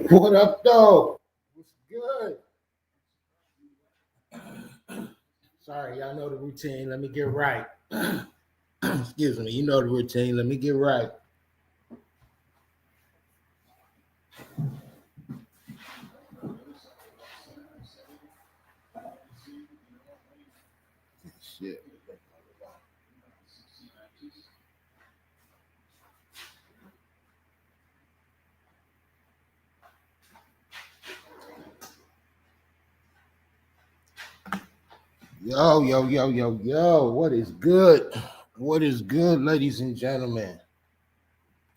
What up, though? What's good? Sorry, y'all know the routine. Let me get right. Excuse me. You know the routine. Let me get right. Shit. Yo. What is good? What is good, ladies and gentlemen?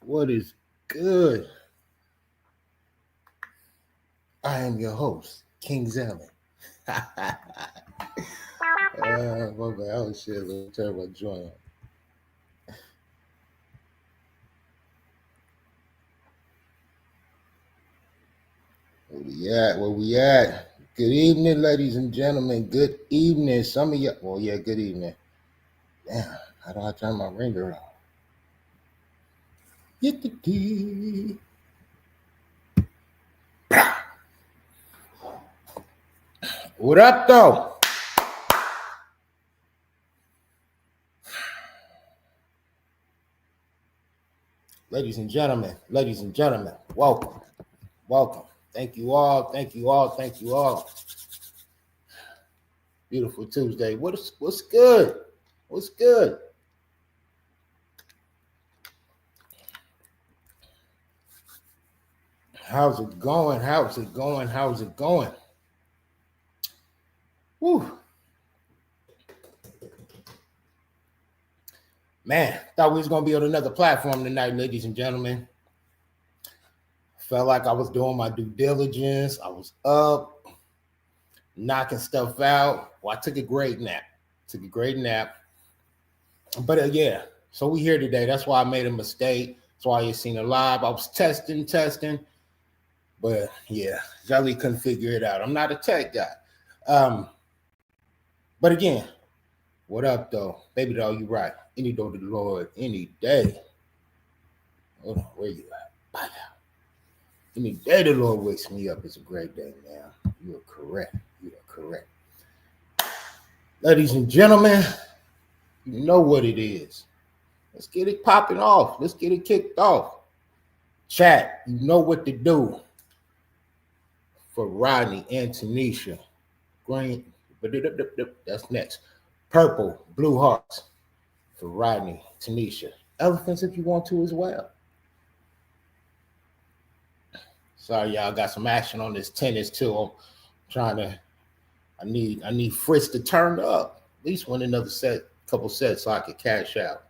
What is good? I am your host, King Zelly. My bad. Oh, shit. Let me turn my joint on. Where we at? Good evening, ladies and gentlemen. Good evening. Some of you, well, yeah, good evening. Damn, how do I turn my ringer off? Get the key. What up, though? Ladies and gentlemen, welcome. Thank you all. Beautiful Tuesday. What's good? What's good? How's it going? Whew. Man, thought we was gonna be on another platform tonight, ladies and gentlemen. Felt like I was doing my due diligence. I was up, knocking stuff out. Well, I took a great nap. But yeah, so we here today. That's why I made a mistake. That's why you seen it live. I was testing. But yeah, Zelly couldn't figure it out. I'm not a tech guy. But again, what up, though? Baby doll, you right. Any day to the Lord, any day. Hold on, where you at? Bye now. Any day the Lord wakes me up is a great day, man. You are correct. Ladies and gentlemen, you know what it is. Let's get it popping off. Let's get it kicked off. Chat, you know what to do. For Rodney and Tanisha. Green, that's next. Purple, blue hearts. For Rodney, Tanisha. Elephants if you want to as well. Sorry, y'all, got some action on this tennis too. I'm trying to. I need Fritz to turn up. At least win another couple sets, so I could cash out.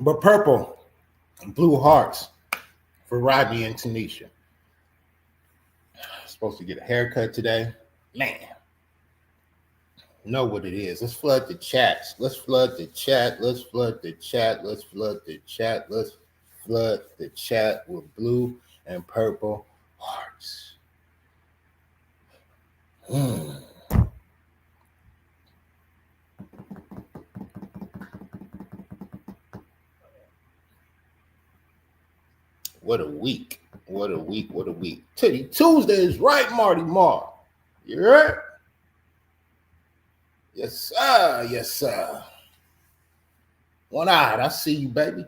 But purple, blue hearts for Rodney and Tanisha. Supposed to get a haircut today, man. Know what it is. Let's flood the chats. Let's flood the chat with blue and purple hearts. What a week. Titty Tuesday is right, Marty Mar. You right? Yes, sir. One eyed. I see you, baby.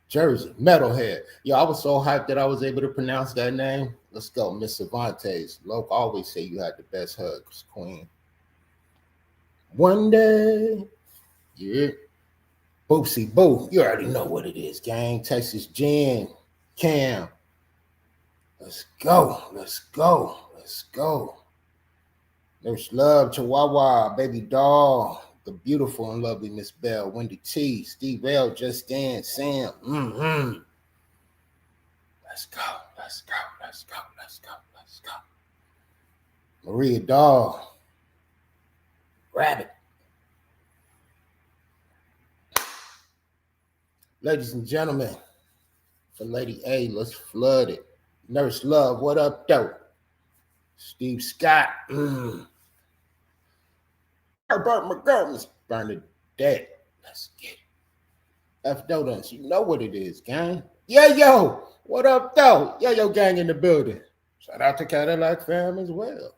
Jersey, Metalhead. Yo, I was so hyped that I was able to pronounce that name. Let's go, Miss Cervantes. Loke always say you had the best hugs, Queen. One day. Yeah. Boopsie Boo. You already know what it is, gang. Texas Jen, Cam. Let's go. There's love, Chihuahua, Baby Doll, the beautiful and lovely Miss Bell, Wendy T, Steve L, Justin, Sam. Let's go. Maria Doll, Rabbit. Ladies and gentlemen, for Lady A, let's flood it. Nurse Love, what up, though? Steve Scott. Herbert McGurk, Bernadette. Let's get it. F. Dodons, you know what it is, gang. Yeah, yo. What up, though? Yeah, yo, gang in the building. Shout out to Cadillac fam as well.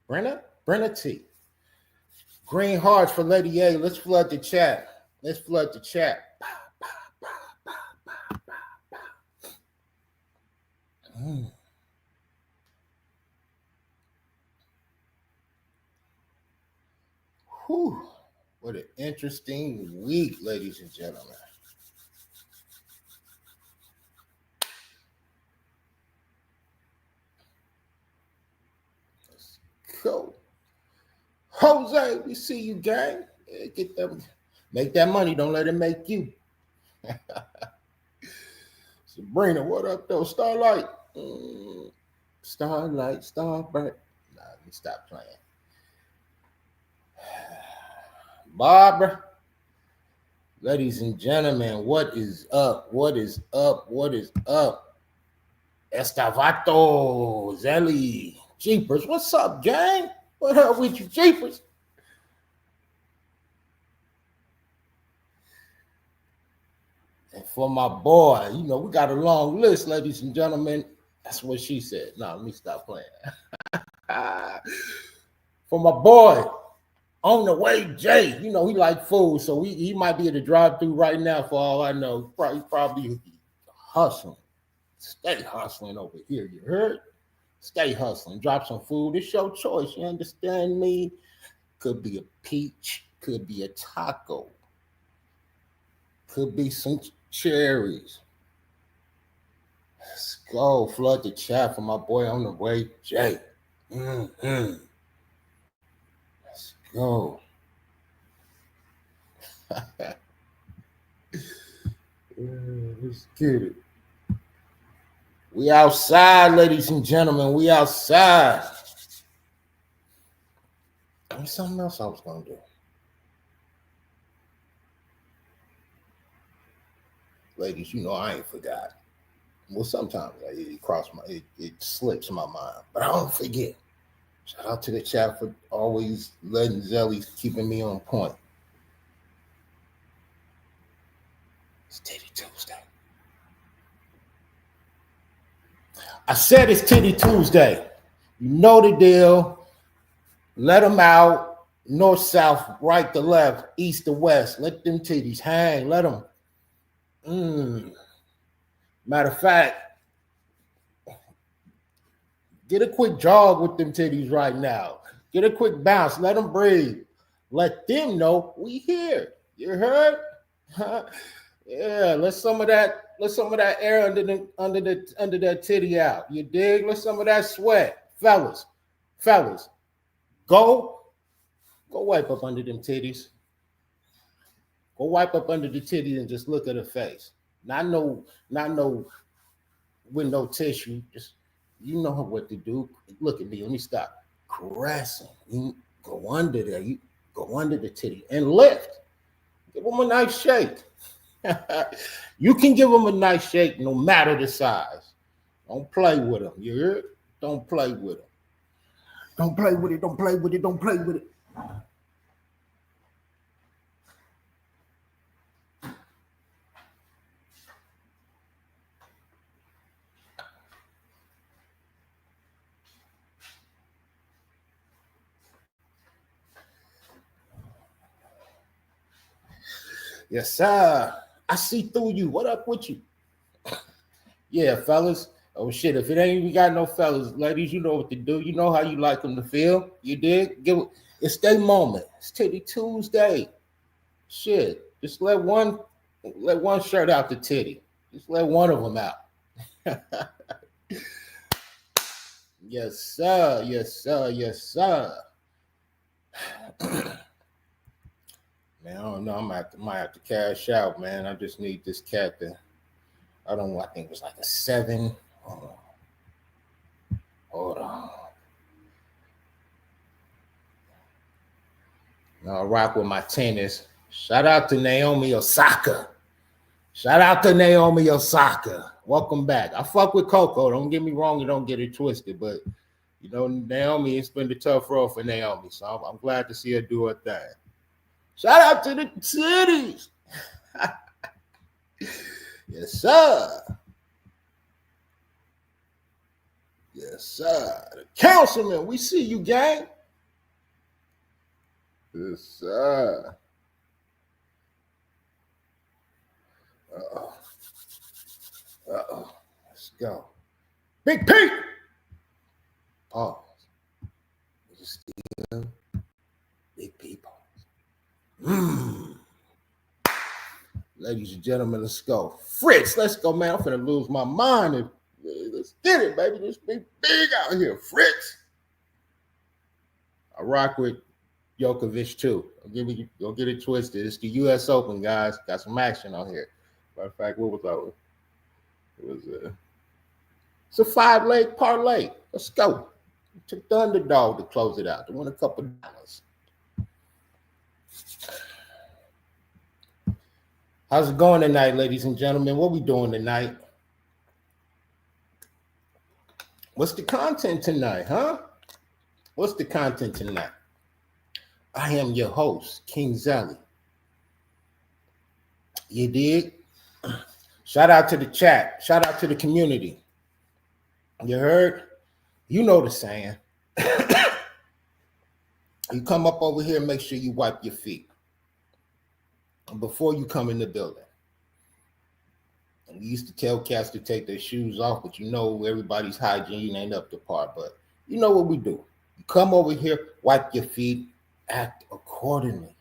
Brenna T. Green hearts for Lady A. Let's flood the chat. Let's flood the chat. Whew. What an interesting week, ladies and gentlemen. Let's go. Jose, we see you, gang. Get them. Make that money. Don't let it make you. Sabrina, what up, though? Starlight. Starlight, Starbird. Nah, let me stop playing. Barbara. Ladies and gentlemen, what is up? What is up? What is up? Estavato, Zelly, Jeepers. What's up, gang? What up with you, Jeepers? And for my boy, you know, we got a long list, ladies and gentlemen. That's what she said. No, let me stop playing. For my boy, on the way, Jay. You know, he like food, so he might be at the drive-thru right now for all I know. Probably hustling. Stay hustling over here, you heard? Stay hustling. Drop some food. It's your choice, you understand me? Could be a peach. Could be a taco. Could be some cherries. Let's go. Flood the chat for my boy on the way, Jay. Let's go. Let's get it. We outside, ladies and gentlemen. We outside. There's something else I was going to do. Ladies, you know I ain't forgot. Well, sometimes it slips my mind, but I don't forget. Shout out to the chat for always letting Zelly keeping me on point. It's Titty Tuesday. I said it's Titty Tuesday. You know the deal. Let them out. North, south, right to left, east to west. Let them titties hang. Let them. Matter of fact, get a quick jog with them titties right now. Get a quick bounce. Let them breathe. Let them know we here. You heard? Yeah, let some of that air under that titty out. You dig? Let some of that sweat. Fellas. Go wipe up under them titties. Go wipe up under the titties and just look at her face. Not no with no tissue. Just you know what to do. Look at me. Let me stop. Caressing. You go under there. You go under the titty and lift. Give them a nice shake. You can give them a nice shake no matter the size. Don't play with them. You heard? Don't play with them. Don't play with it. Don't play with it. Don't play with it. Yes, sir. I see through you. What up with you? Yeah, fellas. Oh, shit. If it ain't even got no fellas, ladies, you know what to do. You know how you like them to feel. You dig? It's their moment. It's Titty Tuesday. Shit. Just let one shirt out the titty. Just let one of them out. Yes, sir. Yes, sir. Yes, sir. Man, I don't know. I might have to cash out, man. I just need this cat to. I think it was like a 7. Hold on. I'll rock with my tennis. Shout out to Naomi Osaka. Welcome back. I fuck with Coco. Don't get me wrong and don't get it twisted. But, you know, Naomi, it's been a tough road for Naomi. So I'm glad to see her do her thing. Shout out to the titties. Yes, sir. Yes, sir. The councilman, we see you, gang. Yes, sir. Uh-oh. Uh-oh. Let's go. Big Pete. Pause. Still big people. Ladies and gentlemen, let's go. Fritz, let's go, man. I'm finna lose my mind. Let's get it, baby. Let's be big out here, Fritz. I rock with Djokovic too. Don't get it twisted. It's the U.S. Open, guys. Got some action on here. Matter of fact, what was that? It's a 5-leg parlay. Let's go. Took the underdog to close it out to win a couple dollars. How's it going tonight, ladies and gentlemen? What we doing tonight? What's the content tonight, huh? What's the content tonight? I am your host, King Zelly. You dig? Shout out to the chat. Shout out to the community. You heard? You know the saying. You come up over here, make sure you wipe your feet before you come in the building. And we used to tell cats to take their shoes off, but you know everybody's hygiene ain't up to par. But you know what we do. You come over here, wipe your feet, act accordingly.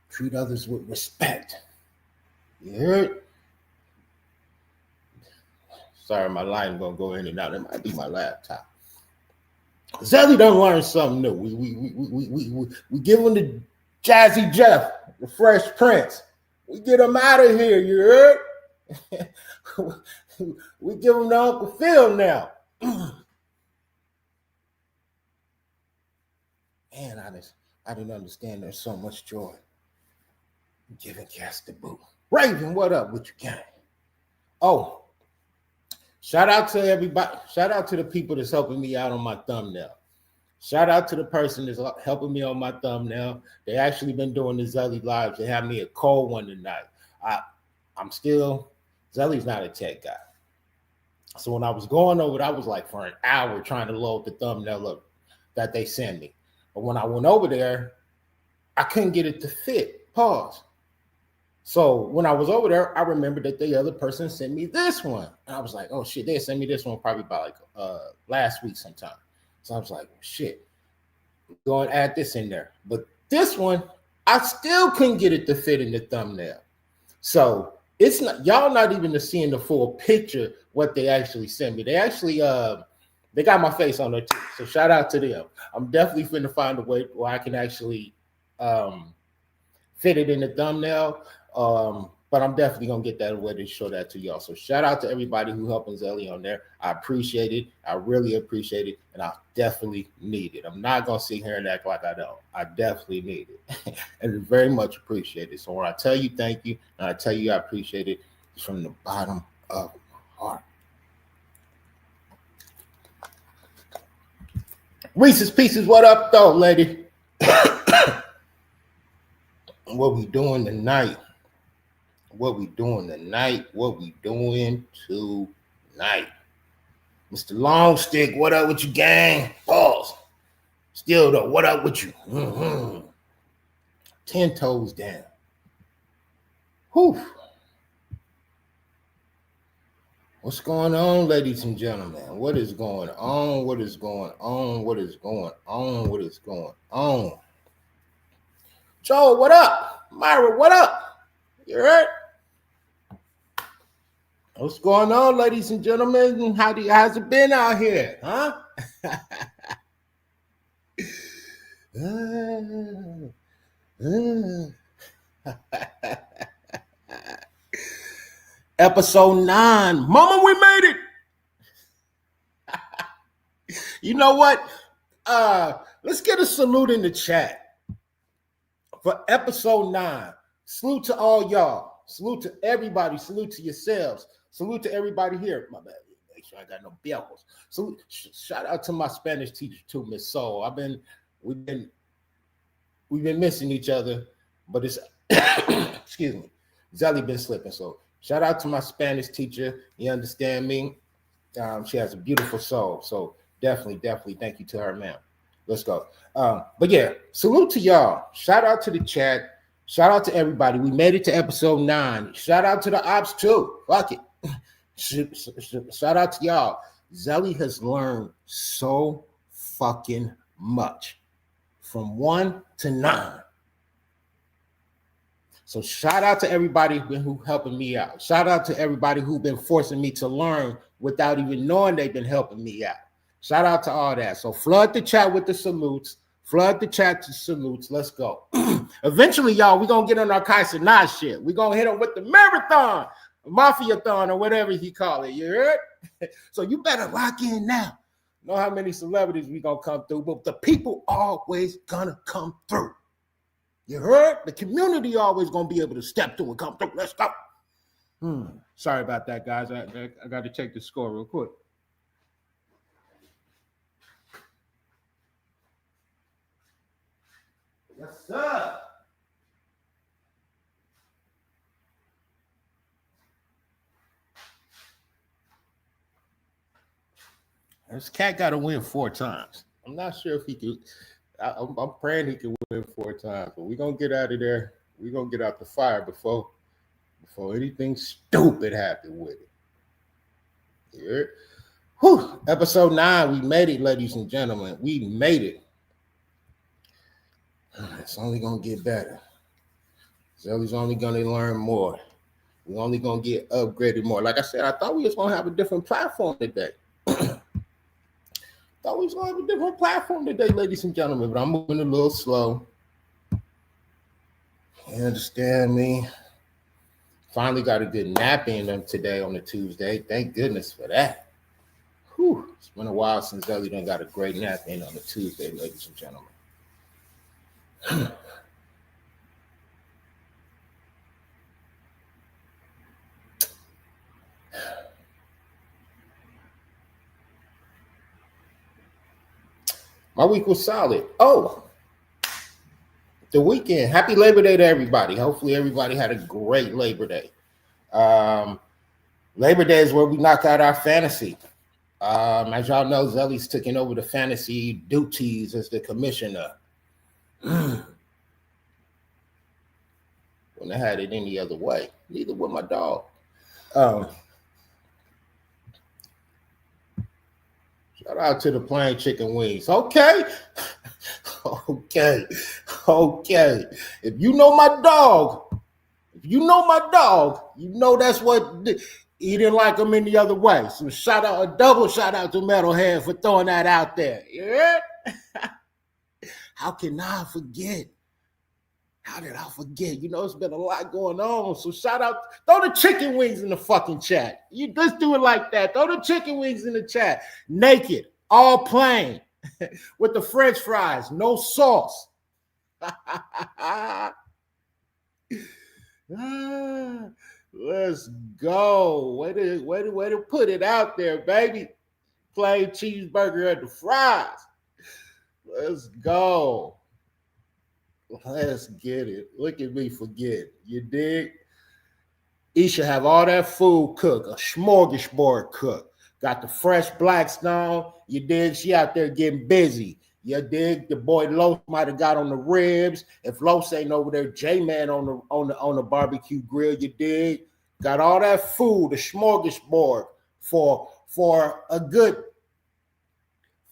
Treat others with respect. You heard? Sorry, my line gonna go in and out. It might be my laptop. Zelly done learn something new. We give him the Jazzy Jeff, the Fresh Prince. We get him out of here, you heard? We give him the Uncle Phil now. Man, I didn't understand there's so much joy in giving cats the boot. Raven, what up with you, gang? Oh, shout out to everybody. Shout out to the people that's helping me out on my thumbnail. Shout out to the person that's helping me on my thumbnail. They actually been doing the Zelly lives. They had me a cold one tonight. Zelly's not a tech guy. So when I was going over it, I was like for an hour trying to load the thumbnail up that they sent me. But when I went over there, I couldn't get it to fit. Pause. So when I was over there, I remembered that the other person sent me this one. And I was like, oh shit, they sent me this one probably by last week sometime. So I was like, shit, go and add this in there. But this one, I still couldn't get it to fit in the thumbnail. So it's not, y'all not even seeing the full picture what they actually sent me. They actually they got my face on there too. So shout out to them. I'm definitely finna find a way where I can actually fit it in the thumbnail. But I'm definitely gonna get that way to show that to y'all. So shout out to everybody who helping Zelly on there. I appreciate it. I really appreciate it, and I definitely need it. I'm not gonna sit here and act like I don't. I definitely need it, and very much appreciate it. So when I tell you thank you, and I tell you I appreciate it, it's from the bottom of my heart. Reese's Pieces, what up, though, lady? What we doing tonight? What we doing tonight? Mr. Longstick, what up with you, gang? Pause. Still though, what up with you? 10 toes down. Whew. What's going on, ladies and gentlemen? What is going on? What is going on? What is going on? What is going on? Joe, what up? Myra, what up? You heard? What's going on, ladies and gentlemen? How's it been out here, huh? Episode 9. Mama, we made it. You know what? Let's get a salute in the chat for episode 9. Salute to all y'all. Salute to everybody. Salute to yourselves. Salute to everybody here. My bad. Make sure I got no bells. So shout out to my Spanish teacher too, Miss Soul. We've been missing each other, but it's excuse me. Zelly been slipping, so Shout out to my Spanish teacher. You understand me? She has a beautiful soul. So definitely thank you to her, ma'am. Let's go. But yeah, salute to y'all. Shout out to the chat. Shout out to everybody. We made it to episode 9. Shout out to the ops too. Fuck it. Shout out to y'all. Zelly has learned so fucking much from 1 to 9. So shout out to everybody who helping me out. Shout out to everybody who's been forcing me to learn without even knowing they've been helping me out. Shout out to all that. So flood the chat with the salutes. Flood the chat to salutes. Let's go. Eventually, y'all, we're going to get on our Kaiser shit. We're going to hit them with the marathon, mafia-thon, or whatever he call it. You heard? So you better lock in now. Know how many celebrities we going to come through, but the people always going to come through. You heard? The community always going to be able to step through and come through. Let's go. Sorry about that, guys. I got to check the score real quick. Yes, sir. This cat got to win 4 times. I'm not sure if he could. I'm praying he can win 4 times, but we're going to get out of there. We're going to get out the fire before anything stupid happens with it. Yeah. Whew. Episode 9, we made it, ladies and gentlemen. We made it. It's only going to get better. Zelly's only going to learn more. We're only going to get upgraded more. Like I said, I thought we was going to have a different platform today. Thought we was going to have a different platform today, ladies and gentlemen, but I'm moving a little slow. You understand me? Finally got a good nap in today on a Tuesday. Thank goodness for that. Whew. It's been a while since Zelly done got a great nap in on a Tuesday, ladies and gentlemen. My week was solid. Oh, the weekend. Happy Labor Day to everybody. Hopefully everybody had a great Labor Day. Labor Day is where we knock out our fantasy. As y'all know, Zelly's taking over the fantasy duties as the commissioner. Wouldn't have had it any other way. Neither would my dog. Shout out to the plain chicken wings. Okay. If you know my dog, you know that's what he didn't like him any other way. So a double shout out to Metalhead for throwing that out there. Yeah. How can I forget? How did I forget? You know, it's been a lot going on. So shout out, throw the chicken wings in the fucking chat. You just do it like that. Throw the chicken wings in the chat. Naked, all plain, with the French fries, no sauce. Let's go. Way to put it out there, baby. Plain cheeseburger and the fries. Let's go. Let's get it. Look at me forget. You dig? Isha have all that food cooked, a smorgasbord cooked. Got the fresh Blackstone. You dig? She out there getting busy. You dig? The boy Los might have got on the ribs. If Los ain't over there, J-Man on the barbecue grill. You dig? Got all that food, a smorgasbord for a good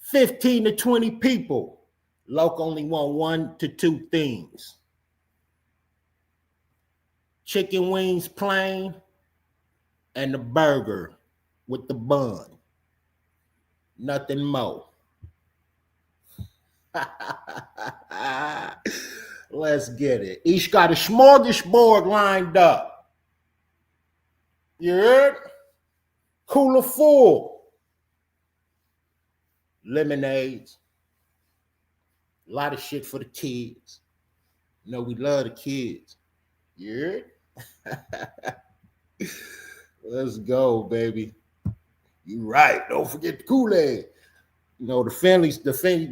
15 to 20 people. Loke only want 1 to 2 things. Chicken wings plain and the burger with the bun. Nothing more. Let's get it. Each got a smorgasbord lined up. You heard? Cooler full. Lemonades. A lot of shit for the kids. You know, we love the kids. Yeah. Let's go, baby. You right. Don't forget the Kool-Aid. You know, the Finleys,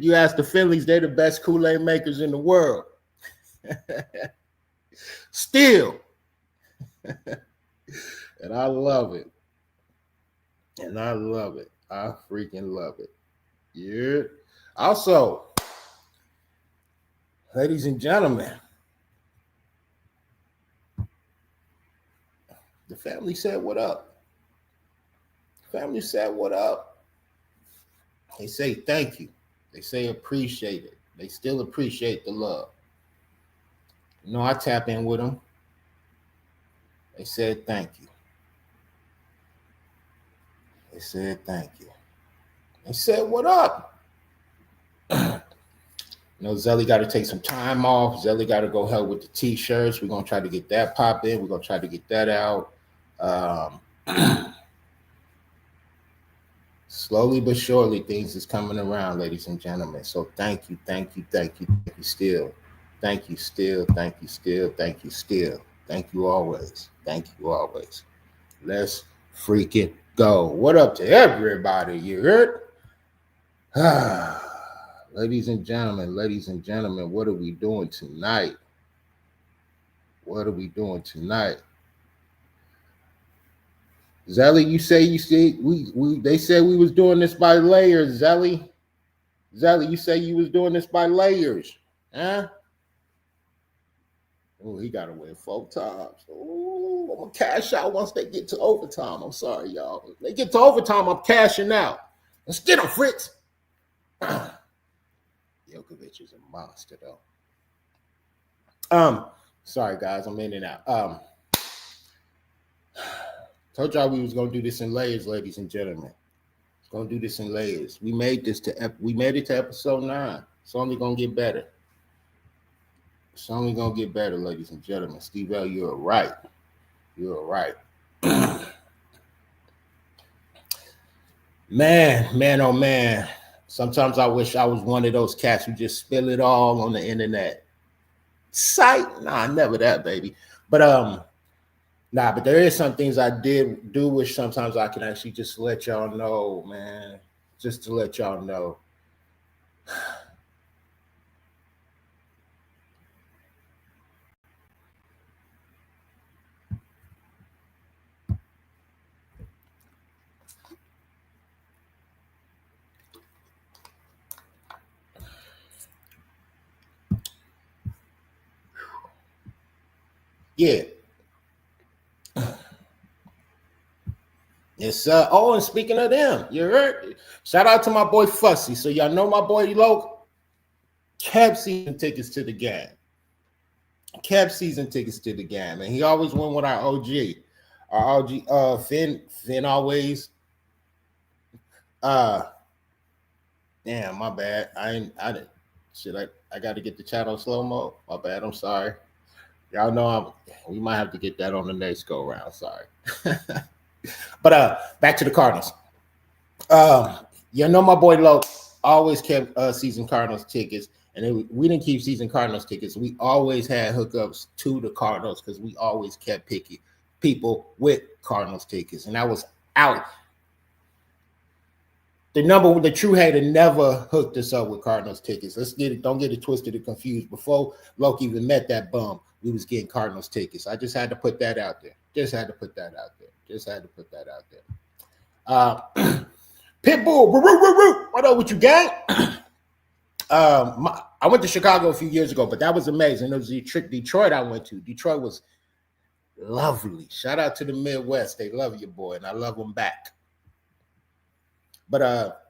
you ask the Finleys, they're the best Kool-Aid makers in the world. Still. And I love it. And I love it. I freaking love it. Yeah. Also, ladies and gentlemen, the family said what up. The family said what up. They say thank you. They say appreciate it. They still appreciate the love. You know, I tap in with them. They said thank you. They said thank you. They said what up. You know, Zelly got to take some time off. Zelly got to go help with the t-shirts. We're going to try to get that popping. We're going to try to get that out. Slowly but surely, things is coming around, ladies and gentlemen. So thank you, thank you, thank you, thank you still. Thank you still, thank you still, thank you still. Thank you always. Thank you always. Let's freaking go. What up to everybody? You heard? Ladies and gentlemen, what are we doing tonight? What are we doing tonight? Zelly, you say you see they said we was doing this by layers, Zelly. Zelly, you say you was doing this by layers. Huh? Oh, he got away 4 times. Oh, I'm gonna cash out once they get to overtime. I'm sorry, y'all. If they get to overtime, I'm cashing out. Let's get him, Fritz. Djokovic is a monster, though. Sorry, guys, I'm in and out. Told y'all we was gonna do this in layers, ladies and gentlemen. It's gonna do this in layers. We made it to episode 9. It's only gonna get better. It's only gonna get better, ladies and gentlemen. Steve L, you're right. You're right. Man, oh man. Sometimes I wish I was one of those cats who just spill it all on the internet. Sight? Nah, never that, baby. But but there is some things I did do wish sometimes I can actually just let y'all know, man. Just to let y'all know. Yeah. Yes, oh, and speaking of them, you heard? Shout out to my boy Fussy. So y'all know my boy Loke kept season tickets to the game. Kept season tickets to the game. And he always went with our OG. Our OG, Finn always. Damn, my bad. I got to get the chat on slow mo. My bad. I'm sorry. Y'all know we might have to get that on the next go round. Sorry. But back to the Cardinals. You know my boy Loke always kept season Cardinals tickets, and we didn't keep season Cardinals tickets. We always had hookups to the Cardinals because we always kept picking people with Cardinals tickets, and that was out. The true hater never hooked us up with Cardinals tickets. Don't get it twisted and confused. Before Loki even met that bum, we was getting Cardinals tickets. I just had to put that out there. Pitbull, what up with you, gang? I went to Chicago a few years ago, but that was amazing. It was Detroit I went to. Detroit was lovely. Shout out to the Midwest. They love you, boy, and I love them back. But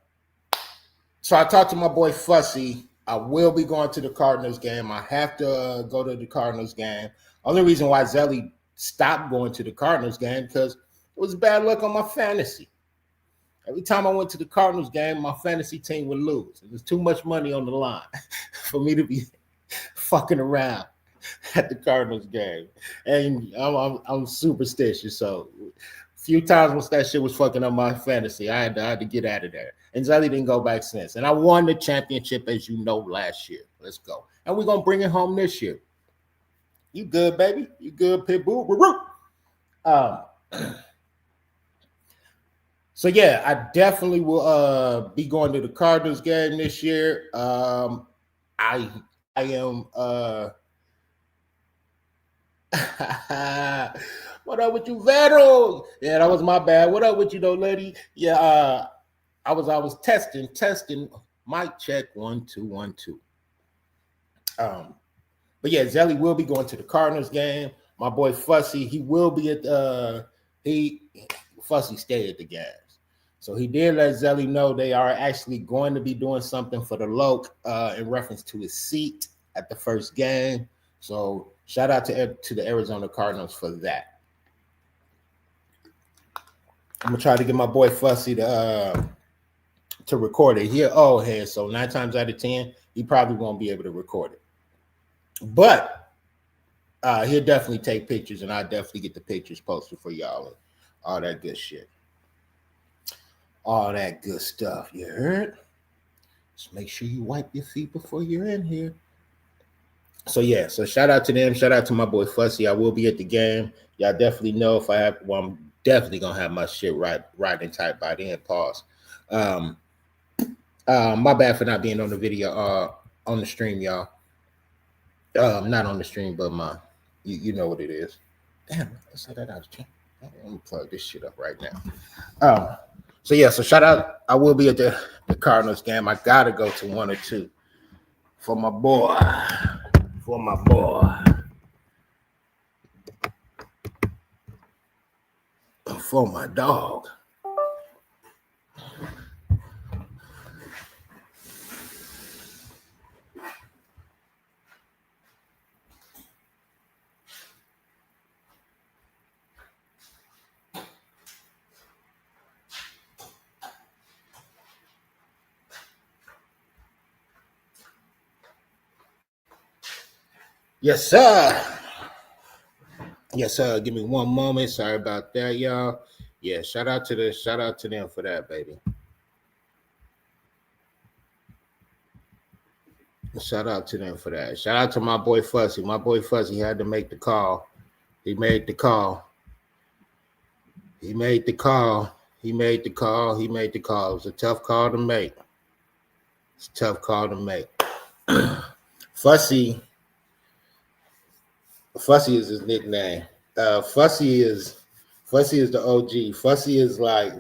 so I talked to my boy Fussy. I will be going to the Cardinals game. I have to go to the Cardinals game. Only reason why Zelly stopped going to the Cardinals game because it was bad luck on my fantasy. Every time I went to the Cardinals game, my fantasy team would lose. There's too much money on the line for me to be fucking around at the Cardinals game. And I'm superstitious, so a few times once that shit was fucking up my fantasy, I had to get out of there. And Zelly didn't go back since. And I won the championship, as you know, last year. Let's go. And we're going to bring it home this year. You good, baby? You good, Pitbull? So yeah, I definitely will be going to the Cardinals game this year. I am What up with you, Vero? Yeah, that was my bad. What up with you, though, lady? Yeah, I was testing. Mic check 1 2 1 2. But yeah, Zelly will be going to the Cardinals game. My boy Fussy, he will be at Fussy stayed at the games. So he did let Zelly know they are actually going to be doing something for the Loke in reference to his seat at the first game. So shout out to the Arizona Cardinals for that. I'm gonna try to get my boy Fussy to record it. He'll old head, so 9 times out of 10, he probably won't be able to record it. But he'll definitely take pictures, and I'll definitely get the pictures posted for y'all and all that good shit. All that good stuff, you heard? Just make sure you wipe your feet before you're in here. So yeah, so shout out to them. Shout out to my boy Fussy. I will be at the game. Y'all definitely know if I have. Well, I'm definitely gonna have my shit right and tight by then. Pause. My bad for not being on the video. On the stream, y'all. Not on the stream, but you know what it is. Damn, let's say that out of chain. Let me plug this shit up right now. So yeah, so shout out. I will be at the Cardinals game. I gotta go to 1 or 2 for my boy. For my boy. For my dog. Yes, sir. Yes, sir. Give me one moment. Sorry about that, y'all. Yeah, shout out to them for that, baby. Shout out to them for that. Shout out to my boy Fussy. My boy Fussy had to make the call. He made the call. He made the call. He made the call. He made the call. It was a tough call to make. It's a tough call to make. Fussy is his nickname. Fussy is the OG. Fussy is like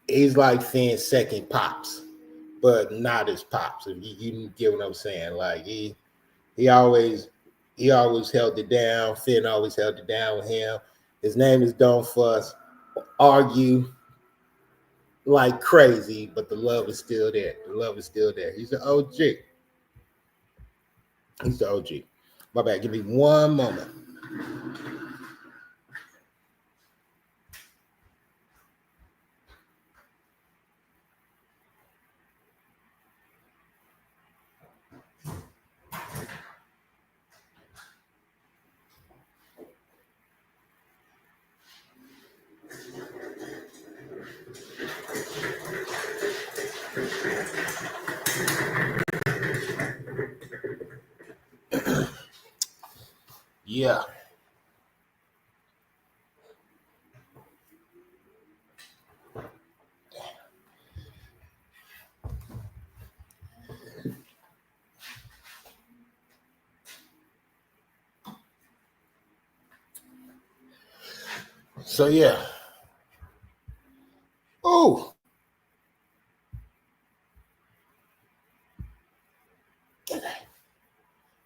he's like Finn's second pops, but not his pops. If you get what I'm saying, like he always held it down. Finn always held it down with him. His name is Don't Fuss. Argue like crazy, but the love is still there. The love is still there. He's the OG. He's the OG. My bad. Give me one moment. Yeah. So yeah. Oh.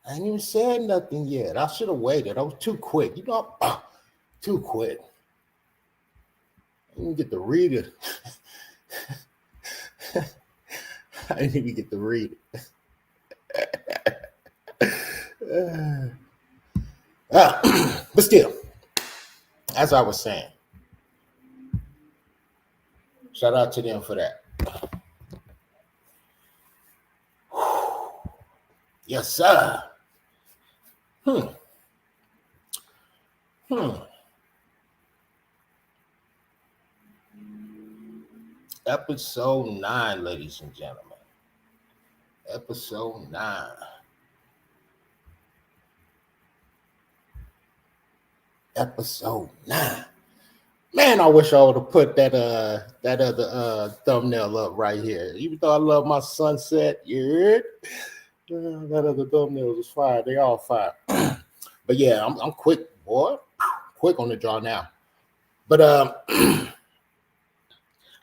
I ain't even said nothing yet. I should have waited. I was too quick. You know, too quick. I didn't get to read it. I didn't even get to read it. But still, as I was saying, shout out to them for that. Yes, sir. Episode 9, ladies and gentlemen. Episode 9. Episode 9. Man, I wish I would have put that other thumbnail up right here. Even though I love my sunset, you heard? That other thumbnails is fire. They all fire. But yeah, I'm quick, boy. Quick on the draw now. But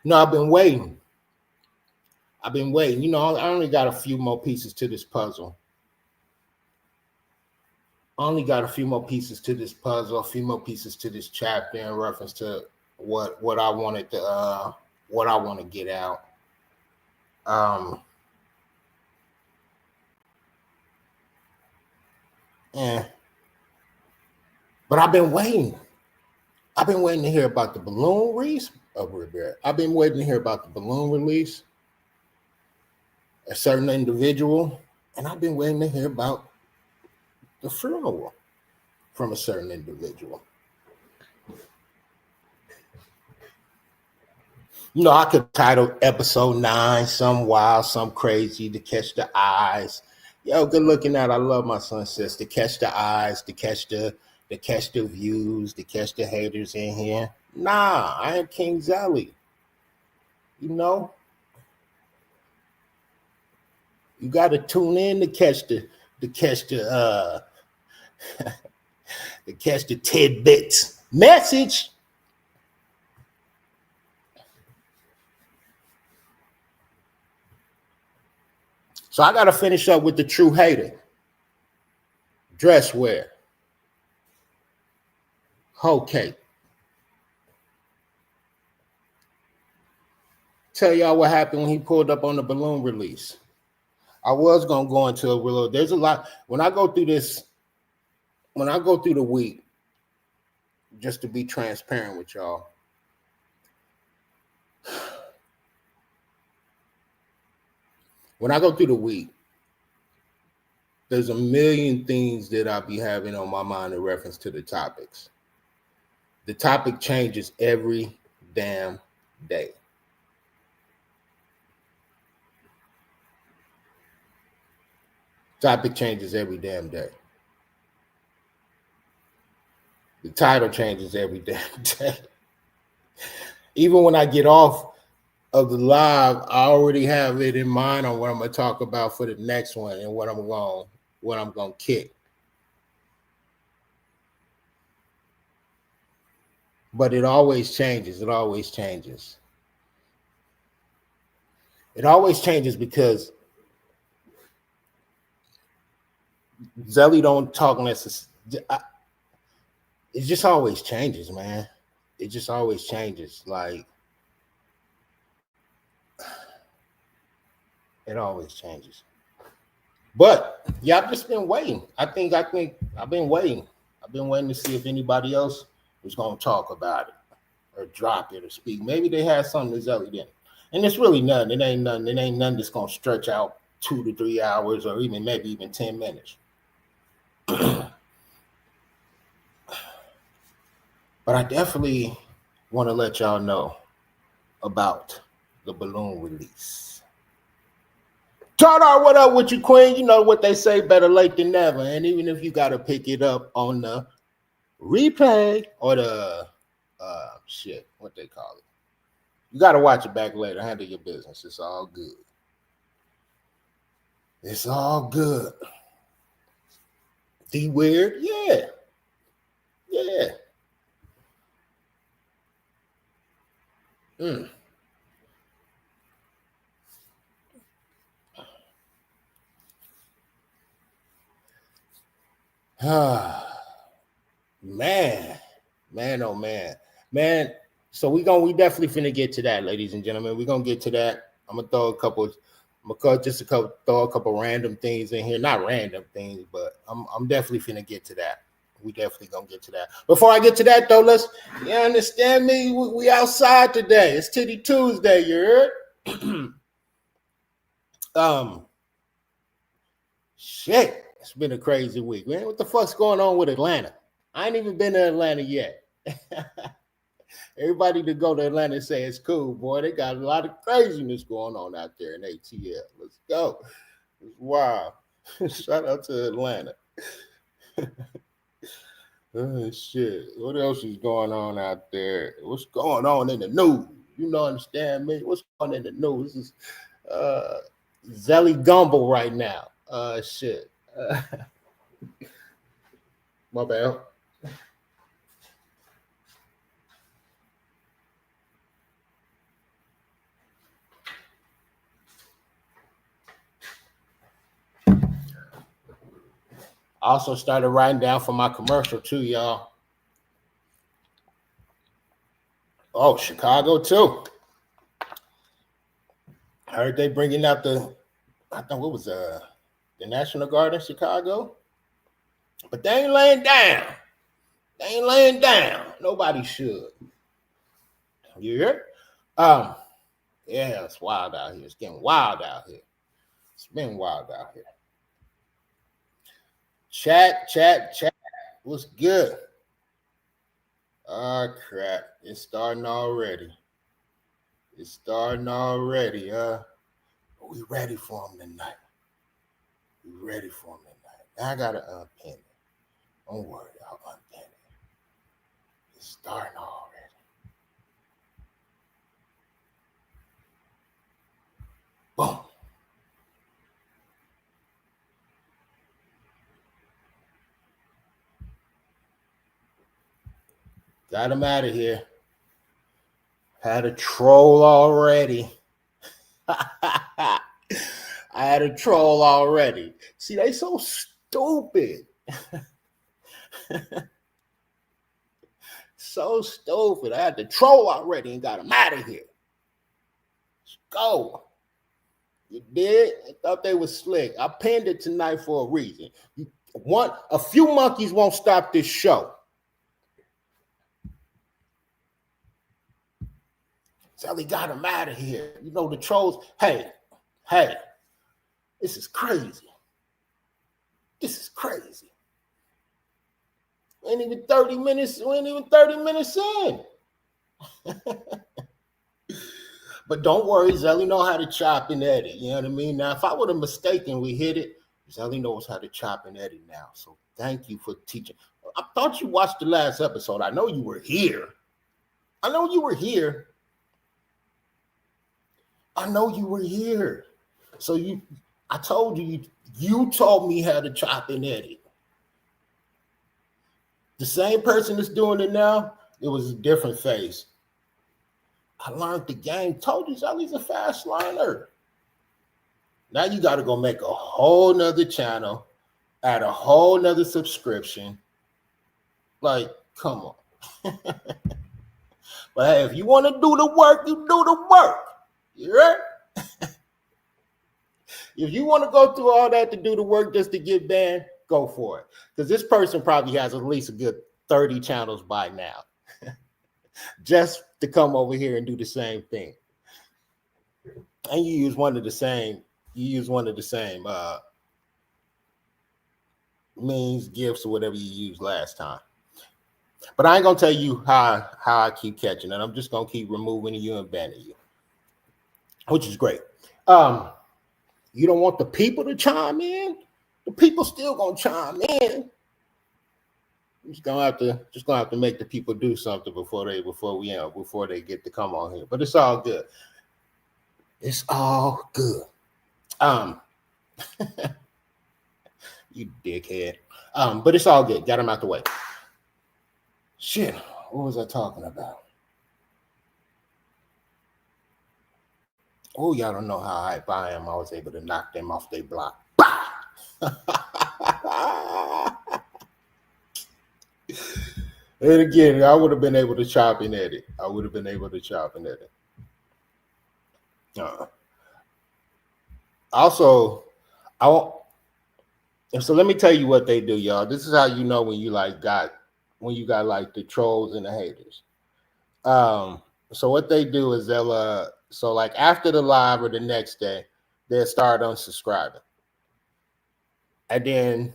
no, I've been waiting. You know, I only got a few more pieces to this puzzle. A few more pieces to this chapter in reference to what I wanted to what I want to get out. But I've been waiting. To hear about the balloon release. I've been waiting to hear about the balloon release. A certain individual, and I've been waiting to hear about the funeral from a certain individual. You know, I could title episode 9 some wild, some crazy to catch the eyes. Yo, good looking out. I love my sunsets to catch the eyes, to catch the views, to catch the haters in here. Nah, I am King Zelly. You know, you got to tune in to catch the tidbits. Message. So I got to finish up with the true hater. Dress wear. Okay. Tell y'all what happened when he pulled up on the balloon release. I was going to go into a little, there's a lot. When I go through the week, just to be transparent with y'all, when I go through the week, there's a million things that I'll be having on my mind in reference to the topics. The topic changes every damn day. Topic changes every damn day. The title changes every damn day. Even when I get off of the live, I already have it in mind on what I'm gonna talk about for the next one and what I'm gonna kick. But it always changes. It always changes because Zelly don't talk unless it just always changes, man. It just always changes. Like, it always changes. But yeah, I've just been waiting. I think I've been waiting. I've been waiting to see if anybody else was gonna talk about it or drop it or speak. Maybe they had something that Zelly didn't. And it's really nothing. It ain't nothing that's gonna stretch out 2 to 3 hours or maybe even 10 minutes. But I definitely want to let y'all know about the balloon release. Tardar, what up with you, Queen? You know what they say, better late than never. And even if you got to pick it up on the replay or the what they call it, you got to watch it back later. Handle your business. It's all good. It's all good. D weird? Yeah. Man, oh man. So we definitely finna get to that, ladies and gentlemen. We're gonna get to that. I'm gonna throw a couple random things in here. Not random things, but I'm definitely finna get to that. We definitely gonna get to that. Before I get to that though, you understand me? We outside today. It's Titty Tuesday, you heard? Shit. It's been a crazy week, man. What the fuck's going on with Atlanta? I ain't even been to Atlanta yet. Everybody that go to Atlanta say it's cool, boy. They got a lot of craziness going on out there in ATL. Let's go. It's wild. Shout out to Atlanta. Oh, shit. What else is going on out there? What's going on in the news? You know, understand me? What's going on in the news? This is Zelly Gumble right now. Shit. My bad. I also started writing down for my commercial too, y'all. Oh, Chicago too. I heard they bringing out I thought what was the National Guard in Chicago, but they ain't laying down. They ain't laying down. Nobody should. You hear? Yeah, it's wild out here. It's getting wild out here. It's been wild out here. Chat. What's good? Oh, crap. It's starting already. We ready for him tonight. Now I got to unpin it. Don't worry, I'll unpin it. It's starting already. Boom. Got him out of here. Had a troll already. I had a troll already. See, they so stupid. So stupid. I had the troll already and got him out of here. Let's go. You did? I thought they was slick. I pinned it tonight for a reason. A few monkeys won't stop this show. Zelly got him out of here. You know, the trolls, hey, this is crazy. We ain't even 30 minutes in. But don't worry, Zelly know how to chop and edit. You know what I mean? Now, if I would have mistakenly hit it, Zelly knows how to chop and edit now. So thank you for teaching. I thought you watched the last episode. I know you were here. So I told you told me how to chop and edit. The same person that's doing it now, it was a different face. I learned the game. Told you Zelly's a fast learner. Now you got to go make a whole nother channel, add a whole nother subscription. Like, come on. But hey, if you want to do the work, you do the work. You right? If you want to go through all that to do the work just to get banned, go for it. Because this person probably has at least a good 30 channels by now. Just to come over here and do the same thing. And you use one of the same means, gifts, or whatever you used last time. But I ain't gonna tell you how I keep catching it. I'm just gonna keep removing you and banning you, which is great. You don't want the people to chime in. The people still gonna chime in. Just gonna have to make the people do something before they get to come on here. But it's all good. You dickhead. But it's all good. Got him out the way. Shit. What was I talking about? Oh, y'all don't know how hype I am. I was able to knock them off their block. And again, I would have been able to chop and edit. Also, so let me tell you what they do, y'all. This is how you know when you got like the trolls and the haters. So what they do is they'll so like after the live or the next day, they'll start unsubscribing. And then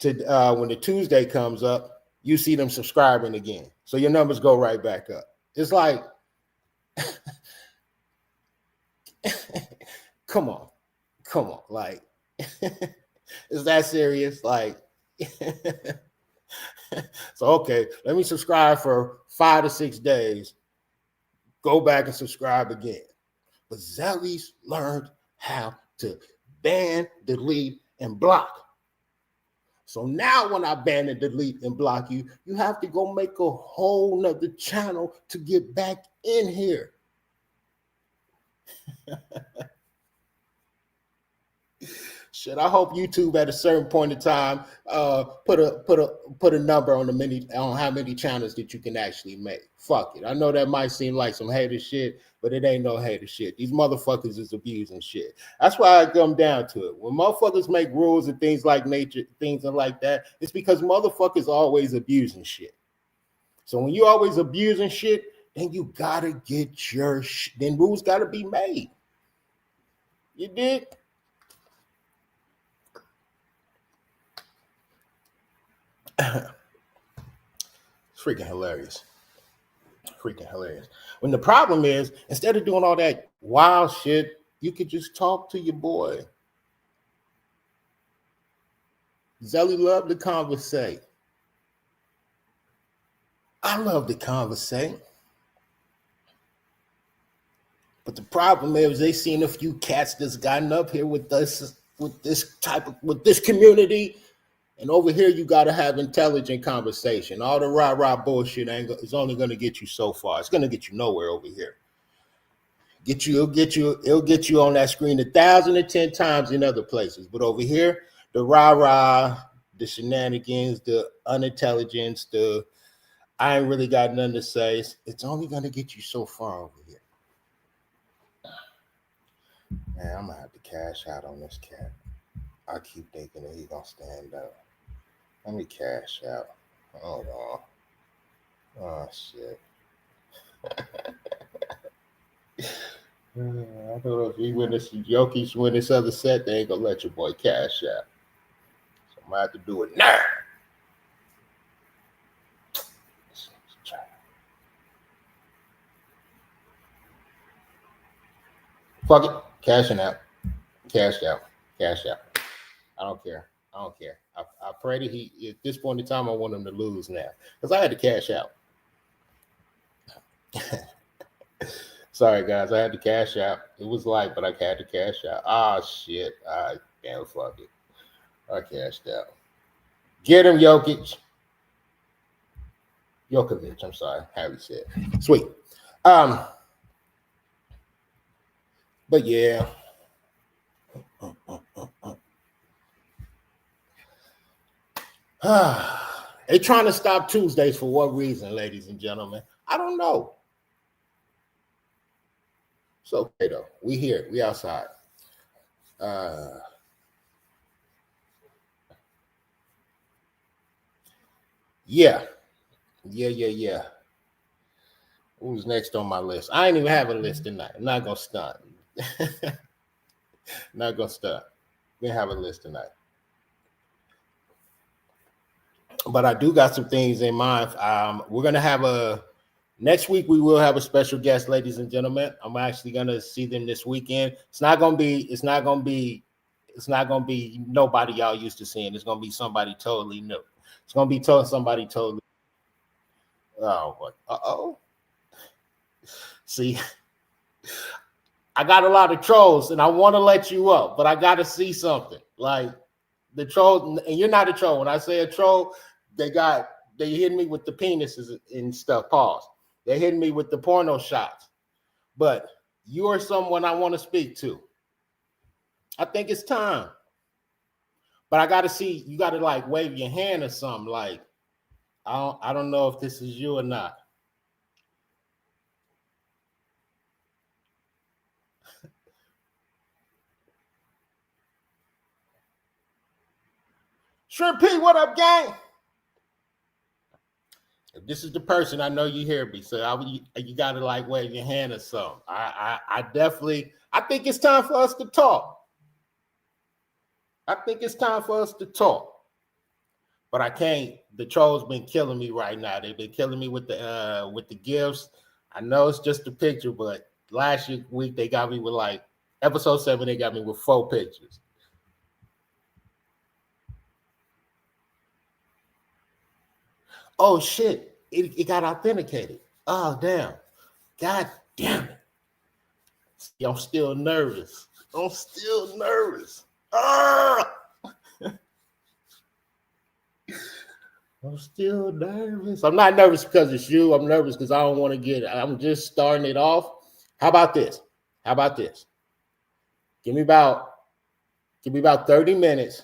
when the Tuesday comes up, you see them subscribing again. So your numbers go right back up. It's like, come on. Like, is that serious? Like, so, okay, let me subscribe for 5 to 6 days. Go back and subscribe again. But Zelly's learned how to ban, delete, and block. So now when I ban and delete and block you, you have to go make a whole nother channel to get back in here. Shit, I hope YouTube at a certain point in time put a number on how many channels that you can actually make. Fuck it. I know that might seem like some hater shit, but it ain't no hater shit. These motherfuckers is abusing shit. That's why I come down to it. When motherfuckers make rules and things like nature, things like that, it's because motherfuckers always abusing shit. So when you always abusing shit, then you gotta get your then rules gotta be made. You dig? It's freaking hilarious. Freaking hilarious. When the problem is, instead of doing all that wild shit, you could just talk to your boy. Zelly loved to conversate. I love to conversate. But the problem is they seen a few cats that's gotten up here with this community. And over here, you got to have intelligent conversation. All the rah-rah bullshit is only going to get you so far. It's going to get you nowhere over here. It'll get you on that screen 1,010 times in other places. But over here, the rah-rah, the shenanigans, the unintelligence, I ain't really got nothing to say. It's only going to get you so far over here. Man, I'm going to have to cash out on this cat. I keep thinking that he's going to stand up. Let me cash out. Hold on. Oh, shit. I don't know if Jokic win this other set, they ain't going to let your boy cash out. So I'm going to have to do it now. Fuck it. Cashing out. Cashed out. Cash out. I don't care. I pray that at this point in time, I want him to lose now. Because I had to cash out. Sorry, guys. I had to cash out. It was light, but I had to cash out. Ah, shit. Damn, fuck it. I cashed out. Get him, Jokic. Jokovic, I'm sorry. How he said. Sweet. But yeah. They trying to stop Tuesdays for what reason, ladies and gentlemen? I don't know. It's okay though. We here. We outside. Yeah. Who's next on my list? I ain't even have a list tonight. I'm not gonna stunt. Not gonna stunt. We have a list tonight. But I do got some things in mind. We're gonna have next week. We will have a special guest, ladies and gentlemen. I'm actually gonna see them this weekend. It's not gonna be nobody y'all used to seeing. It's gonna be somebody totally new. It's gonna be somebody totally. Oh. See, I got a lot of trolls, and I want to let you up, but I got to see something like the troll. And you're not a troll. When I say a troll, they hit me with the penises and stuff. Pause. They hit me with the porno shots. But you are someone I want to speak to. I think it's time. But I got to see. You got to like wave your hand or something. Like I don't know if this is you or not. Sure, P, what up, gang? If this is the person, I know you hear me, so you got to like wave your hand or something. I think it's time for us to talk. But I can't. The trolls been killing me right now. They've been killing me with the gifts. I know it's just a picture, but last week they got me with like episode 7. They got me with 4 pictures. Oh shit! It got authenticated. Oh damn! God damn it! I'm still nervous. I'm still nervous. I'm not nervous because it's you. I'm nervous because I don't want to get it. I'm just starting it off. How about this? Give me about 30 minutes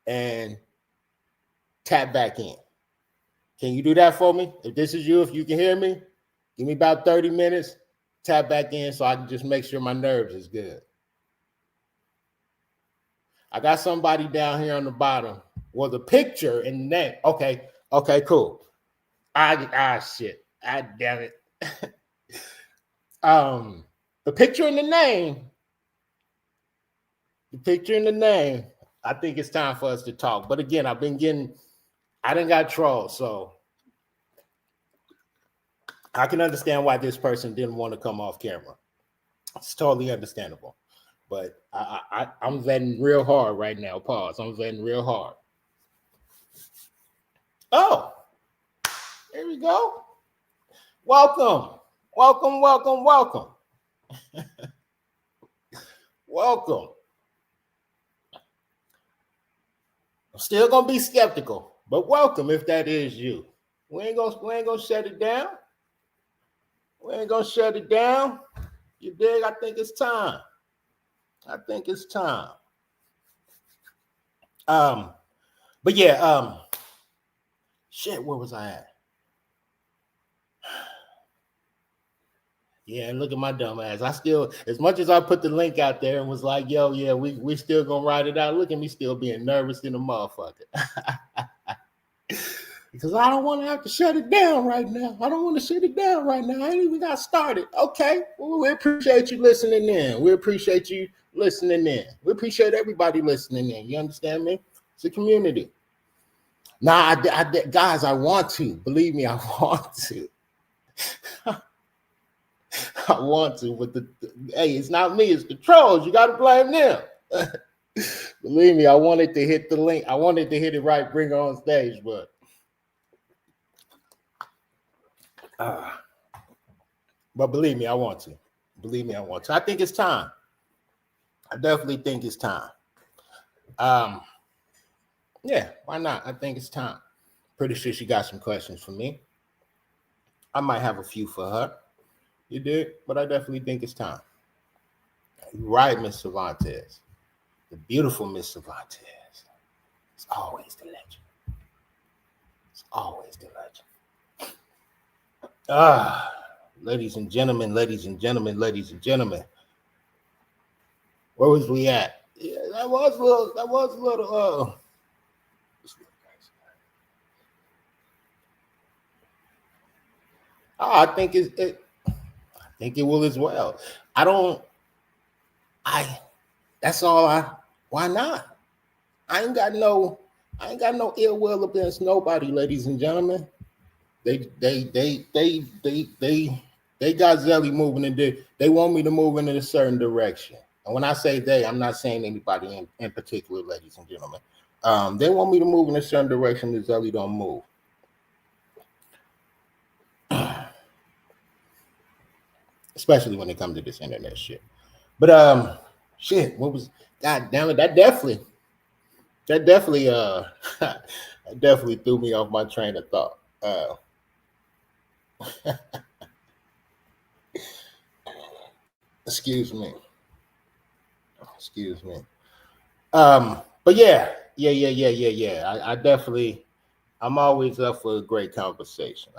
and tap back in. Can you do that for me? If this is you, if you can hear me, give me about 30 minutes, tap back in so I can just make sure my nerves is good. I got somebody down here on the bottom. Well, the picture and the name. Okay, cool. Shit. Damn it. The picture and the name. I think it's time for us to talk. But again, I done got trolled, so I can understand why this person didn't want to come off camera. It's totally understandable. But I'm vetting real hard right now. Pause. I'm vetting real hard. Oh, here we go. Welcome. Welcome. I'm still gonna be skeptical, but welcome if that is you. We ain't gonna shut it down. You dig? I think it's time. But yeah, shit, where was I at? Yeah, look at my dumb ass. I still, as much as I put the link out there and was like, yo, yeah, we still gonna ride it out. Look at me still being nervous in a motherfucker. Because I don't want to have to shut it down right now. I ain't even got started. Okay. Well, we appreciate you listening in. We appreciate everybody listening in. You understand me? It's a community. Nah, guys, I want to. Believe me, I want to. But hey, it's not me, it's the trolls. You got to blame them. Believe me, I wanted to hit the link. I wanted to hit it right, bring her on stage, but believe me, I want to. I think it's time. I definitely think it's time. Yeah, why not? I think it's time. Pretty sure she got some questions for me. I might have a few for her. You did, but I definitely think it's time. You're right, Miss Cervantes. The beautiful Miss Cervantes. It's always the legend. Ladies and gentlemen. Where was we at? Yeah, that was a little I think it will as well. Why not? I ain't got no ill will against nobody, ladies and gentlemen. They got Zelly moving they want me to move in a certain direction. And when I say they, I'm not saying anybody in particular, ladies and gentlemen. They want me to move in a certain direction that Zelly don't move. Especially when it comes to this internet shit. But shit, god damn it, that definitely threw me off my train of thought. Excuse me. But yeah. I definitely, I'm always up for a great conversation.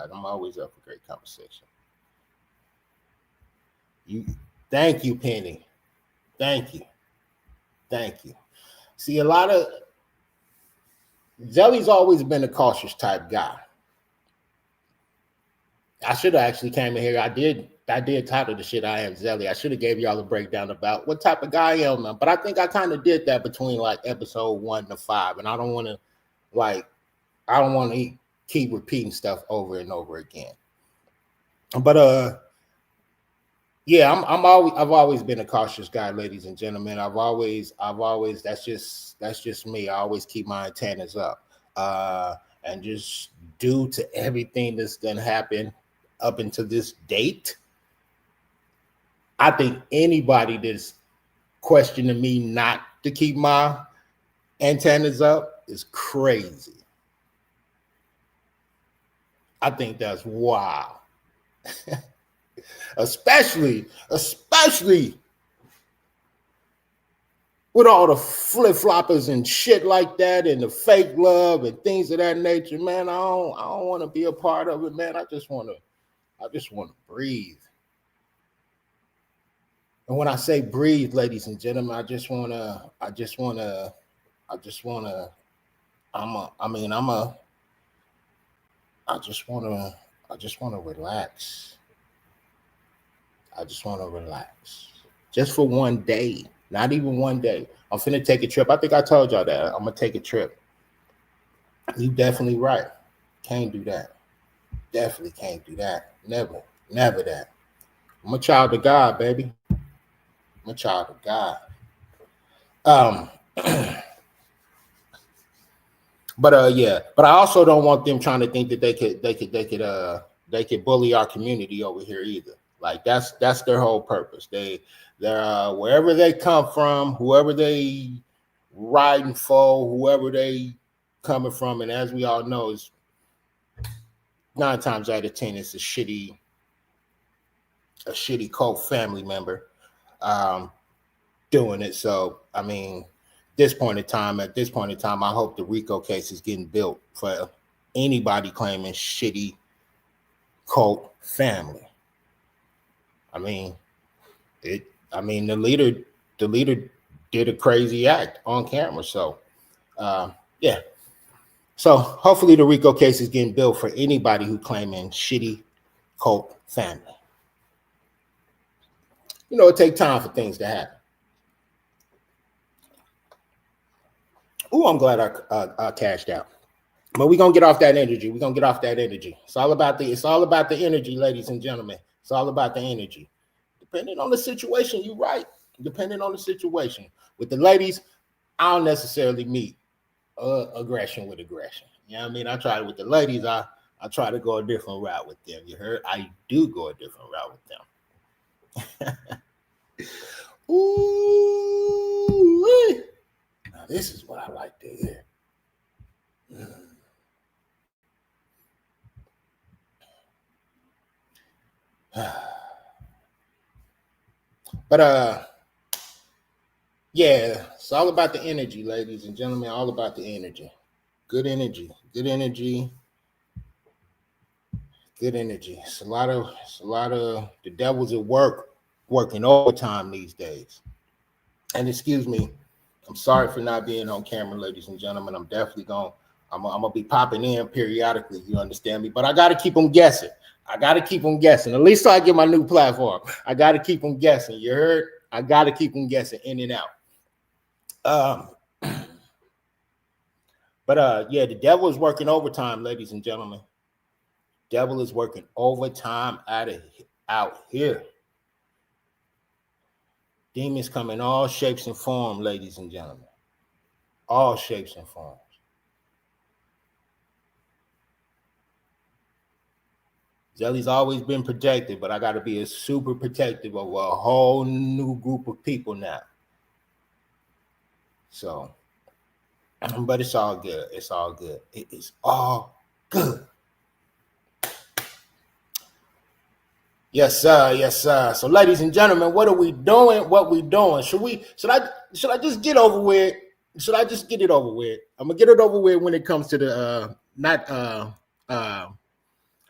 Thank you, Penny. Thank you. See, Zelly's always been a cautious type guy. I should have actually came in here. I did title the shit I Am Zelly. I should have gave y'all a breakdown about what type of guy I am, but I think I kind of did that between like episode 1 to 5, and I don't want to keep repeating stuff over and over again. But yeah, I've always been a cautious guy, ladies and gentlemen. I've always that's just me. I always keep my antennas up, and just due to everything that's gonna happen up until this date, I think anybody that's questioning me not to keep my antennas up is crazy. I think that's wild. especially with all the flip-floppers and shit like that and the fake love and things of that nature, man. I don't want to be a part of it, man. I just want to breathe. And when I say breathe, ladies and gentlemen, I just want to relax. I just want to relax. Just for one day. Not even one day. I'm finna take a trip. I think I told y'all that. I'm gonna take a trip. You definitely right. Can't do that. Definitely can't do that. Never that. I'm a child of God, baby. I'm a child of God. But I also don't want them trying to think that they could bully our community over here either. Like that's their whole purpose. They're wherever they come from, whoever they riding for, whoever they coming from, and as we all know, is 9 times out of 10 it's a shitty cult family member doing it. So I mean, at this point in time, I hope the RICO case is getting built for anybody claiming shitty cult family. I mean, the leader did a crazy act on camera. So, yeah. So hopefully the RICO case is getting built for anybody who claiming shitty cult family. You know, it takes time for things to happen. Ooh, I'm glad I cashed out. But we're gonna get off that energy. It's all about the energy, ladies and gentlemen. It's all about the energy. Depending on the situation, you're right. Depending on the situation. With the ladies, I don't necessarily meet aggression with aggression. You know what I mean? I try with the ladies, I try to go a different route with them. You heard? I do go a different route with them. Ooh, now this is what I like to hear. But yeah, it's all about the energy, ladies and gentlemen. All about the energy. Good energy. It's a lot of the devil's at work, working overtime these days. And excuse me, I'm sorry for not being on camera, ladies and gentlemen. I'm gonna be popping in periodically. You understand me? But I got to keep them guessing. At least till I get my new platform. I got to keep them guessing. You heard? I got to keep them guessing in and out. But yeah, the devil is working overtime, ladies and gentlemen. Devil is working overtime out here. Demons come in all shapes and forms, ladies and gentlemen. All shapes and forms. Zelly's always been protected, but I got to be a super protective of a whole new group of people now. So, but it's all good. It is all good. Yes, sir. So, ladies and gentlemen, what are we doing? Should I just get over with? Should I just get it over with? I'm gonna get it over with when it comes to the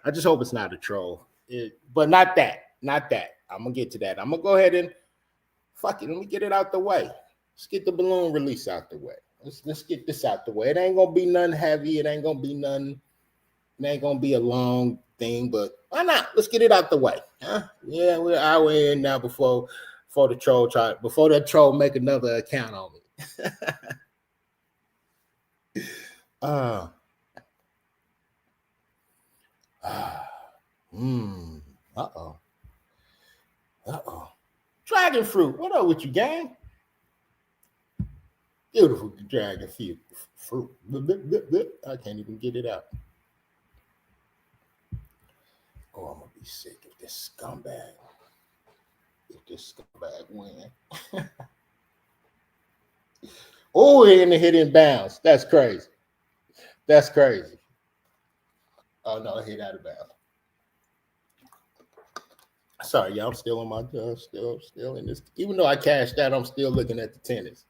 I just hope it's not a troll. But not that. I'm gonna get to that. I'm gonna go ahead and fuck it. Let me get it out the way. Let's get the balloon release out the way. Let's get this out the way. It ain't gonna be nothing heavy. It ain't gonna be a long thing, but why not? Let's get it out the way. Huh? Yeah, we're our way in now before that troll make another account on me. Dragon fruit. What up with you, gang? Beautiful dragon fruit. I can't even get it out. Oh, I'm gonna be sick if this scumbag win. Oh, and it hit in bounds. That's crazy. That's crazy. Oh no, it hit out of bounds. Sorry, y'all. I'm still on my still in this. Even though I cashed out, I'm still looking at the tennis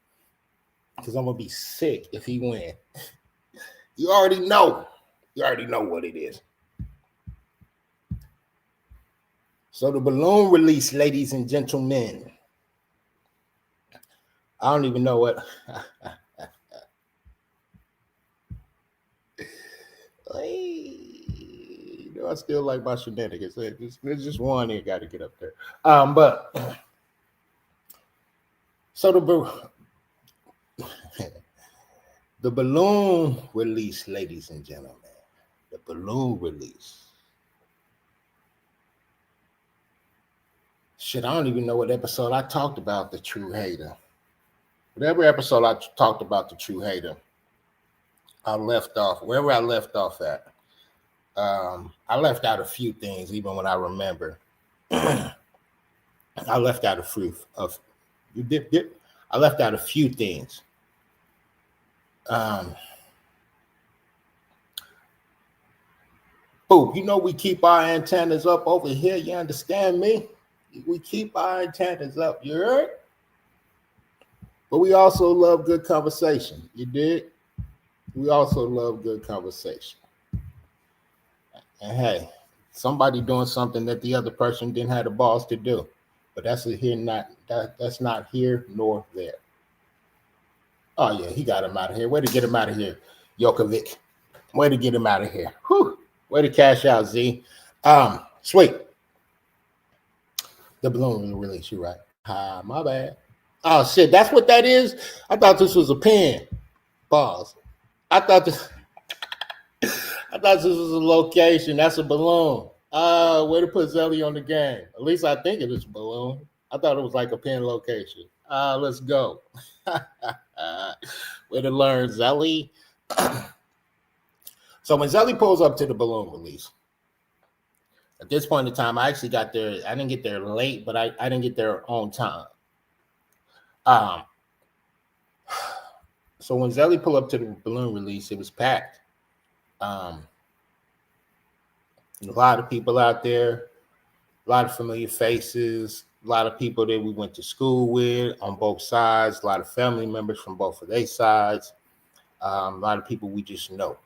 because I'm gonna be sick if he win. You already know. You already know what it is. So the balloon release, ladies and gentlemen. I don't even know what. You know, I still like my shenanigans. There's just one that got to get up there. But so the balloon release, ladies and gentlemen. The balloon release. Shit, I don't even know what episode I talked about the true hater. Whatever episode I talked about the true hater, I left off, wherever I left off at. I left out a few things, even when I remember. I left out a few of you dip. I left out a few things. Boop, you know we keep our antennas up over here. You understand me? We keep our antennas up. You heard? But we also love good conversation. You did? We also love good conversation. And hey, somebody doing something that the other person didn't have the balls to do. But that's not here nor there. Oh yeah, he got him out of here. Way to get him out of here, Jokovic. Way to get him out of here. Whew. Way to cash out, Z. Sweet. The balloon release, you right. My bad. Oh shit, that's what that is? I thought this was a pen. Pause. I thought this was a location. That's a balloon. Way to put Zelly on the game. At least I think it is a balloon. I thought it was like a pin location. Let's go. Way to learn, Zelly. So when Zelly pulls up to the balloon release, at this point in time, I actually got there. I didn't get there late, but I didn't get there on time. So when Zelly pulled up to the balloon release, it was packed. A lot of people out there, a lot of familiar faces, a lot of people that we went to school with on both sides, a lot of family members from both of their sides, a lot of people we just know.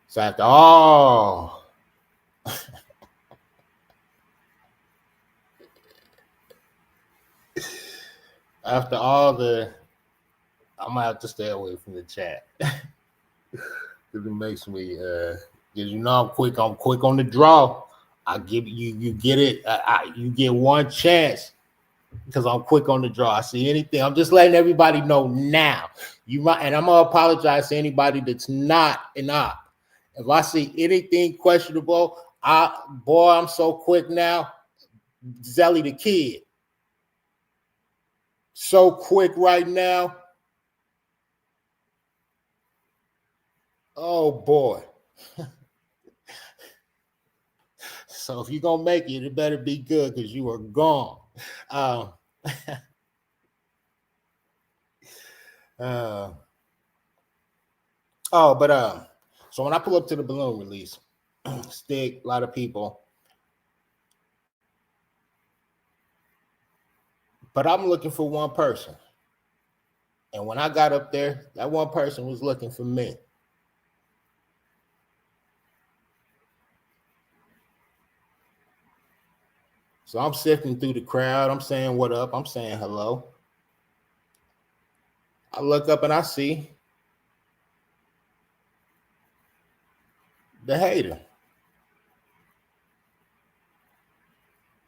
So after all, I'm gonna have to stay away from the chat. It makes me, because you know I'm quick on the draw. I give you get it. You get one chance because I'm quick on the draw. I see anything. I'm just letting everybody know now. And I'm gonna apologize to anybody that's not an op. If I see anything questionable, I'm so quick now. Zelly the kid, so quick right now. Oh boy. So if you're gonna make it, it better be good because you are gone. So when I pull up to the balloon release, stick, a lot of people. But I'm looking for one person. And when I got up there, that one person was looking for me. So I'm sifting through the crowd. I'm saying what up. I'm saying hello. I look up and I see the hater.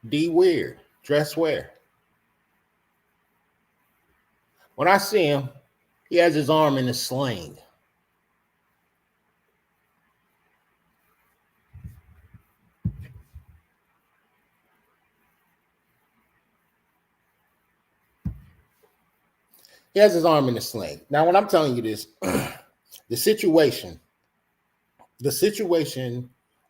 D Weird. Dress wear. When I see him, he has his arm in a sling. He has his arm in a sling. Now, when I'm telling you this, the situation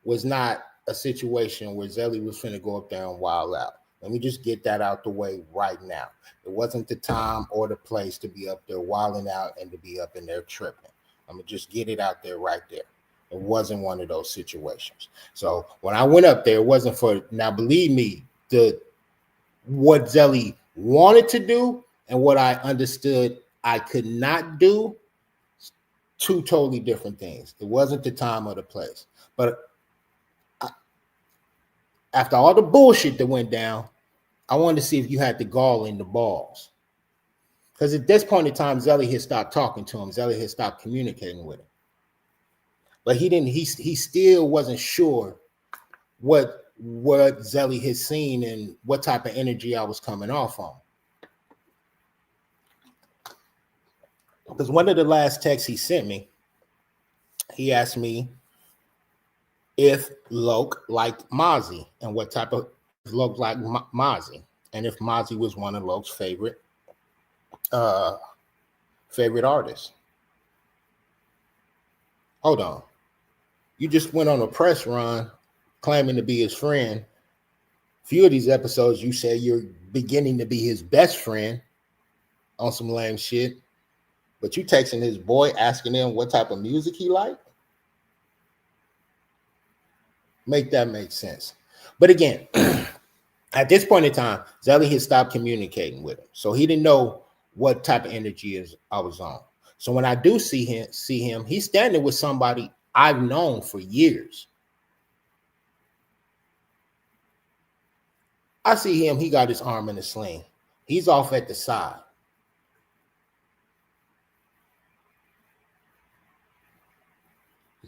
was not a situation where Zelly was finna go up there and wild out. Let me just get that out the way right now. It wasn't the time or the place to be up there wilding out and to be up in there tripping. I'm going to just get it out there right there. It wasn't one of those situations. So when I went up there, it wasn't for, now believe me, what Zelly wanted to do and what I understood I could not do, two totally different things. It wasn't the time or the place. But after all the bullshit that went down, I wanted to see if you had the gall in the balls. Because at this point in time, Zelly had stopped talking to him. Zelly had stopped communicating with him. But he still wasn't sure what Zelly had seen and what type of energy I was coming off on. Because one of the last texts he sent me, he asked me if Loke liked Mozzie and what type of Loke liked Mozzie, and if Mozzie was one of Loke's favorite artists. Hold on. You just went on a press run claiming to be his friend. A few of these episodes, you say you're beginning to be his best friend on some lame shit, but you texting his boy asking him what type of music he liked? Make that make sense. But again, at this point in time, Zelly had stopped communicating with him. So he didn't know what type of energy I was on. So when I do see him, he's standing with somebody I've known for years. I see him, he got his arm in a sling. He's off at the side.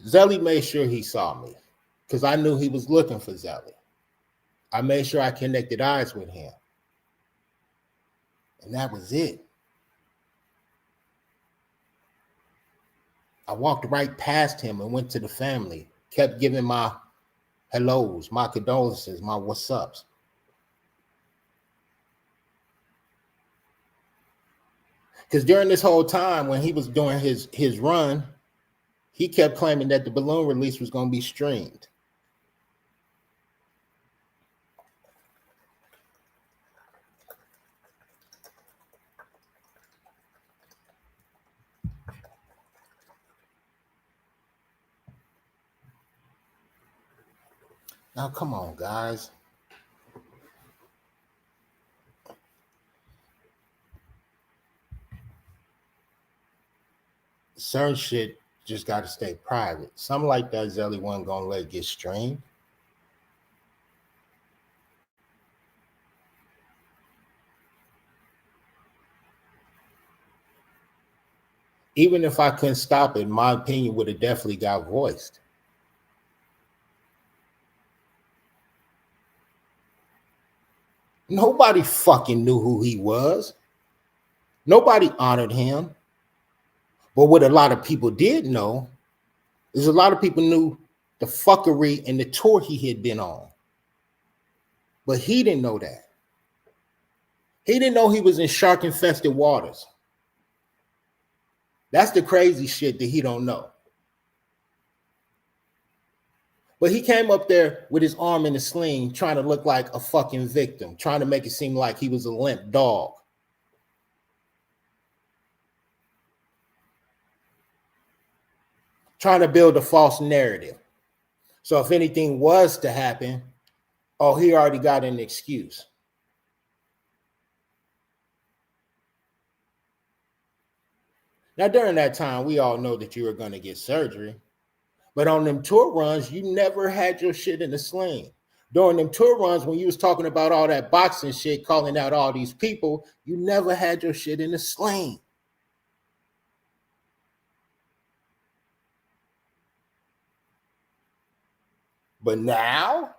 Zelly made sure he saw me because I knew he was looking for Zelly. I made sure I connected eyes with him. And that was it. I walked right past him and went to the family, kept giving my hellos, my condolences, my what's ups. Because during this whole time when he was doing his run, he kept claiming that the balloon release was going to be streamed. Now, come on, guys. Certain shit just got to stay private. Something like that, Zelly wasn't going to let it get streamed. Even if I couldn't stop it, my opinion would have definitely got voiced. Nobody fucking knew who he was. Nobody honored him. But what a lot of people did know is a lot of people knew the fuckery and the tour he had been on. But he didn't know that. He didn't know he was in shark-infested waters. That's the crazy shit that he don't know. But he came up there with his arm in a sling, trying to look like a fucking victim, trying to make it seem like he was a limp dog. Trying to build a false narrative. So if anything was to happen, oh, he already got an excuse. Now, during that time, we all know that you were going to get surgery. But on them tour runs, you never had your shit in a sling. During them tour runs, when you was talking about all that boxing shit, calling out all these people, you never had your shit in a sling. But now,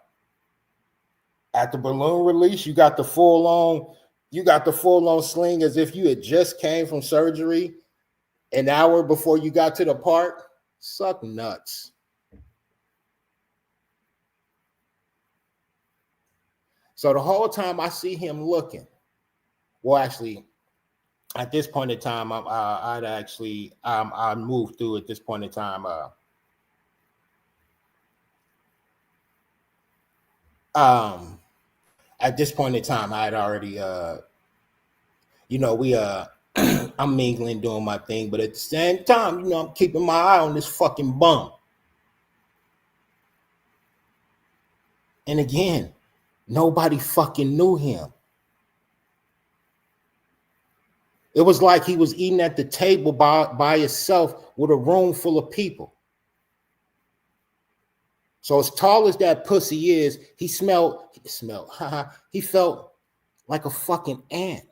at the balloon release, you got the full on sling as if you had just came from surgery an hour before you got to the park. Suck nuts. So the whole time I see him looking, well, actually, at this point in time, I moved through at this point in time. At this point in time, I had already, I'm mingling, doing my thing, but at the same time, I'm keeping my eye on this fucking bum. And again, nobody fucking knew him. It was like he was eating at the table by himself with a room full of people. So as tall as that pussy is, he felt like a fucking ant.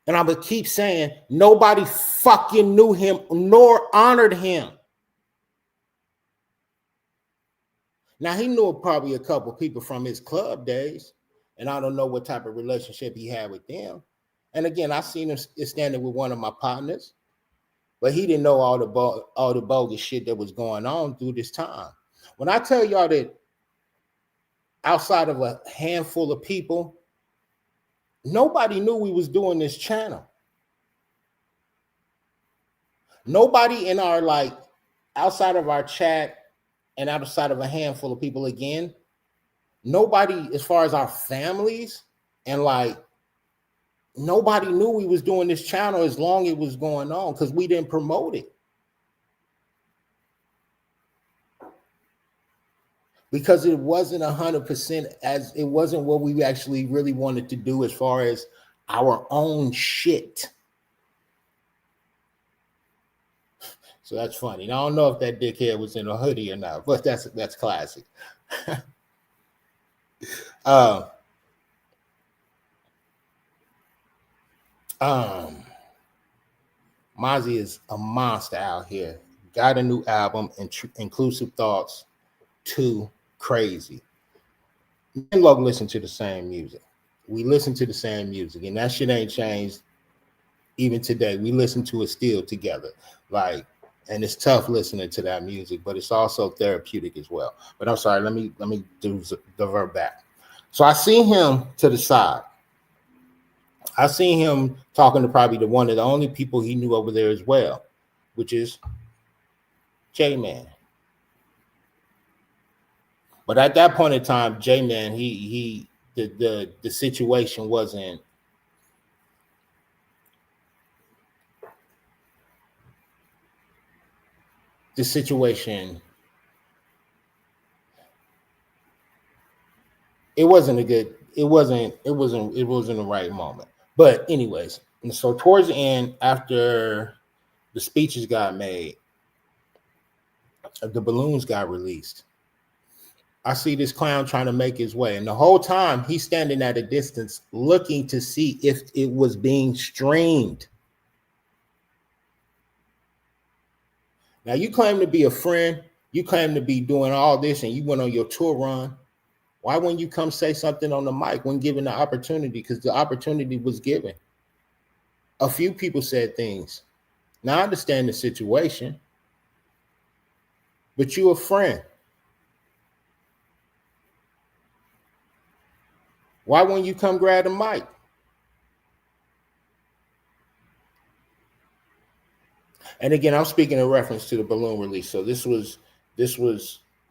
And I would keep saying, nobody fucking knew him nor honored him. Now, he knew probably a couple people from his club days, and I don't know what type of relationship he had with them. And again, I seen him standing with one of my partners, but he didn't know all the bogus shit that was going on through this time. When I tell y'all that outside of a handful of people, nobody knew we was doing this channel. Nobody in our, like, outside of our chat and outside of a handful of people, again, nobody, as far as our families, and like, nobody knew we was doing this channel as long as it was going on, because we didn't promote it. Because it wasn't 100%, as it wasn't what we actually really wanted to do as far as our own shit. So that's funny. Now, I don't know if that dickhead was in a hoodie or not, but that's classic. Mozzie is a monster out here. Got a new album, Inclusive Thoughts 2, crazy. Me and Logan listen to the same music. We listen to the same music, and that shit ain't changed even today. We listen to it still together. Like, and it's tough listening to that music, but it's also therapeutic as well. But I'm sorry, let me divert back. So I see him to the side. I seen him talking to probably one of the only people he knew over there as well, which is J-Man. But at that point in time, J-Man, the situation wasn't. The situation, it wasn't the right moment. But anyways, and so towards the end, after the speeches got made, the balloons got released. I see this clown trying to make his way, and the whole time he's standing at a distance looking to see if it was being streamed. Now, you claim to be a friend, you claim to be doing all this, and you went on your tour run. Why wouldn't you come say something on the mic when given the opportunity? Because the opportunity was given. A few people said things. Now, I understand the situation, but you're a friend. Why wouldn't you come grab the mic? And again, I'm speaking in reference to the balloon release. So this was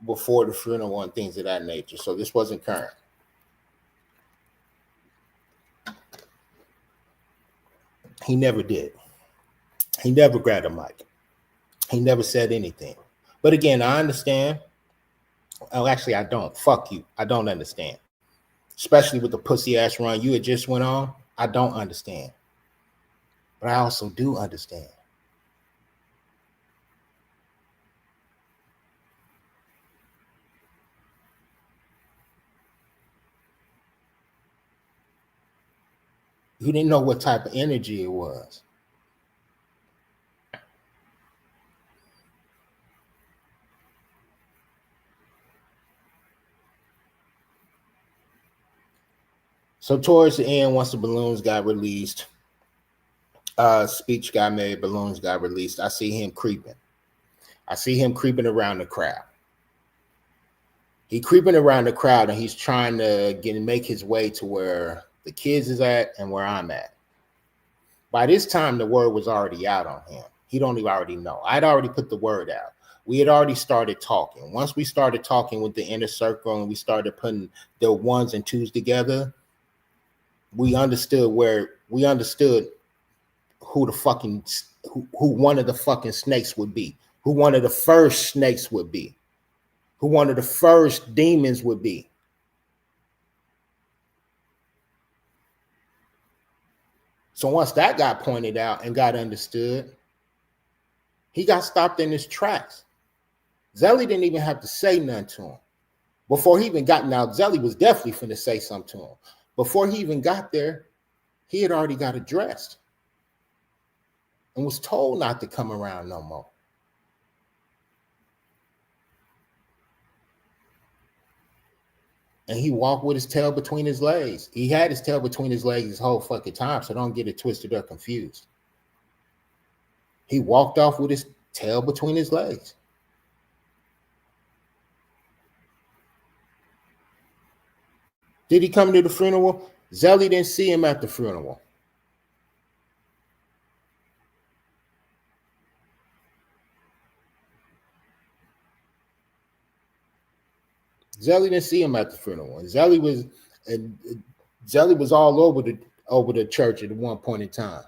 before the funeral and things of that nature. So this wasn't current. He never did. He never grabbed a mic. He never said anything. But again, I understand. Oh, actually, I don't. Fuck you. I don't understand. Especially with the pussy ass run you had just went on. I don't understand. But I also do understand. You didn't know what type of energy it was. So towards the end, once the balloons got released, speech got made, balloons got released, I see him creeping. I see him creeping around the crowd. He's creeping around the crowd, and he's trying to make his way to where the kids is at and where I'm at. By this time, the word was already out on him. He don't even already know. I'd already put the word out. We had already started talking. Once we started talking with the inner circle and we started putting the ones and twos together, we understood who the fucking who one of the fucking snakes would be, who one of the first snakes would be, who one of the first demons would be. So once that got pointed out and got understood, he got stopped in his tracks. Zelly didn't even have to say nothing to him. Before he even got, now Zelly was definitely finna say something to him. Before he even got there, he had already got addressed and was told not to come around no more. And he walked with his tail between his legs. He had his tail between his legs this whole fucking time, so don't get it twisted or confused. He walked off with his tail between his legs. Did he come to the funeral? Zelly didn't see him at the funeral. Zelly didn't see him at the funeral. And Zelly was all over the church at one point in time.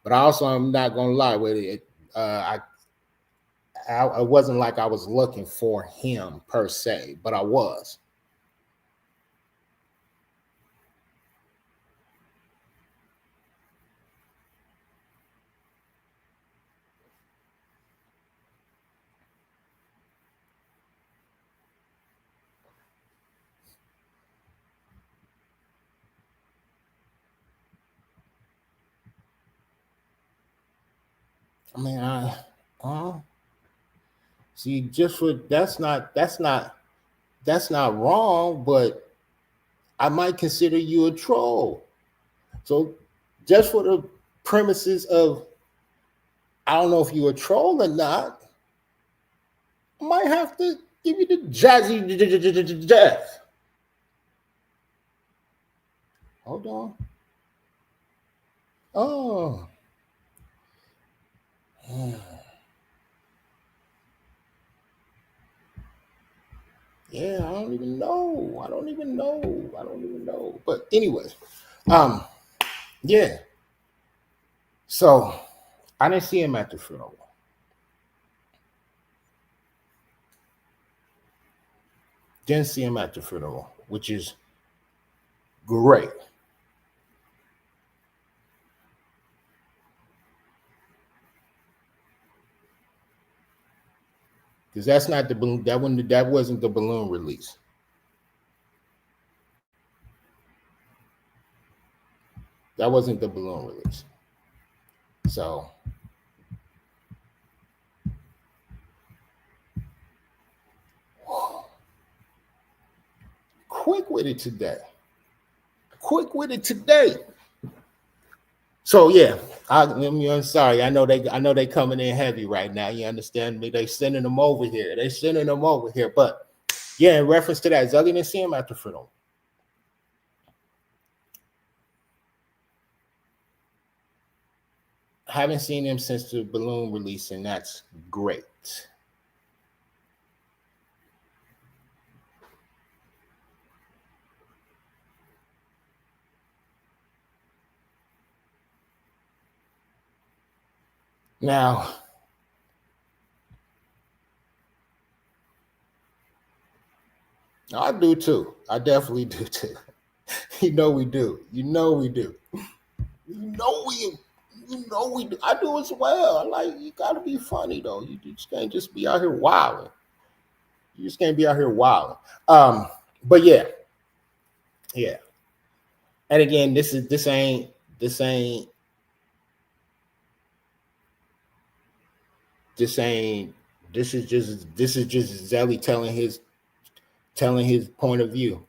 But I'm not gonna lie with it. I wasn't like I was looking for him per se, but I was. I mean, see, just for that's not wrong, but I might consider you a troll. So just for the premises of I don't know if you're a troll or not, I might have to give you the jazzy death. Hold on. Oh. Yeah, I don't even know. But anyway, yeah. So I didn't see him at the funeral. Didn't see him at the funeral, which is great. Because that's not the balloon. That wasn't the balloon release. That wasn't the balloon release. So quick with it today. So yeah, I'm sorry. I know they coming in heavy right now. You understand me? They sending them over here. But yeah, in reference to that, Zelly didn't see him at the funeral. Haven't seen him since the balloon release, and that's great. Now, I do too. I definitely do too. We do. You know we do. I do as well. Like, you gotta be funny though. You just can't just be out here wilding. But yeah. And again, this is just Zelly telling his point of view,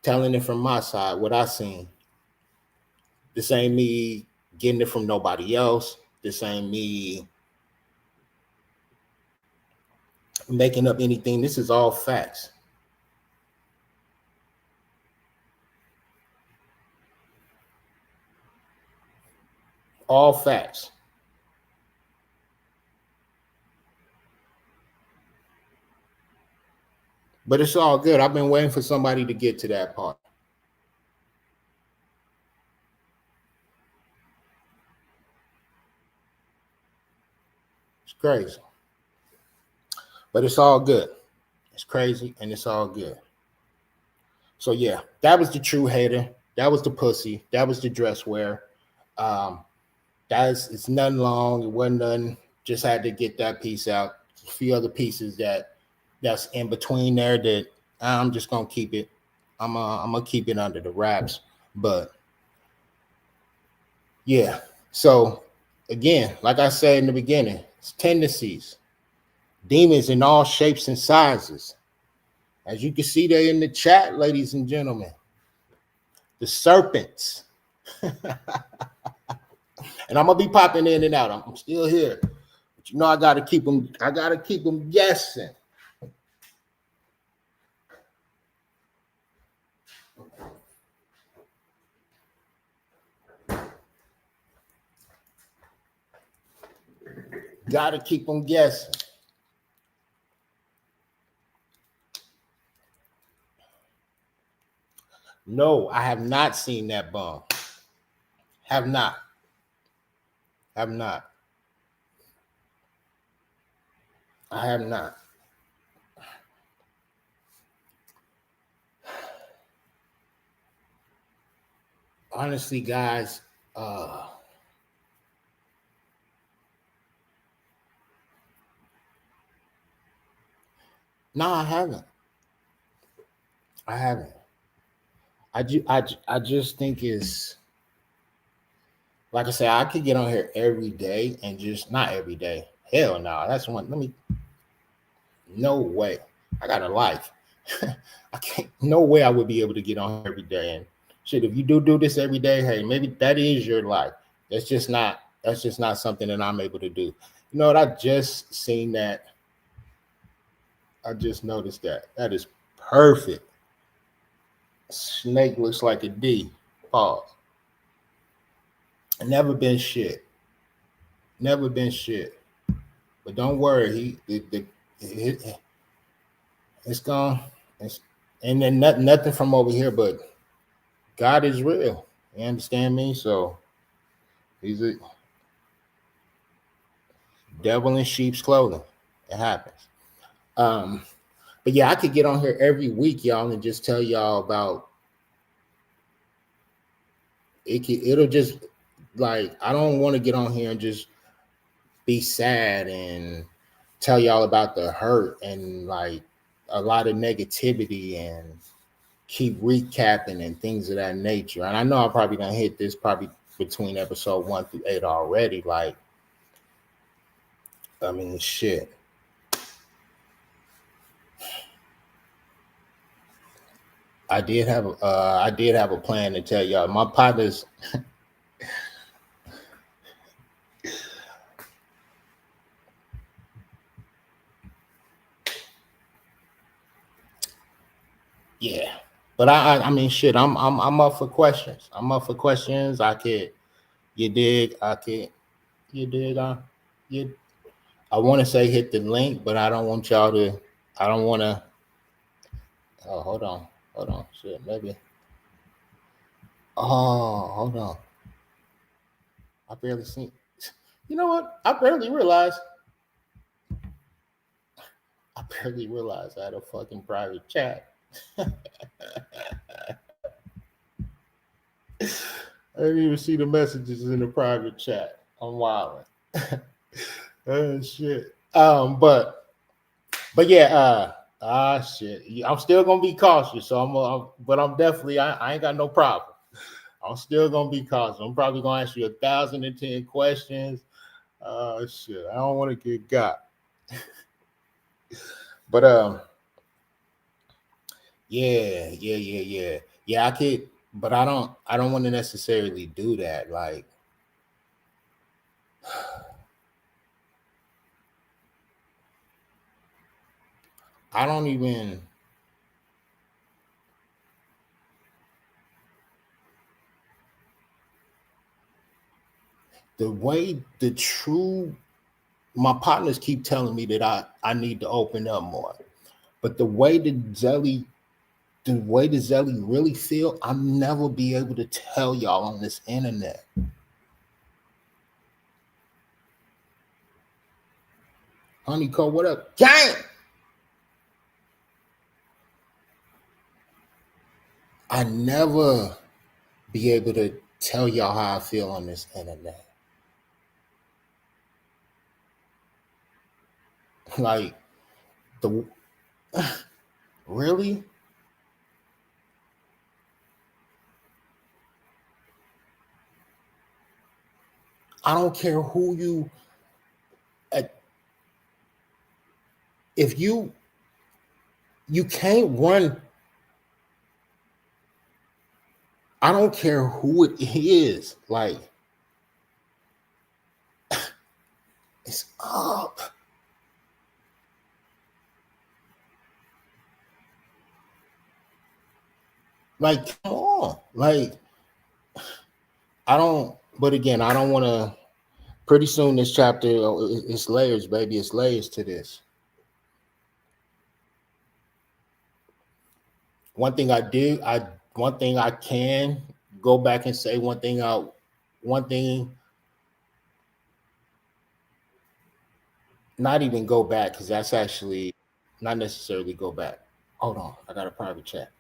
telling it from my side, what I seen. This ain't me getting it from nobody else. This ain't me making up anything. This is all facts. All facts. But it's all good. I've been waiting for somebody to get to that part. It's crazy. But it's all good. It's crazy and it's all good. So yeah, that was the true hater. That was the pussy. That was the dress wear. It's nothing long. It wasn't nothing. Just had to get that piece out. A few other pieces that's in between there that I'm just gonna keep it. I'm gonna keep it under the wraps. But yeah. So again, like I said in the beginning, it's tendencies, demons in all shapes and sizes. As you can see there in the chat, ladies and gentlemen, the serpents. And I'm gonna be popping in and out. I'm still here, but you know I gotta keep them. I gotta keep them guessing. Gotta keep them guessing. No, I have not seen that bum. Have not. Have not. I have not. Honestly, guys, no, I haven't. I haven't. I just think it's like I said, I could get on here every day and just not every day. Hell no, that's one. No way. I got a life. I can't. No way I would be able to get on here every day. And shit, if you do this every day, hey, maybe that is your life. That's just not. That's just not something that I'm able to do. You know what? I just seen that. I just noticed that. That is perfect. Snake looks like a D. Pause. Never been shit. Never been shit. But don't worry, it's gone. And then nothing from over here, but God is real. You understand me? So he's a devil in sheep's clothing. It happens. But yeah, I could get on here every week, y'all, and just tell y'all about it. It'll just like I don't want to get on here and just be sad and tell y'all about the hurt and like a lot of negativity and keep recapping and things of that nature. And I know I'm probably gonna hit this probably between episode 1 through 8 already. Like, I mean, shit. I did have a plan to tell y'all. My partners. Yeah, but I mean, shit. I'm up for questions. I'm up for questions. I could, you dig? I could, you dig? You. I want to say hit the link, but I don't want y'all to. I don't want to. Oh, hold on. Shit, maybe. Oh, hold on. I barely seen. You know what? I barely realized I had a fucking private chat. I didn't even see the messages in the private chat. I'm wilding. Oh shit. But yeah, shit. I'm still gonna be cautious. So but I'm definitely I ain't got no problem. I'm still gonna be cautious. I'm probably gonna ask you 1,010 questions. Shit. I don't want to get got. But yeah. I could, but I don't want to necessarily do that. Like, I don't even. The way my partners keep telling me that I need to open up more. But the way the way the Zelly really feel, I'll never be able to tell y'all on this internet. Honeycomb, what up? Gang! I never be able to tell y'all how I feel on this internet. Like, the really? I don't care who you, if you can't run, I don't care who it is. Like, it's up. Like, come on. Like, I don't, but again, I don't want to, pretty soon this chapter, it's layers, baby. It's layers to this. One thing I can go back and say, one thing, not even go back, because that's actually not necessarily go back. Hold on, I got a private chat.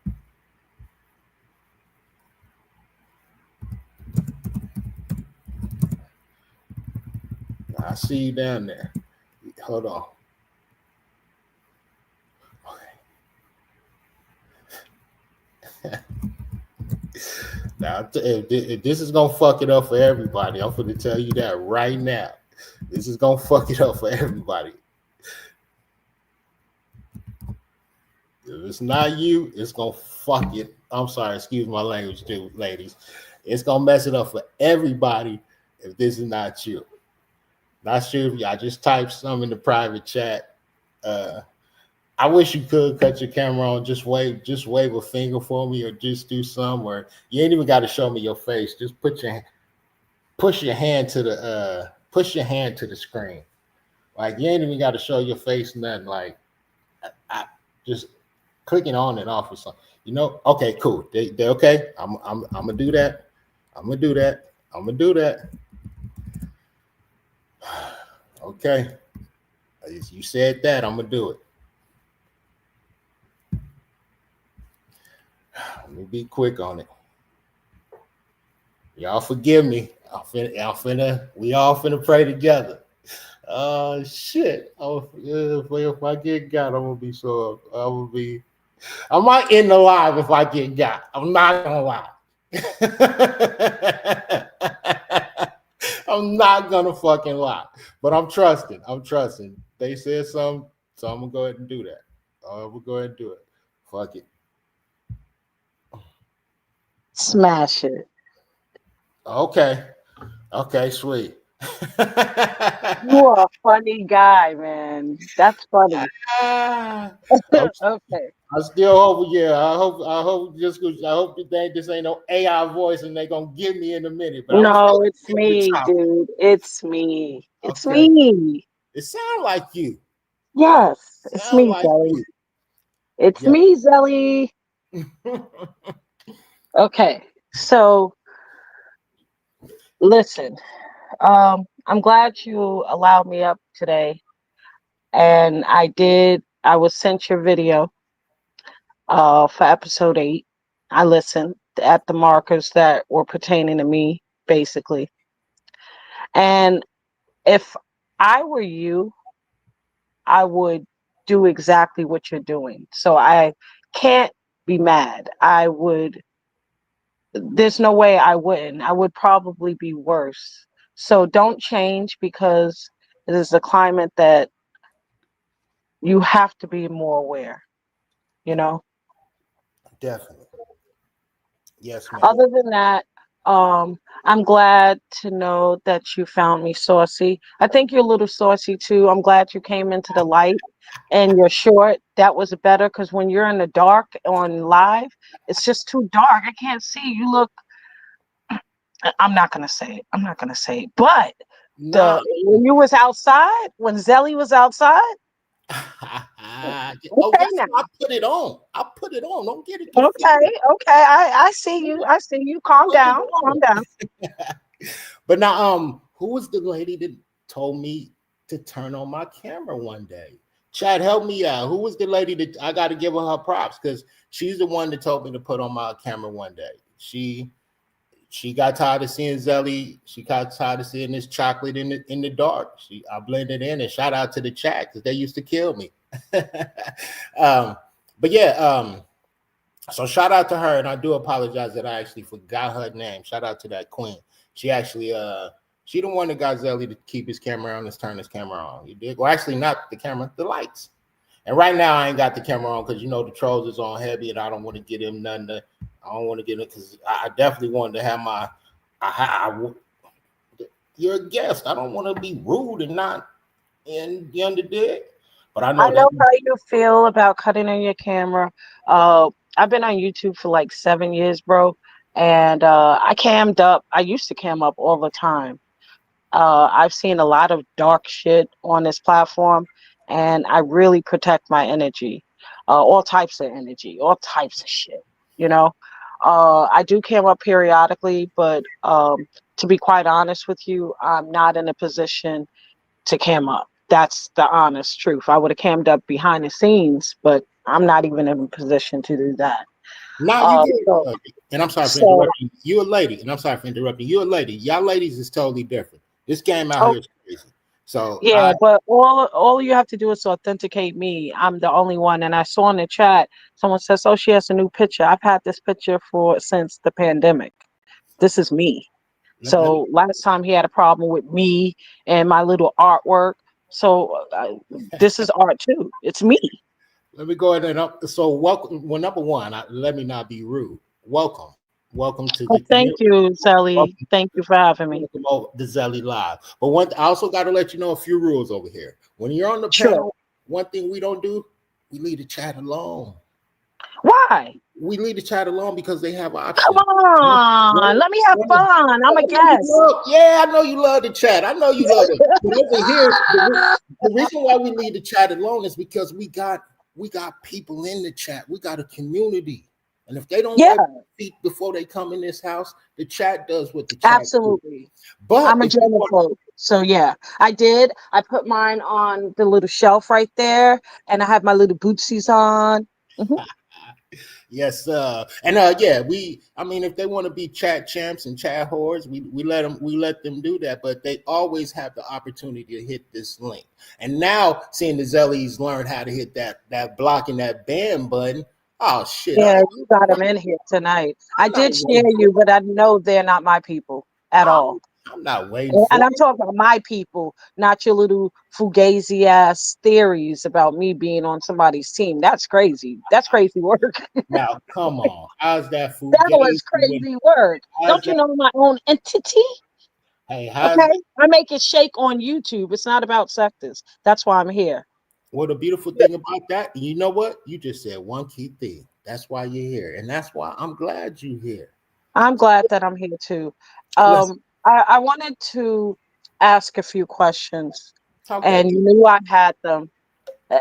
I see you down there. Hold on. Okay. Now, if this is gonna fuck it up for everybody, I'm gonna tell you that right now. This is gonna fuck it up for everybody. If it's not you, it's gonna fuck it. I'm sorry, excuse my language, too, ladies. It's gonna mess it up for everybody if this is not you. Not sure if y'all just type some in the private chat. I wish you could cut your camera on, just wave a finger for me, or just do some, or you ain't even got to show me your face. Just push your hand to the screen. Like, you ain't even got to show your face, nothing. Like, I just clicking on and off or something. You know? Okay, cool. They okay. I'm gonna do that. I'm gonna do that. Okay. You said that, I'm gonna do it. Let me be quick on it. Y'all forgive me. We all finna pray together. Shit. If I get got, I might end the live if I get got. I'm not gonna lie. I'm not gonna fucking lie. But I'm trusting. They said something, so I'm gonna go ahead and do that. We'll go ahead and do it. Fuck it. Smash it. Okay, sweet. You are a funny guy, man. That's funny. Okay. I still hope, I hope this ain't no AI voice and they gonna get me in a minute. But I'm gonna No, it's me, dude. It's me. It's okay. me. It sounds like you. Yes, it's me, Zelly. It's me, Zelly. Okay, so listen. I'm glad you allowed me up today, and I was sent your video for episode 8. I listened at the markers that were pertaining to me, basically. And if I were you, I would do exactly what you're doing. So I can't be mad. There's no way I wouldn't. I would probably be worse. So don't change, because it is a climate that you have to be more aware, you know? Definitely. Yes, ma'am. Other than that, I'm glad to know that you found me saucy. I think you're a little saucy too. I'm glad you came into the light and you're short. That was better, because when you're in the dark on live, it's just too dark. I can't see. You look, I'm not gonna say it. But when you was outside, when Zelly was outside, Oh, Okay, that's now. why I put it on. I put it on. Don't get it confused. Okay, okay. I see you. I see you. Calm Put it down. Calm on. down. But now, who was the lady that told me to turn on my camera one day? Chad, help me out. Who was the lady that I got to give her props because she's the one that told me to put on my camera one day. She got tired of seeing Zelly. She got tired of seeing this chocolate in the dark. I blended in and shout out to the chat because they used to kill me. um, but yeah, so shout out to her, and I do apologize that I actually forgot her name. Shout out to that queen. She actually she the one that got Zelly to keep his camera on, let's turn his camera on. You did? Well, actually not the camera, the lights. And right now I ain't got the camera on because you know the trolls is on heavy, and I don't want to get him nothing. I don't want to get it because I definitely wanted to have my. You're a guest. I don't want to be rude and not in the underdig. But I I know that. know how you feel about cutting on your camera. I've been on YouTube for like 7 years, bro, and I cammed up. I used to cam up all the time. I've seen a lot of dark shit on this platform, and I really protect my energy, all types of energy, all types of shit. You know, I do cam up periodically, but to be quite honest with you, I'm not in a position to cam up. That's the honest truth. I would have cammed up behind the scenes, but I'm not even in a position to do that. Now you get So, and I'm sorry for so interrupting. You a lady, and I'm sorry for interrupting. You a lady. Y'all ladies is totally different. This game out oh, here is crazy. So yeah, but all you have to do is authenticate me. I'm the only one. And I saw in the chat someone says, "Oh, she has a new picture." I've had this picture for since the pandemic. This is me. let So last time he had a problem with me and my little artwork. So this is art too. It's me. let me go ahead and up. So welcome. Well, number one, let me not be rude. Welcome to Oh, the thank community. you, Zelly. Welcome, Thank you for having me. welcome over the Zelly Live. But I also got to let you know a few rules over here. When you're on the Sure. panel, one thing we don't do, we leave the chat alone. Why? We leave the chat alone because they have Come options. on. Let me have fun. I'm a guest. Yeah, I know you love the chat. I know you love it. But over here, the reason why we leave the chat alone is because we got people in the chat. We got a community. And if they don't Yeah, wipe their feet before they come in this house, the chat does what the chat do. absolutely. But I'm a if you want germaphobe. So yeah, I did. I put mine on the little shelf right there, and I have my little bootsies on. Mhm. yes, and yeah, I mean, if they want to be chat champs and chat whores, we let them do that. But they always have the opportunity to hit this link. And now, seeing the Zellies learn how to hit that block and that ban button. Oh shit! Yeah, you got them in here tonight. I I'm not did share waiting for you, but I know they're not my people at all. I'm not waiting And for I'm talking about my people, not your little fugazi ass theories about me being on somebody's team. That's crazy. That's crazy work. now. Come on, how's that food That was gay? crazy work. How's Don't you that? know my own entity? Hey, how's Okay. I make it shake on YouTube. It's not about sectors. That's why I'm here. Well, the beautiful thing about that, you know what? You just said one key thing. That's why you're here, and that's why I'm glad you're here. I'm glad that I'm here too. Listen, I wanted to ask a few questions, okay. and you knew I had them.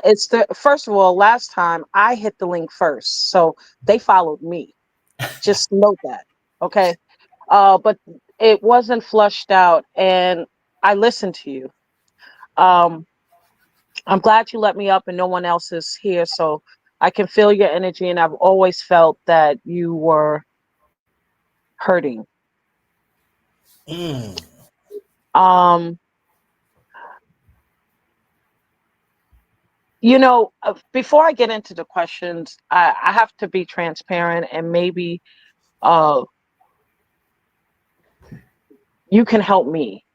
It's the first of all, last time I hit the link first, so they followed me. Just note that, okay? But it wasn't flushed out, and I listened to you. Um, I'm glad you let me up, and no one else is here, so I can feel your energy, and I've always felt that you were hurting. Mm. Um, before I get into the questions, I have to be transparent, and maybe uh, you can help me.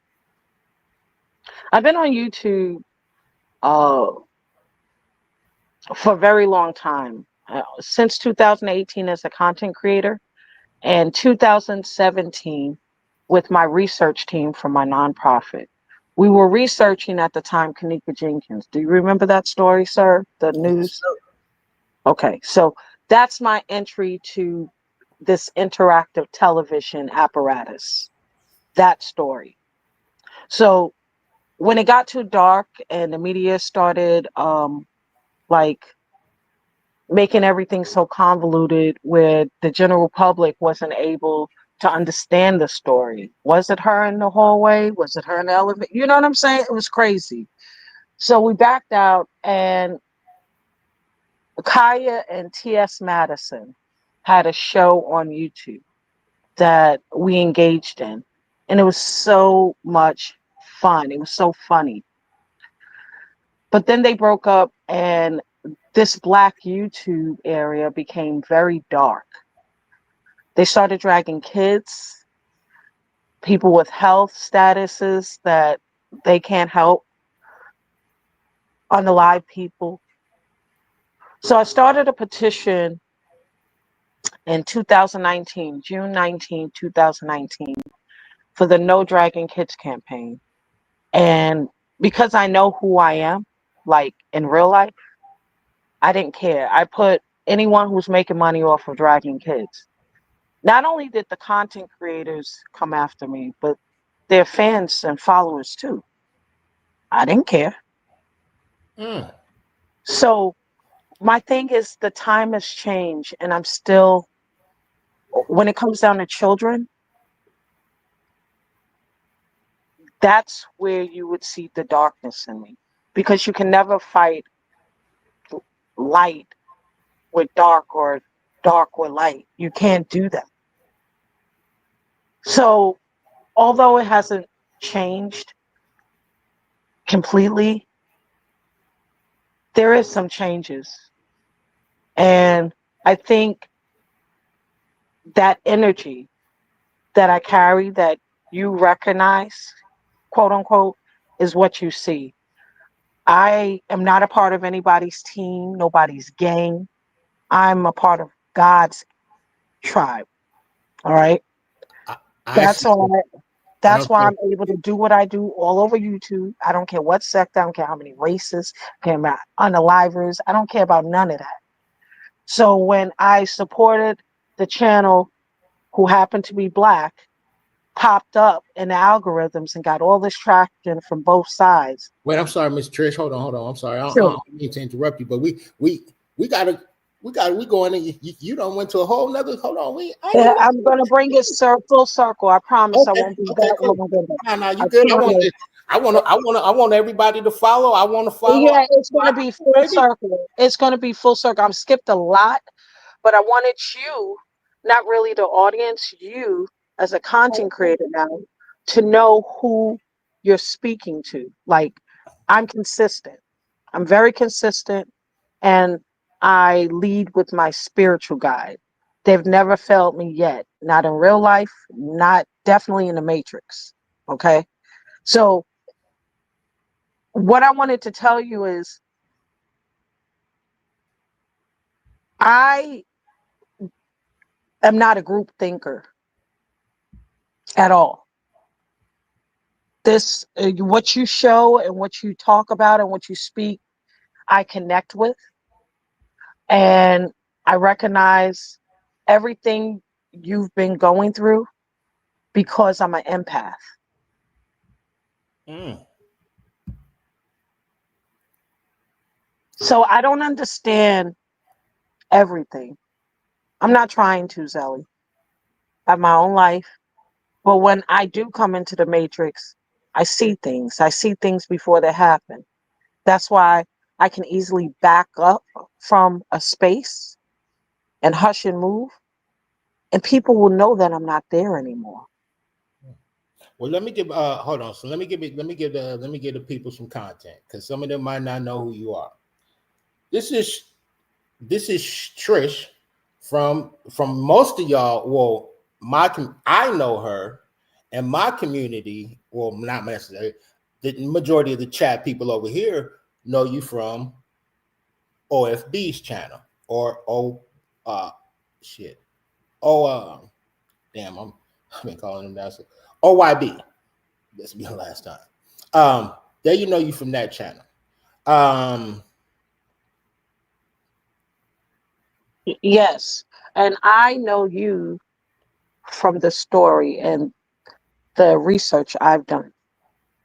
I've been on YouTube uh, for a very long time, since 2018 as a content creator, and 2017 with my research team for my nonprofit. We were researching at the time Kanika Jenkins. Do you remember that story, sir? The Yes, news? Okay, so that's my entry to this interactive television apparatus. That story. So when it got too dark and the media started like making everything so convoluted where the general public wasn't able to understand the story. Was it her in the hallway? Was it her in the elevator? You know what I'm saying? It was crazy. So we backed out, and Kaya and T.S. Madison had a show on YouTube that we engaged in. And it was so much fun. It was so funny. But then they broke up, and this Black YouTube area became very dark. They started dragging kids, people with health statuses that they can't help, unalive people. So I started a petition in 2019, June 19, 2019, for the No Dragging Kids campaign. And because I know who I am, like in real life, I didn't care. I put anyone who's making money off of dragging kids. Not only did the content creators come after me, but their fans and followers too. I didn't care. Mm. So my thing is the time has changed, and I'm still, when it comes down to children, that's where you would see the darkness in me, because you can never fight light with dark or dark with light. You can't do that. So although it hasn't changed completely, there is some changes. And I think that energy that I carry, that you recognize, quote unquote, is what you see. I am not a part of anybody's team, nobody's gang. I'm a part of God's tribe. All right. I, I That's see. all. And That's I'm why sorry. I'm able to do what I do all over YouTube. I don't care what sect, I don't care how many races, I don't care about unalivers. I don't care about none of that. So when I supported the channel who happened to be Black, popped up in the algorithms and got all this traction from both sides. Wait, I'm sorry, Miss Trish. Hold on. I'm sorry. I Sure. don't mean to interrupt you, but we gotta we going in. You don't went to a whole nother. Hold on, I Yeah, didn't. I'm going to bring it full circle. I promise I Okay, won't be okay, that cool. long-winded. Now I you good. promise. I want everybody to follow. I want to follow. Yeah, it's going to be full Baby. circle. It's going to be full circle. I'm skipped a lot, but I wanted you, not really the audience, you as a content creator now, to know who you're speaking to. Like, I'm consistent. I'm very consistent, and I lead with my spiritual guide. They've never failed me yet. Not in real life, not definitely in the matrix. Okay. So what I wanted to tell you is I am not a group thinker at all. This, what you show and what you talk about and what you speak, I connect with, and I recognize everything you've been going through because I'm an empath. Mm. So I don't understand everything. I'm not trying to, Zelly. I have my own life. But when I do come into the matrix, I see things. I see things before they happen. That's why I can easily back up from a space and hush and move, and people will know that I'm not there anymore. Well, let me give. Hold on. So let me give the people some content because some of them might not know who you are. This is this is Trish from most of y'all. Well, I know her, and my community. Well, not necessarily. The majority of the chat people over here know you from OFB's channel or shit. Oh damn, I've been calling him that. So, OYB. This will be the last time. There you know you from that channel. Um, Yes. And I know you from the story and the research I've done.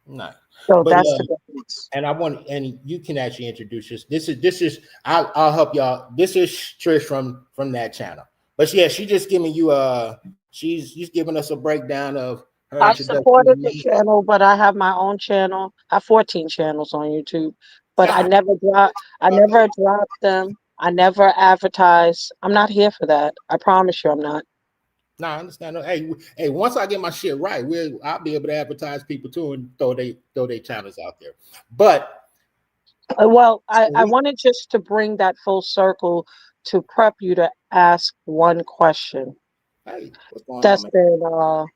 nice. So But that's the difference. and I want, and you can actually introduce this. This is I'll help y'all. This is Trish from that channel. But yeah, she just giving you she's giving us a breakdown of her I introduction to supported the me. channel, but I have my own channel. I have 14 channels on YouTube, but Nah, I never dropped them. I never advertise. I'm not here for that. I promise you I'm not. I understand. Hey, once I get my shit right, I'll be able to advertise people too and throw their channels out there. But Well, so I wanted just to bring that full circle to prep you to ask one question. hey, what's going on, That's man? been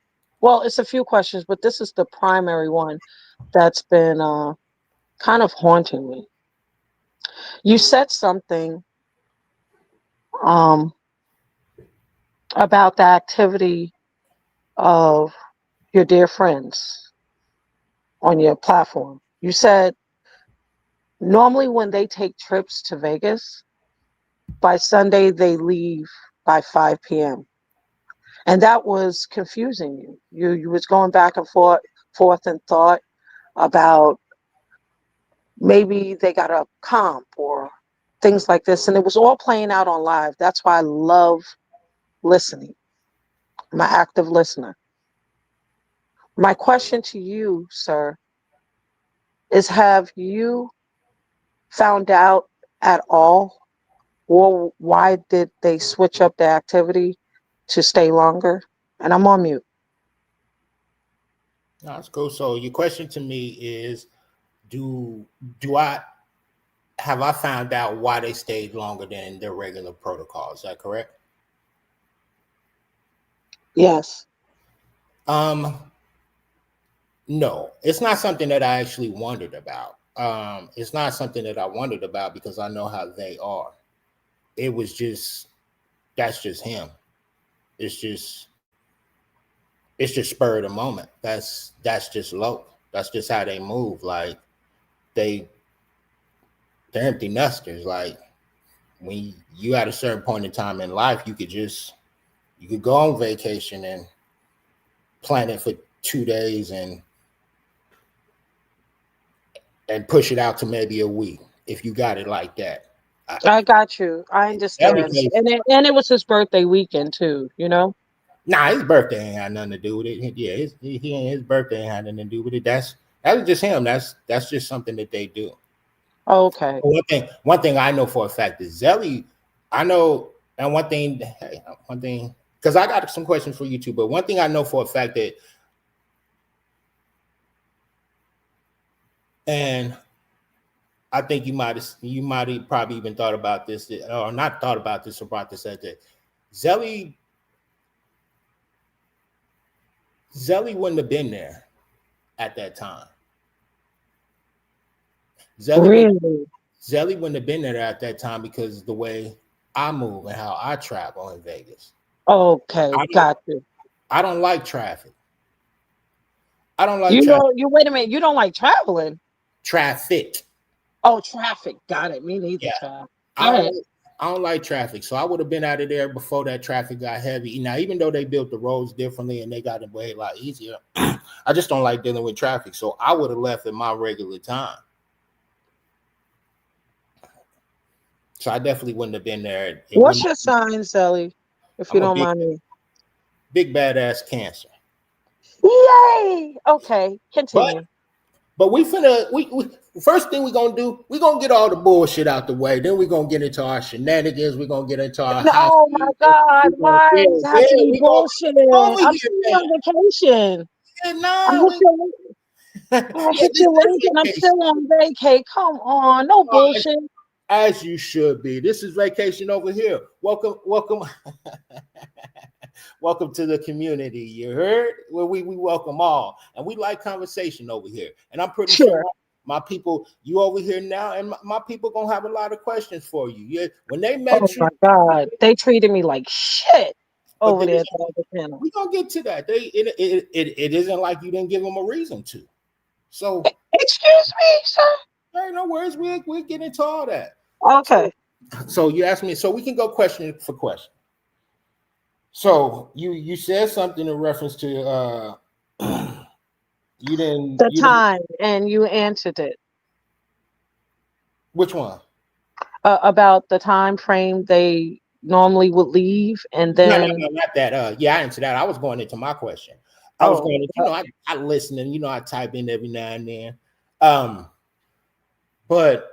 well, it's a few questions, but this is the primary one that's been kind of haunting me. You said something um about the activity of your dear friends on your platform. You said normally when they take trips to Vegas, by Sunday they leave by 5 p.m. And that was confusing you. You was going back and forth in thought about maybe they got a comp or things like this. And it was all playing out on live. That's why I love listening. I'm an active listener. My question to you, sir, is have you found out at all, or why did they switch up the activity to stay longer? And I'm on mute. No, that's cool. So your question to me is, do do I have I found out why they stayed longer than their regular protocol? Is that correct? Yes. Um, no, it's not something that I actually wondered about. It's not something that I wondered about because I know how they are. It was just that's just him. It's just it's just spur of the moment. That's just low. That's just how they move. Like they they're empty nesters. Like when you at a certain point in time in life, you could go on vacation and plan it for 2 days and push it out to maybe a week if you got it like that. I got you. I In every understand. case, And it was his birthday weekend too, you know? nah, his birthday ain't had nothing to do with it. Yeah, his birthday ain't had nothing to do with it. That was just him. That's just something that they do. Okay. One thing I know for a fact is Zelly. I know, and one thing, because I got some questions for you too. But one thing I know for a fact that, and I think you might have probably even thought about this, or not thought about this, or brought this at that. Zelly Zelly wouldn't have been there at that time. Zelly would Really? Zelly wouldn't have been there at that time because the way I move and how I travel in Vegas. Okay, I don't got you. I don't like traffic. I don't like You traffic. know, you wait a minute, you don't like traveling. Traffic. Oh, traffic. Got it. Me neither, Yeah. child. I Go don't ahead. like I don't like traffic. So I would have been out of there before that traffic got heavy. Now, even though they built the roads differently and they got it way a lot easier, I just don't like dealing with traffic. So I would have left at my regular time. So I definitely wouldn't have been there. It What's wouldn't. your sign, Zelly? If you I'm a don't big, mind me. big badass Cancer. Yay! Okay, But continue. we finna we first thing we gonna do, we gonna get all the bullshit out the way. Then we gonna get into our shenanigans. We gonna get into our No, high oh my speed. God, We gonna why yeah, does it have to yeah, be we gonna bullshit? over I'm here, still man. on vacation. Yeah, I nah, hit we your link. I yeah, hit this your link is and I'm vacation. still on vacay. Come on, no Oh, bullshit. as you should be. This is vacation over here. Welcome, welcome to the community. You heard? Where we welcome all, and we like conversation over here. And I'm pretty sure Sure. my people, you over here now, and my people gonna have a lot of questions for you. Yeah, when they Oh met my you, God, they treated me like shit but over there at the other channel. we gonna get to that. It isn't like you didn't give them a reason to. So, Excuse me, sir. hey, no worries. We'll get into all that. Okay. So you asked me, so we can go question for question. So you said something in reference to You didn't. The You didn't. time, and you answered it Which one? about the time frame they normally would leave, and then No, not that. Yeah, I answered that. I was going into my question. I was oh, going into, I listen and I type in every now and then. Um, but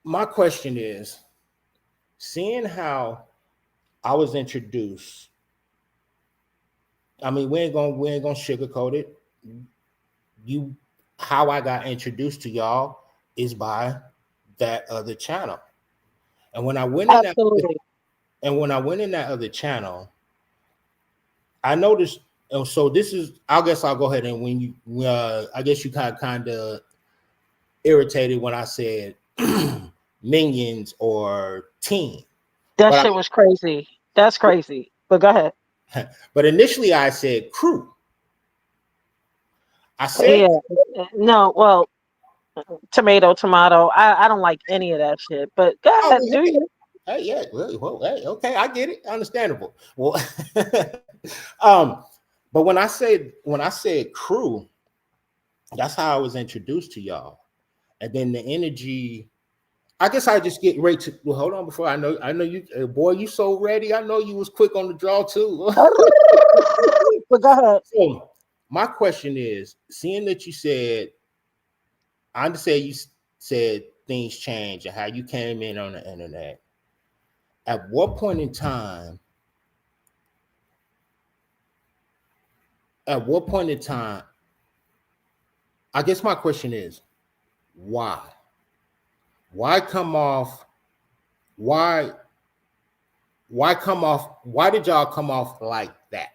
my question is, seeing how I was introduced. I mean, we ain't gonna sugarcoat it. You, how I got introduced to y'all is by that other channel. And when I went in that, absolutely. and when I went in that other channel, I noticed. So this is. I guess I'll go ahead and when you. I guess you kind of irritated when I said minions or teen, That but shit was crazy. That's crazy. But go ahead. but initially I said crew. I said, Yeah. No. Well, tomato, tomato. I don't like any of that shit. But go oh, ahead. Do you? hey, yeah, well, hey, okay, I get it, understandable. Well, um, but when I said crew, that's how I was introduced to y'all, and then the energy. I guess I just get right to. Well, hold on, before I know you, boy, you so ready. I know you was quick on the draw too. But go ahead. So, my question is, seeing that you said, I understand you said things change and how you came in on the internet. At what point in time? At what point in time? I guess my question is, why? Why come off? Why? Why come off? Why did y'all come off like that?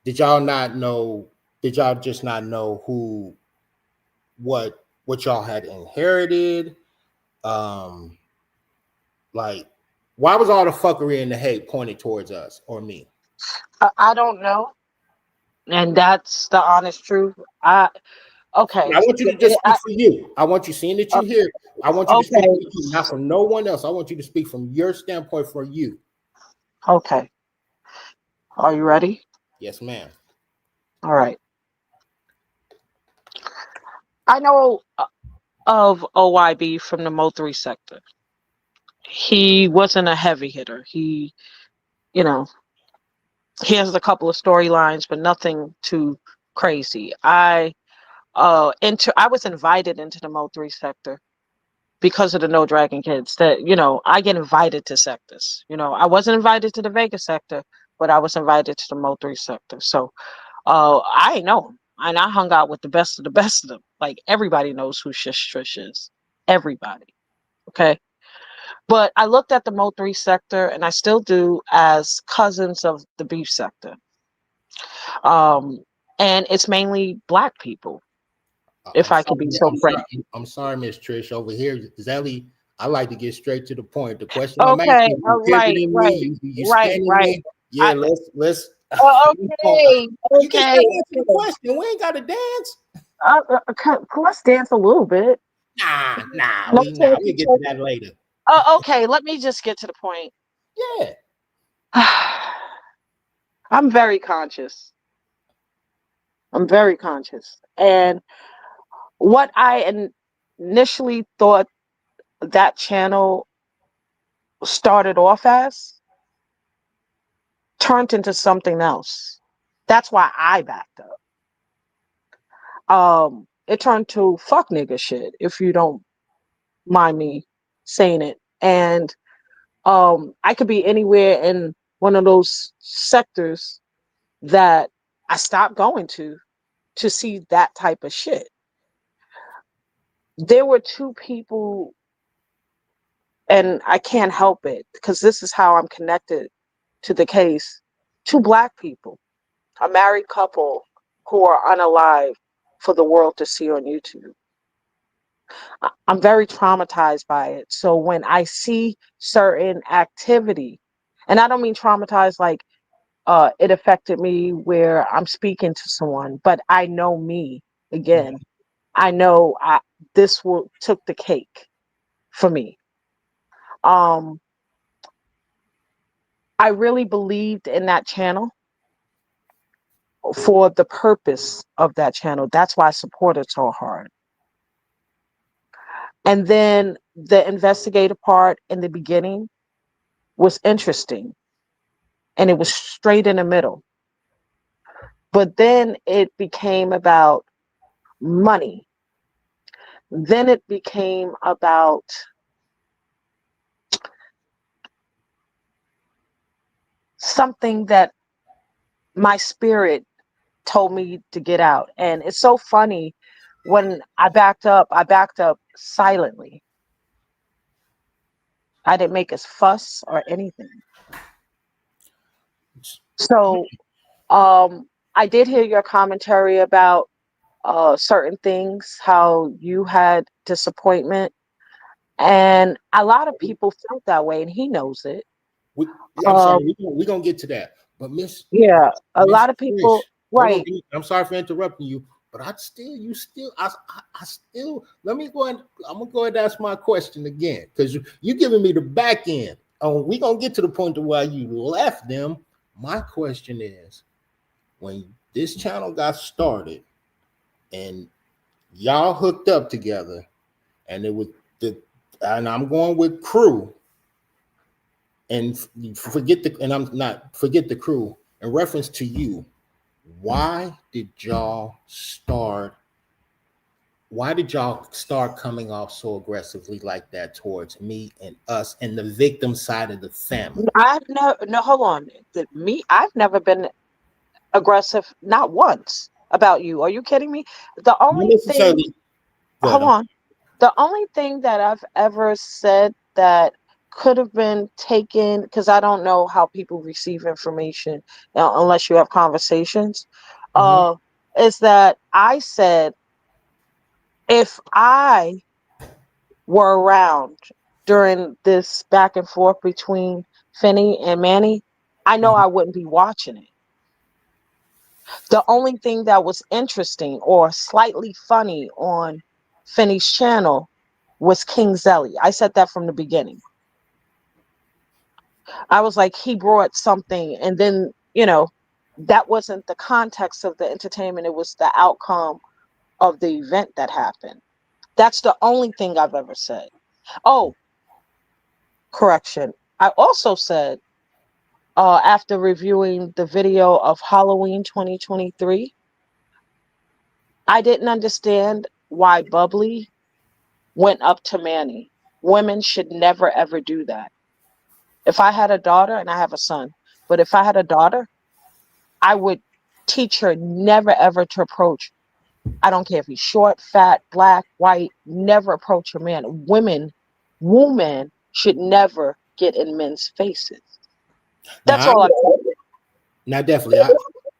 Did y'all not know? Did y'all just not know what y'all had inherited? Um, like, why was all the fuckery and the hate pointed towards us or me? I don't know, and that's the honest truth. Okay. I want you to just speak for you. I want you, seeing that Uh, you're here, I want you to speak okay. for you, not from no one else. I want you to speak from your standpoint for you. Okay. Are you ready? Yes, ma'am. All right. I know of OYB from the Mo3 sector. He wasn't a heavy hitter. You know, he has a couple of storylines, but nothing too crazy. I was invited into the Mo3 sector because of the No Dragon Kids. That I get invited to sectors. I wasn't invited to the Vegas sector, but I was invited to the Mo3 sector. So I know him. And I hung out with the best of the best of them. Like everybody knows who Shish Trish is. Everybody. Okay. But I looked at the Mo3 sector, and I still do, as cousins of the beef sector. Um, and it's mainly black people, if I'm I could sorry. be so I'm frank. sorry. I'm sorry, Miss Trish. Over here, Zelly. I like to get straight to the point. The question I'm Okay, asking, you right, pivoting me, right, you right, spinning right. me. Yeah, I let's. okay, You just okay. gotta answer the question. We ain't got to dance. Let's dance a little bit. Nah. No We turkey, get to turkey. that later. Okay, let me just get to the point. Yeah. I'm very conscious. I'm very conscious. And what I initially thought that channel started off as turned into something else. That's why I backed up. It turned to fuck nigga shit, if you don't mind me saying it. And I could be anywhere in one of those sectors that I stopped going to see that type of shit. There were two people, and I can't help it because this is how I'm connected to the case. Two black people, a married couple who are unalive for the world to see on YouTube. I'm very traumatized by it. So when I see certain activity, and I don't mean traumatized like it affected me where I'm speaking to someone, but I know me again. I know this will took the cake for me. Um, I really believed in that channel. for the purpose of that channel. That's why I support it so hard. And then the investigative part in the beginning was interesting, and it was straight in the middle. But then it became about money. Then it became about something that my spirit told me to get out. And it's so funny, when I backed up silently. I didn't make a fuss or anything. So I did hear your commentary about certain things, how you had disappointment. And a lot of people felt that way, and he knows it. I'm sorry, we're gonna get to that. But Yeah, a Miss lot of Trish, people, hold on. right. I'm sorry for interrupting you, but I still let me go and I'm gonna go ahead and ask my question again, because you giving me the back end. Oh, we're gonna get to the point to where you left them. My question is, when this channel got started and y'all hooked up together, and it was and I'm going with crew, and forget the crew, in reference to you, why did y'all start coming off so aggressively like that towards me and us and the victim side of the family? I've never, no, hold on. I've never been aggressive, not once, about you. Are you kidding me? The Not only thing, necessarily. Go hold ahead. on. The only thing that I've ever said that could have been taken, because I don't know how people receive information unless you have conversations, Mhm. uh, is that I said, if I were around during this back and forth between Finney and Manny, I know I wouldn't be watching it. The only thing that was interesting or slightly funny on Finney's channel was King Zelly. I said that from the beginning. I was like, he brought something, and then, that wasn't the context of the entertainment. It was the outcome of the event that happened. That's the only thing I've ever said. Oh, correction. I also said, after reviewing the video of Halloween 2023, I didn't understand why Bubbly went up to Manny. Women should never, ever do that. If I had a daughter, and I have a son, but if I had a daughter, I would teach her never, ever to approach. I don't care if he's short, fat, black, white, never approach a man. Women should never get in men's faces. That's Now, all I'm saying. now definitely.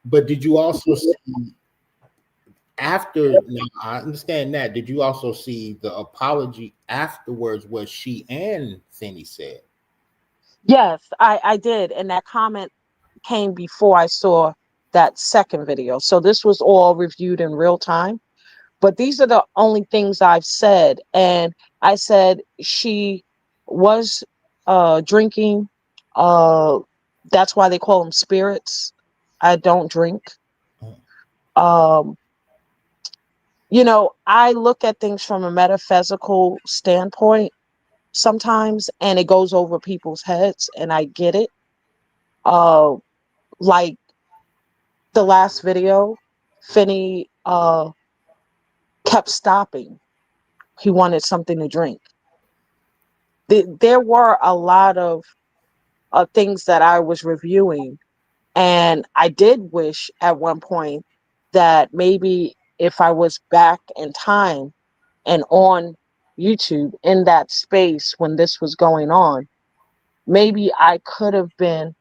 But did you also see after? Now I understand that. Did you also see the apology afterwards? What she and Finney said? Yes, I did. And that comment came before I saw that second video. So this was all reviewed in real time. But these are the only things I've said. And I said she was drinking. Uh, that's why they call them spirits. I don't drink. Um, I look at things from a metaphysical standpoint sometimes, and it goes over people's heads, and I get it. Uh, like the last video, Finney kept stopping. He wanted something to drink. There were a lot of things that I was reviewing, and I did wish at one point that maybe if I was back in time and on YouTube in that space when this was going on, maybe I could have been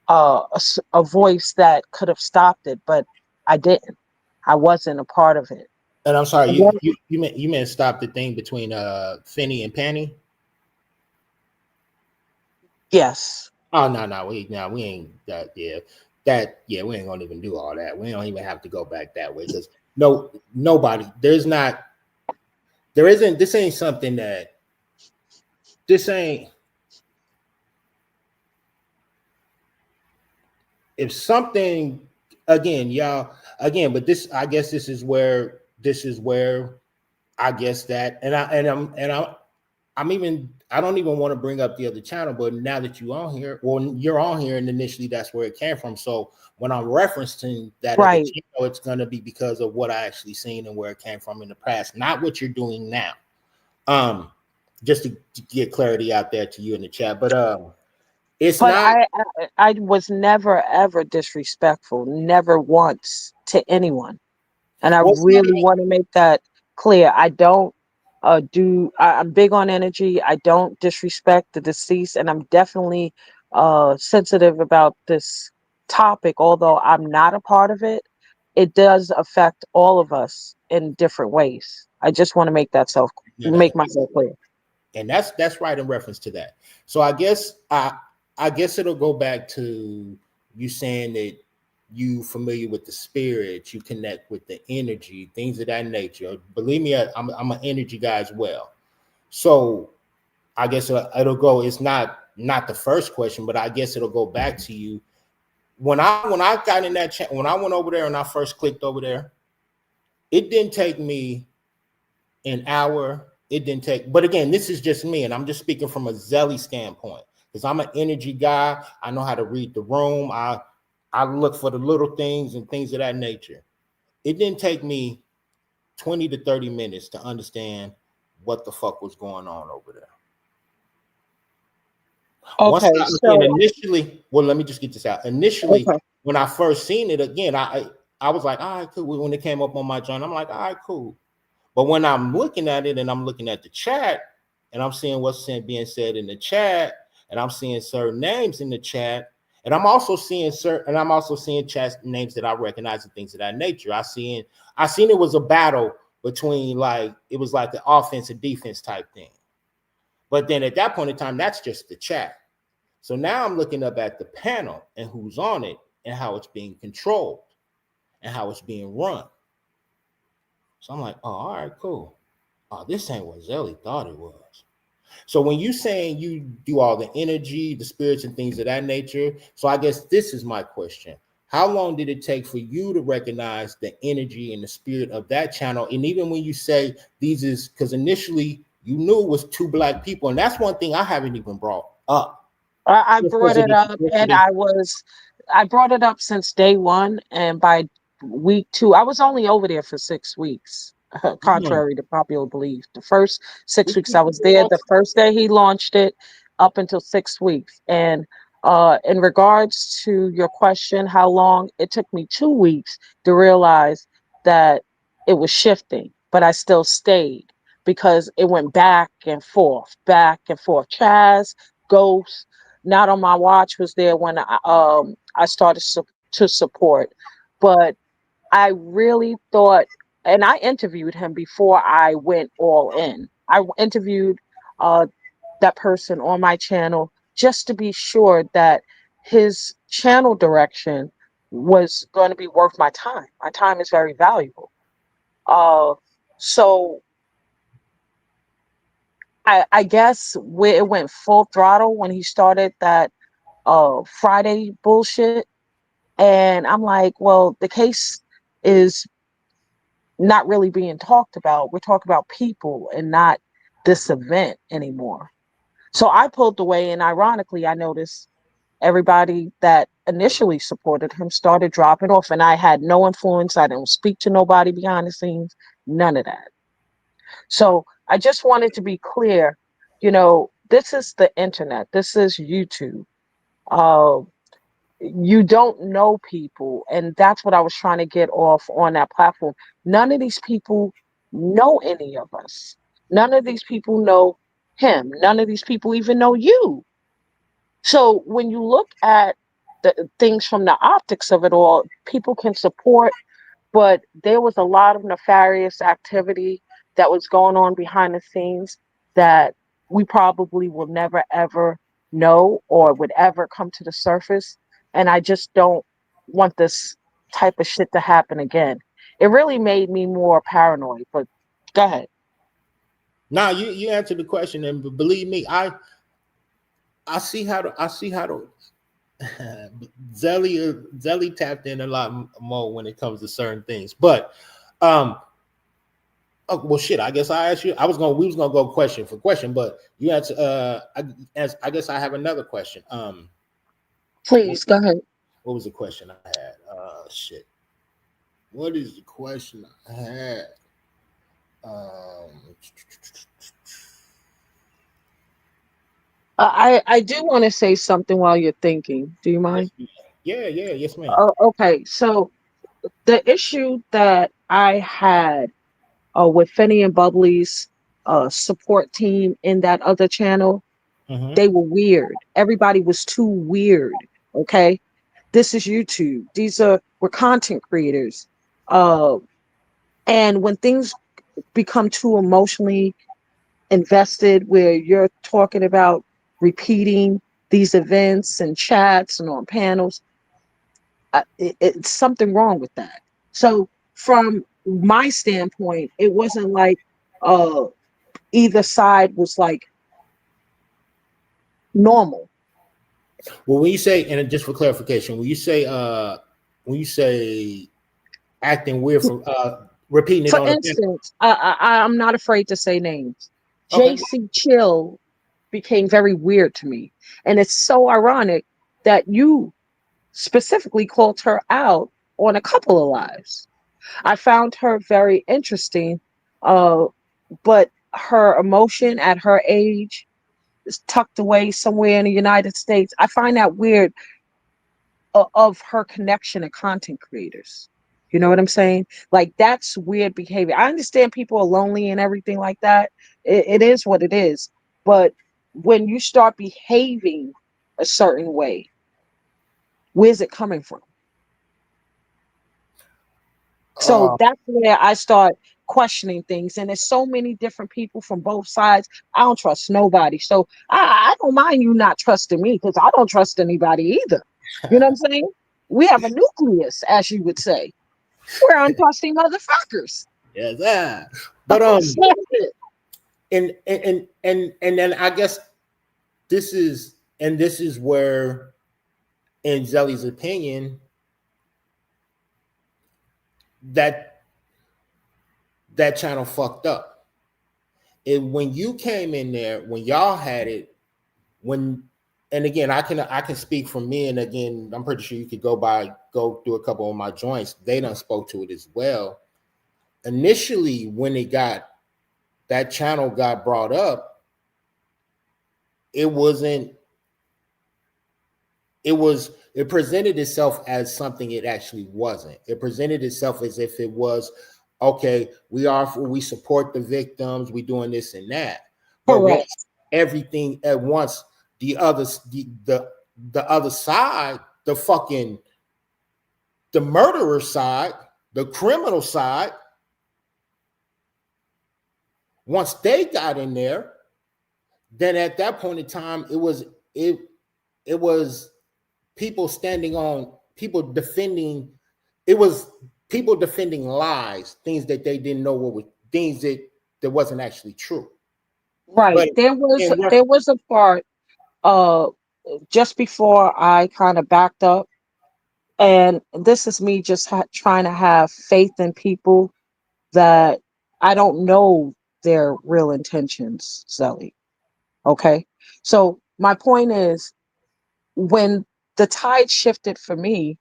a voice that could have stopped it, but I didn't. I wasn't a part of it. And I'm sorry, And then, you meant stop the thing between Finney and Penny? yes. Oh no, we ain't that, we ain't gonna even do all that. We don't even have to go back that way, because nobody, there isn't, this ain't something that this ain't if something again, y'all, again, but this, I guess this is where I guess that, I'm even, I don't even want to bring up the other channel, but now that you're on here, and initially that's where it came from. So when I'm referencing that other Right. channel, it's gonna be because of what I actually seen and where it came from in the past, not what you're doing now. Um, just to get clarity out there to you in the chat, but it's But not. I was never ever disrespectful, never once to anyone. And I Well, it's not really want to make that clear. I don't I'm big on energy. I don't disrespect the deceased, and I'm definitely sensitive about this topic. Although I'm not a part of it, it does affect all of us in different ways. I just want to make myself clear. and that's right in reference to that. So I guess it'll go back to you saying that you familiar with the spirit, you connect with the energy, things of that nature. Believe me, I'm an energy guy as well. So I guess it'll go. It's not the first question, but I guess it'll go back to you when I got in that chat, when I went over there and I first clicked over there. It didn't take me an hour. It didn't take, but again, this is just me, and I'm just speaking from a Zelly standpoint because I'm an energy guy. I know how to read the room. I look for the little things and things of that nature. It didn't take me 20 to 30 minutes to understand what the fuck was going on over there. Once Okay, again, so initially, well, let me just get this out. Initially, okay, when I first seen it again, I was like, all right, cool. When it came up on my joint, I'm like, all right, cool. But when I'm looking at it and I'm looking at the chat and I'm seeing what's being said in the chat and I'm seeing certain names in the chat and I'm also seeing chat names that I recognize and things of that nature. I seen it was a battle between, like, it was like the offense and defense type thing. But then at that point in time, that's just the chat. So now I'm looking up at the panel and who's on it and how it's being controlled and how it's being run. So I'm like, oh, all right, cool. Oh, this ain't what Zelly thought it was. So when you saying you do all the energy, the spirits and things of that nature, so I guess this is my question. How long did it take for you to recognize the energy and the spirit of that channel? And even when you say these is, because initially you knew it was two black people, and that's one thing I haven't even brought up. I Just brought because it up, and I brought it up since day one, and by week two, I was only over there for 6 weeks, contrary to popular belief. The first 6 weeks I was there, the first day he launched it, up until 6 weeks. And in regards to your question, how long it took me 2 weeks to realize that it was shifting, but I still stayed because it went back and forth, back and forth. Chaz, Ghost, not on my watch was there when I started to support, but I really thought, and I interviewed him before I went all in. I interviewed uh, that person on my channel just to be sure that his channel direction was going to be worth my time. My time is very valuable. Uh, so I guess where it went full throttle when he started that Friday bullshit. And I'm like, well, the case is not really being talked about. We're talking about people and not this event anymore. So I pulled away, and ironically, I noticed everybody that initially supported him started dropping off, and I had no influence. I didn't speak to nobody behind the scenes, none of that. So I just wanted to be clear, this is the internet, this is YouTube. Uh, you don't know people, and that's what I was trying to get off on that platform. None of these people know any of us. None of these people know him. None of these people even know you. So when you look at the things from the optics of it all, people can support, but there was a lot of nefarious activity that was going on behind the scenes that we probably will never ever know or would ever come to the surface. And I just don't want this type of shit to happen again. It really made me more paranoid, but go ahead. Now you answered the question, and believe me, I see how to Zelly tapped in a lot more when it comes to certain things. But um, oh, well, shit. I guess I asked you. We was gonna go question for question, but you answer. I guess I have another question. What, Please go ahead. what was the question I had? Shit. What is the question I had? Um, I do want to say something while you're thinking. Do you yes, mind? yeah, yes, ma'am. Oh, okay. So the issue that I had with Finny and Bubbly's support team in that other channel, Mm-hmm. they were weird. Everybody was too weird. Okay. This is YouTube. We're content creators. Uh, and when things become too emotionally invested, where you're talking about repeating these events and chats and on panels, it's something wrong with that. So, from my standpoint, it wasn't like uh, either side was like normal. Well, when you say, and just for clarification, when you say acting weird for repeating it For on the panel. instance, I'm not afraid to say names. Okay. JC Chill became very weird to me. And it's so ironic that you specifically called her out on a couple of lives. I found her very interesting, uh, but her emotion at her age is tucked away somewhere in the United States. I find that weird of her connection to content creators. You know what I'm saying? Like that's weird behavior. I understand people are lonely and everything like that. It is what it is. But when you start behaving a certain way, where's it coming from? So Uh, that's where I start questioning things. And there's so many different people from both sides. I don't trust nobody. So I don't mind you not trusting me because I don't trust anybody either. You know what I'm saying? We have a nucleus, as you would say. We're untrusting motherfuckers. yes, yeah. But and then I guess this is where, in Zelly's opinion, that that channel fucked up. And when you came in there, when y'all had it, when and again, I can speak from me, and again, I'm pretty sure you could go through a couple of my joints. They done spoke to it as well. Initially, when that channel got brought up, it wasn't. It presented itself as something it actually wasn't. It presented itself as if it was, okay, we support the victims, we doing this and that. But Correct. once everything at once, the other the other side, the murderer side, the criminal side, once they got in there, then at that point in time, it was people defending. It was people defending lies, things that they didn't know what were things that wasn't actually true. Right. But in There was a part uh just before I kind of backed up, and this is me just trying to have faith in people that I don't know their real intentions, Zelly. Okay. So my point is, when the tide shifted for me,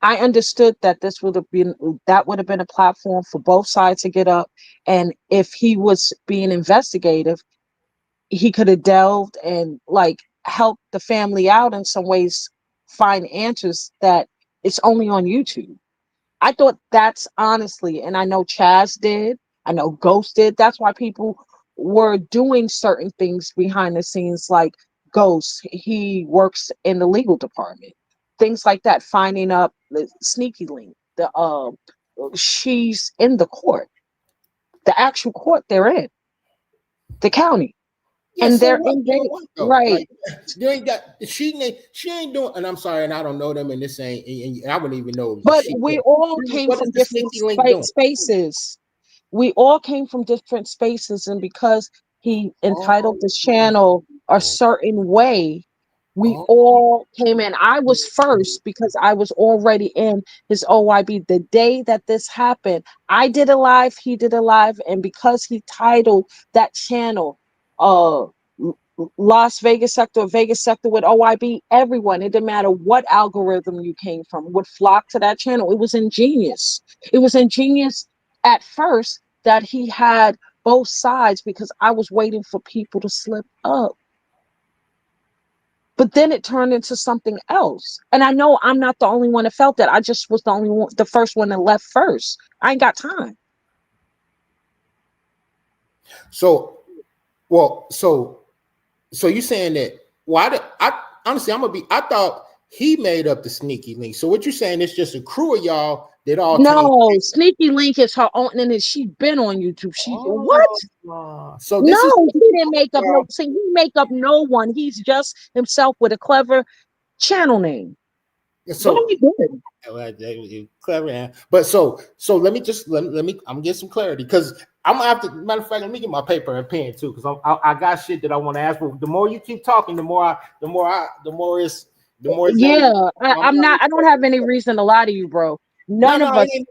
I understood that that would have been a platform for both sides to get up. And if he was being investigative, he could have delved and like helped the family out in some ways, find answers that it's only on YouTube. I thought that's honestly, and I know Chaz did, I know Ghost did. That's why people were doing certain things behind the scenes, like Ghost, he works in the legal department, things like that, finding up the sneaky link. She's in the court, the actual court they're in, the county, Yeah, and so they're what? So in what though? right. Like you ain't got she ain't doing. And I'm sorry, and I don't know them, and this ain't. And I wouldn't even know it was But she. we all came What is from the different sneaky link doing? spaces. We all came from different spaces, and because he entitled this channel a Oh, certain way, We all came in. I was first because I was already in his OYB. The day that this happened, I did a live, he did a live, and because he titled that channel, uh, Las Vegas sector with OYB, everyone, it didn't matter what algorithm you came from, would flock to that channel. It was ingenious. It was ingenious at first that he had both sides because I was waiting for people to slip up. But then it turned into something else. And I know I'm not the only one that felt that. I just was the only one, the first one that left first. I ain't got time. So, well, so you saying that? Well, I honestly, I thought he made up the sneaky link. So what you're saying is just a crew of y'all that all came. No, Sneaky Link is her own, and she been on YouTube. She what? So this is No, he didn't make up no. See, he make up no one. He's just himself with a clever channel name. so. What are you doing? Clever, but so let me just let me I'm get some clarity because I'm gonna have to. Matter of fact, let me get my paper and pen too because I got shit that I want to ask. But the more you keep talking, the more Yeah, I'm not. I don't have any reason to lie to you, bro. None no, of us. it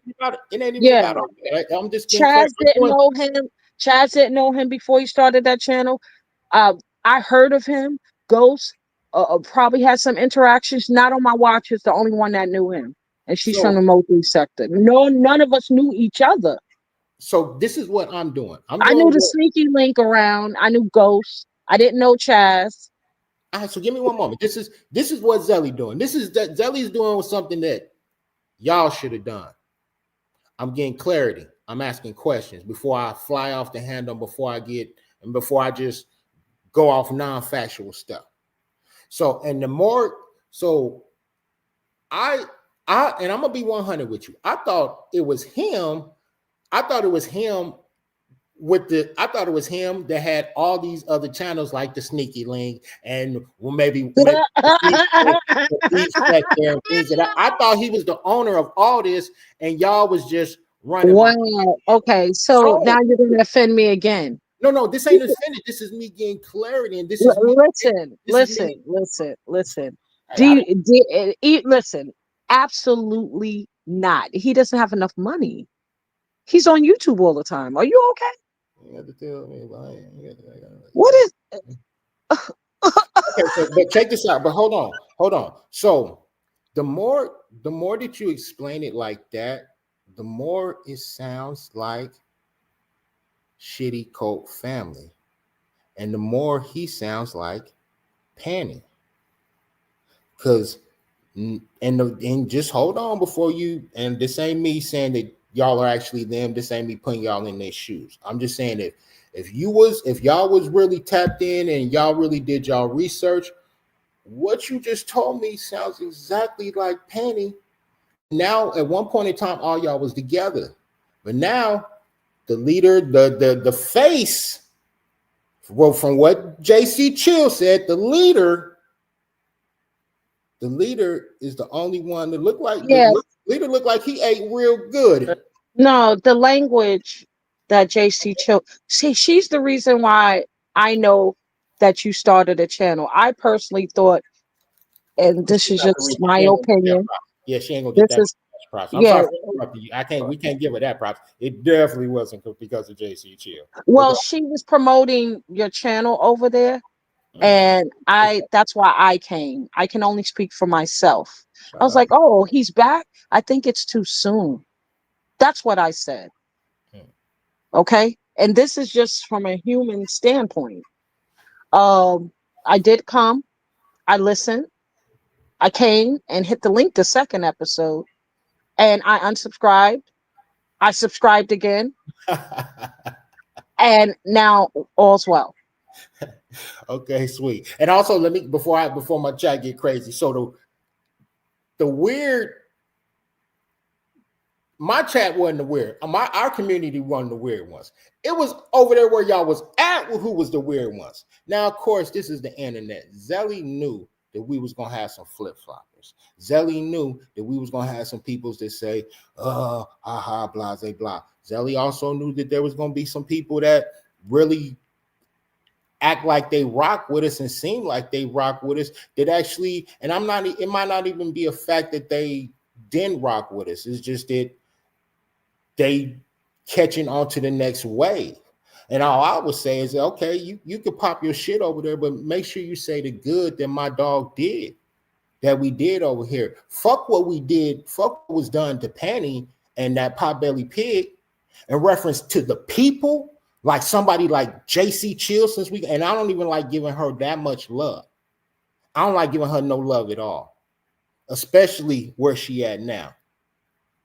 ain't even Yeah, about it. I'm just getting Chaz didn't clarity. know him. Chaz didn't know him before he started that channel. I heard of him. Ghost probably had some interactions. Not on my watch. Is the only one that knew him, and she's from So the Motu sector. No, none of us knew each other. so this is what I'm doing. I'm I knew doing the what. Sneaky Link around. I knew Ghost. I didn't know Chaz. All right, so give me one moment. This is what Zelly doing. This is that Zelly's doing something that y'all should have done. I'm getting clarity. I'm asking questions before I fly off the handle, before I just go off non-factual stuff. So, and the more, so I, and I'm gonna be 100 with you. I thought it was him. I thought it was him I thought it was him that had all these other channels like the Sneaky Link and maybe the Beach Sector and things that I thought he was the owner of all this, and y'all was just running behind. Wow. Okay, so So now you're gonna offend me again. no, this ain't offended. This is me getting clarity, and this is me. This is me. Listen. Hey, I don't. Listen? Absolutely not. He doesn't have enough money. He's on YouTube all the time. Are you okay? You have to tell me, What is? okay, so but check this out. But hold on. So the more that you explain it like that, the more it sounds like Shitty Colt Family, and the more he sounds like Panny. Because and just hold on before you. And this ain't me saying that y'all are actually them. This ain't me putting y'all in their shoes. I'm just saying that if y'all was really tapped in and y'all really did y'all research, what you just told me sounds exactly like Penny. Now, at one point in time, all y'all was together, but now the leader, the face. Well, from what JC Chill said, the leader is the only one that looked like Yeah. the leader looked like he ate real good. No, the language that JC Chill. See, she's the reason why I know that you started a channel. I personally thought, and this She's is not the just reason. my She ain't gonna get that opinion. props. Yeah, she ain't gonna get This that is props. I'm yeah. sorry for interrupting you. We can't give her that props. It definitely wasn't because of JC Chill. But Well, she was promoting your channel over there, mm, and that's why I came. I can only speak for myself. I shout was out. like, "Oh, he's back." I think it's too soon. That's what I said. Mm. Okay? And this is just from a human standpoint. Um I did come, I listened, I came and hit the link the second episode, and I unsubscribed. I subscribed again, and now all's well. Okay, sweet. And also, let me before my chat get crazy. So the weird, my chat wasn't the weird. Our community wasn't the weird ones. It was over there where y'all was at who was the weird ones. Now, of course, this is the internet. Zelly knew that we was gonna have some flip floppers. Zelly knew that we was gonna have some peoples that say, haha, blah, blah, blah. Zelly also knew that there was gonna be some people that really act like they rock with us and seem like they rock with us, that actually, and I'm not, it might not even be a fact that they didn't rock with us. It's just that they catching on to the next wave. And all I would say is, okay, you could pop your shit over there, but make sure you say the good that my dog did, that we did over here. Fuck what we did. Fuck what was done to Penny and that Potbelly Pig in reference to the people, like somebody like JC Chill, and I don't even like giving her that much love. I don't like giving her no love at all, especially where she at now.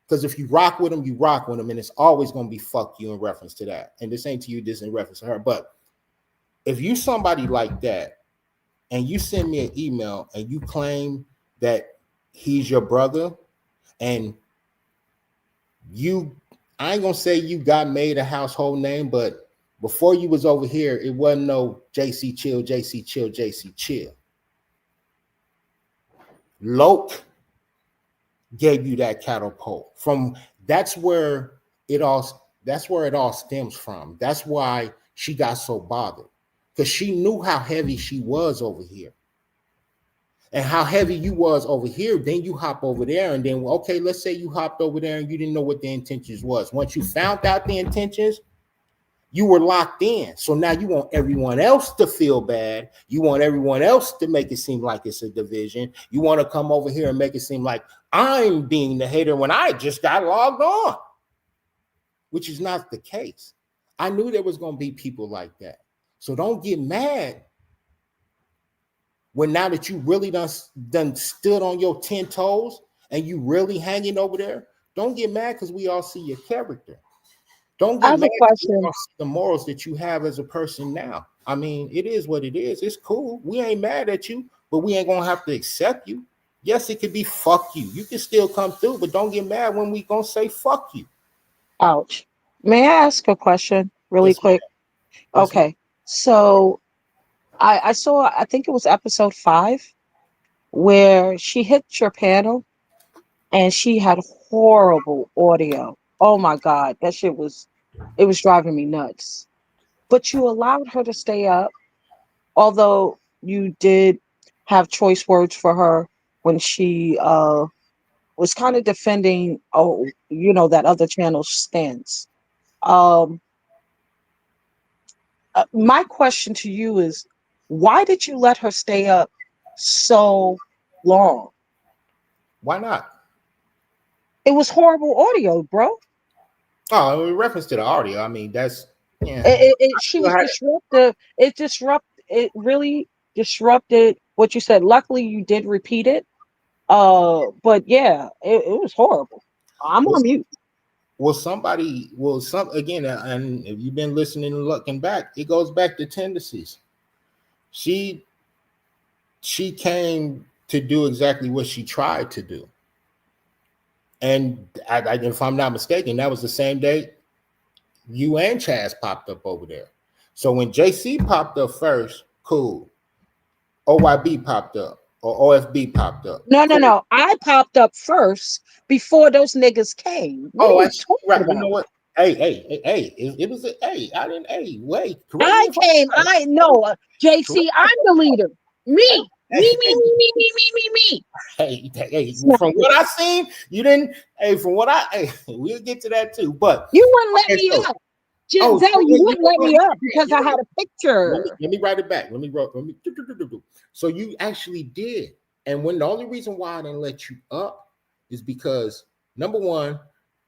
Because if you rock with them, you rock with them, and it's always going to be fuck you in reference to that. And this ain't to you, this in reference to her. But if you somebody like that, and you send me an email and you claim that he's your brother, and I ain't gonna say you got made a household name, but before you was over here, it wasn't no JC Chill, JC Chill, JC Chill. Loke gave you that catapult. That's where it all stems from. That's why she got so bothered, because she knew how heavy she was over here. And how heavy you was over here, then you hop over there, and then, okay, let's say you hopped over there and you didn't know what the intentions was. Once you found out the intentions, you were locked in. So now you want everyone else to feel bad. You want everyone else to make it seem like it's a division. You want to come over here and make it seem like I'm being the hater when I just got logged on, which is not the case. I knew there was going to be people like that. So don't get mad when now that you really done stood on your 10 toes and you really hanging over there. Don't get mad because we all see your character. Don't I get have mad a question. because the morals that you have as a person now. I mean, it is what it is. It's cool. We ain't mad at you, but we ain't gonna have to accept you. Yes, it could be fuck you. You can still come through, but don't get mad when we gonna say fuck you. Ouch. May I ask a question really Yes, ma'am. quick? Yes, ma'am. Okay. So I saw, I think it was episode 5, where she hit your panel and she had horrible audio. Oh my God. That shit it was driving me nuts. But you allowed her to stay up, although you did have choice words for her when she was kind of defending, that other channel's stance. Um, my question to you is, why did you let her stay up so long? Why not? It was horrible audio, bro. Oh, in reference to the audio, I mean, that's, yeah. She was disruptive. It really disrupted what you said. Luckily, you did repeat it. But yeah, it was horrible. I'm on mute. Again, and if you've been listening and looking back, it goes back to tendencies. She came to do exactly what she tried to do. And if I'm not mistaken, that was the same day you and Chaz popped up over there. So when JC popped up first, cool. OYB popped up, or OFB popped up. No, no, Cool. no. I popped up first before those niggas came. What are Oh, you actually, talking right. You know about? what? Hey. It was I didn't. Hey, wait. Correct me I if came. I'm wrong. I know. JC, Correct I'm the leader. me. Me. Hey, Me. From what I seen, you didn't. Hey, from what we'll get to that too. But You wouldn't let okay, me so up. Giselle, you you wouldn't know let what? me up because I had a picture. Let me write it back. So you actually did. And when the only reason why I didn't let you up is because, number one,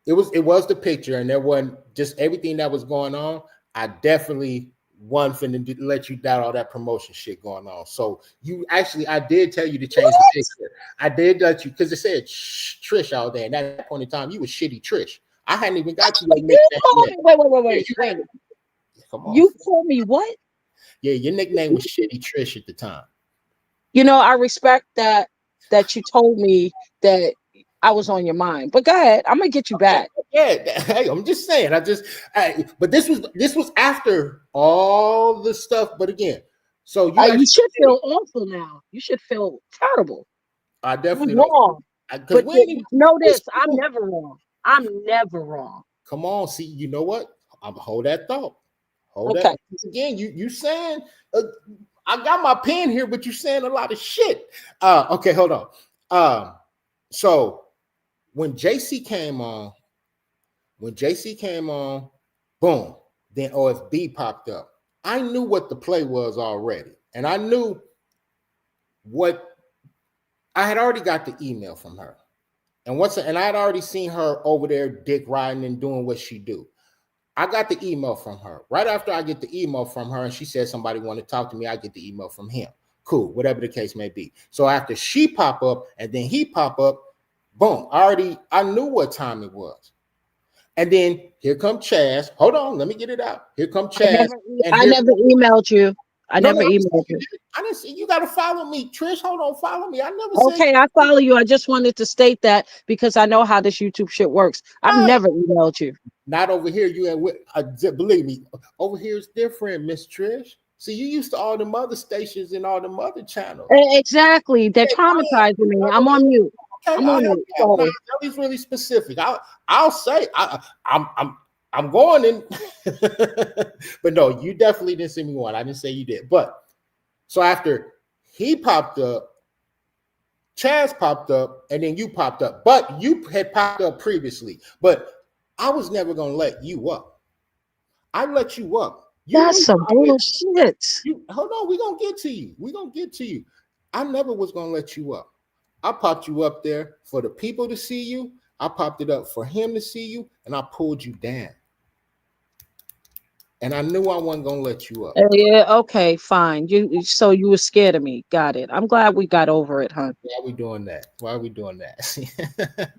it was the picture, and there wasn't just everything that was going on. I definitely wasn't finna let you doubt all that promotion shit going on. So I did tell you to change the What? picture. I did let you, because it said Trish out there, and at that point in time, you was shitty Trish. I hadn't even got you your You nickname called yet. me. Yeah, Wait. come on. You called me what? Yeah, your nickname was Shitty Trish at the time. I respect that you told me that I was on your mind. But go ahead. I'm gonna get you back. Yeah, hey, I'm just saying. But this was after all the stuff. But again, so you You actually should did it. feel awful now. You should feel terrible. I You're definitely don't, wrong. because But we ain't even know this. this, I'm never wrong. I'm never wrong. Come on, see, you know what? I'm hold that thought. Hold Okay. up. Again, you saying I got my pen here, but you saying a lot of shit. Okay, hold on. So when JC came on, boom, then OFB popped up. I knew what the play was already, and I knew what I had already got the email from her. And I had already seen her over there dick riding and doing what she do. I got the email from her. Right after I get the email from her and she said somebody want to talk to me, I get the email from him. Cool, whatever the case may be. So after she pop up and then he pop up, boom, I knew what time it was. And then here come Chaz. Hold on, let me get it out. Here come Chaz. I never emailed you. I never I emailed you. didn't see you. Got to follow me, Trish. Hold on, follow me. I never said. Okay, I follow you. I just wanted to state that because I know how this YouTube shit works. I've never emailed you. Not over here. Believe me, over here is different, Miss Trish. See, you used to all the mother stations and all the mother channels. Exactly. They're traumatizing me. I'm on mute. Okay, I'm on mute. No, Zelly's really specific. I'll say I'm going in, but no, you definitely didn't see me one. I didn't say you did. But so after he popped up, Chaz popped up, and then you popped up. But you had popped up previously. But I was never gonna let you up. I let you up. That's some bullshit. Hold on, we're gonna get to you. We're gonna get to you. I never was gonna let you up. I popped you up there for the people to see you. I popped it up for him to see you, and I pulled you down. And I knew I wasn't gonna let you up. Yeah, okay, fine. So you were scared of me. Got it. I'm glad we got over it, huh? Why are we doing that? Why are we doing that?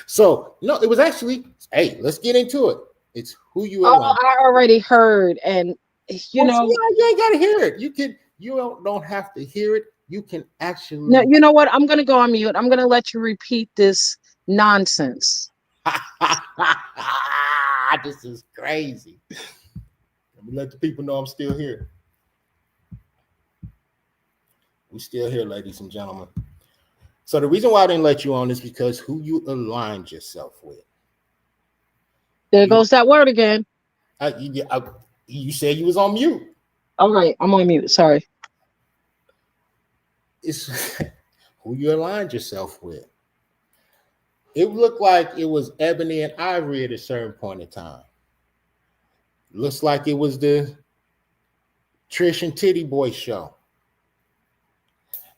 So no, it was actually, hey, let's get into it. It's who you are. Oh, I already heard, and you know, you ain't gotta hear it. You don't have to hear it. You can actually. no, you know what? I'm gonna go on mute. I'm gonna let you repeat this nonsense. This is crazy. Let me let the people know I'm still here. We're still here, ladies and gentlemen. So the reason why I didn't let you on is because who you aligned yourself with. There goes that word again. You said you was on mute. All right, I'm on mute. Sorry. It's who you aligned yourself with. It looked like it was Ebony and Ivory at a certain point in time. Looks like it was the Trish and Titty Boy show.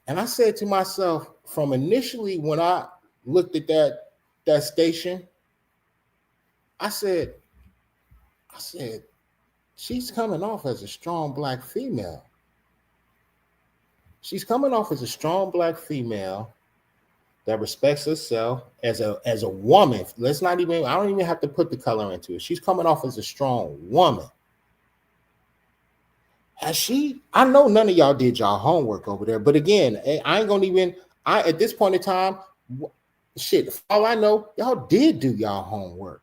And I said to myself, from initially when I looked at that station, I said, she's coming off as a strong black female. She's coming off as a strong black female that respects herself as a woman. I don't even have to put the color into it. She's coming off as a strong woman. I know none of y'all did y'all homework over there, but again, at this point in time, shit, all I know, y'all did do y'all homework.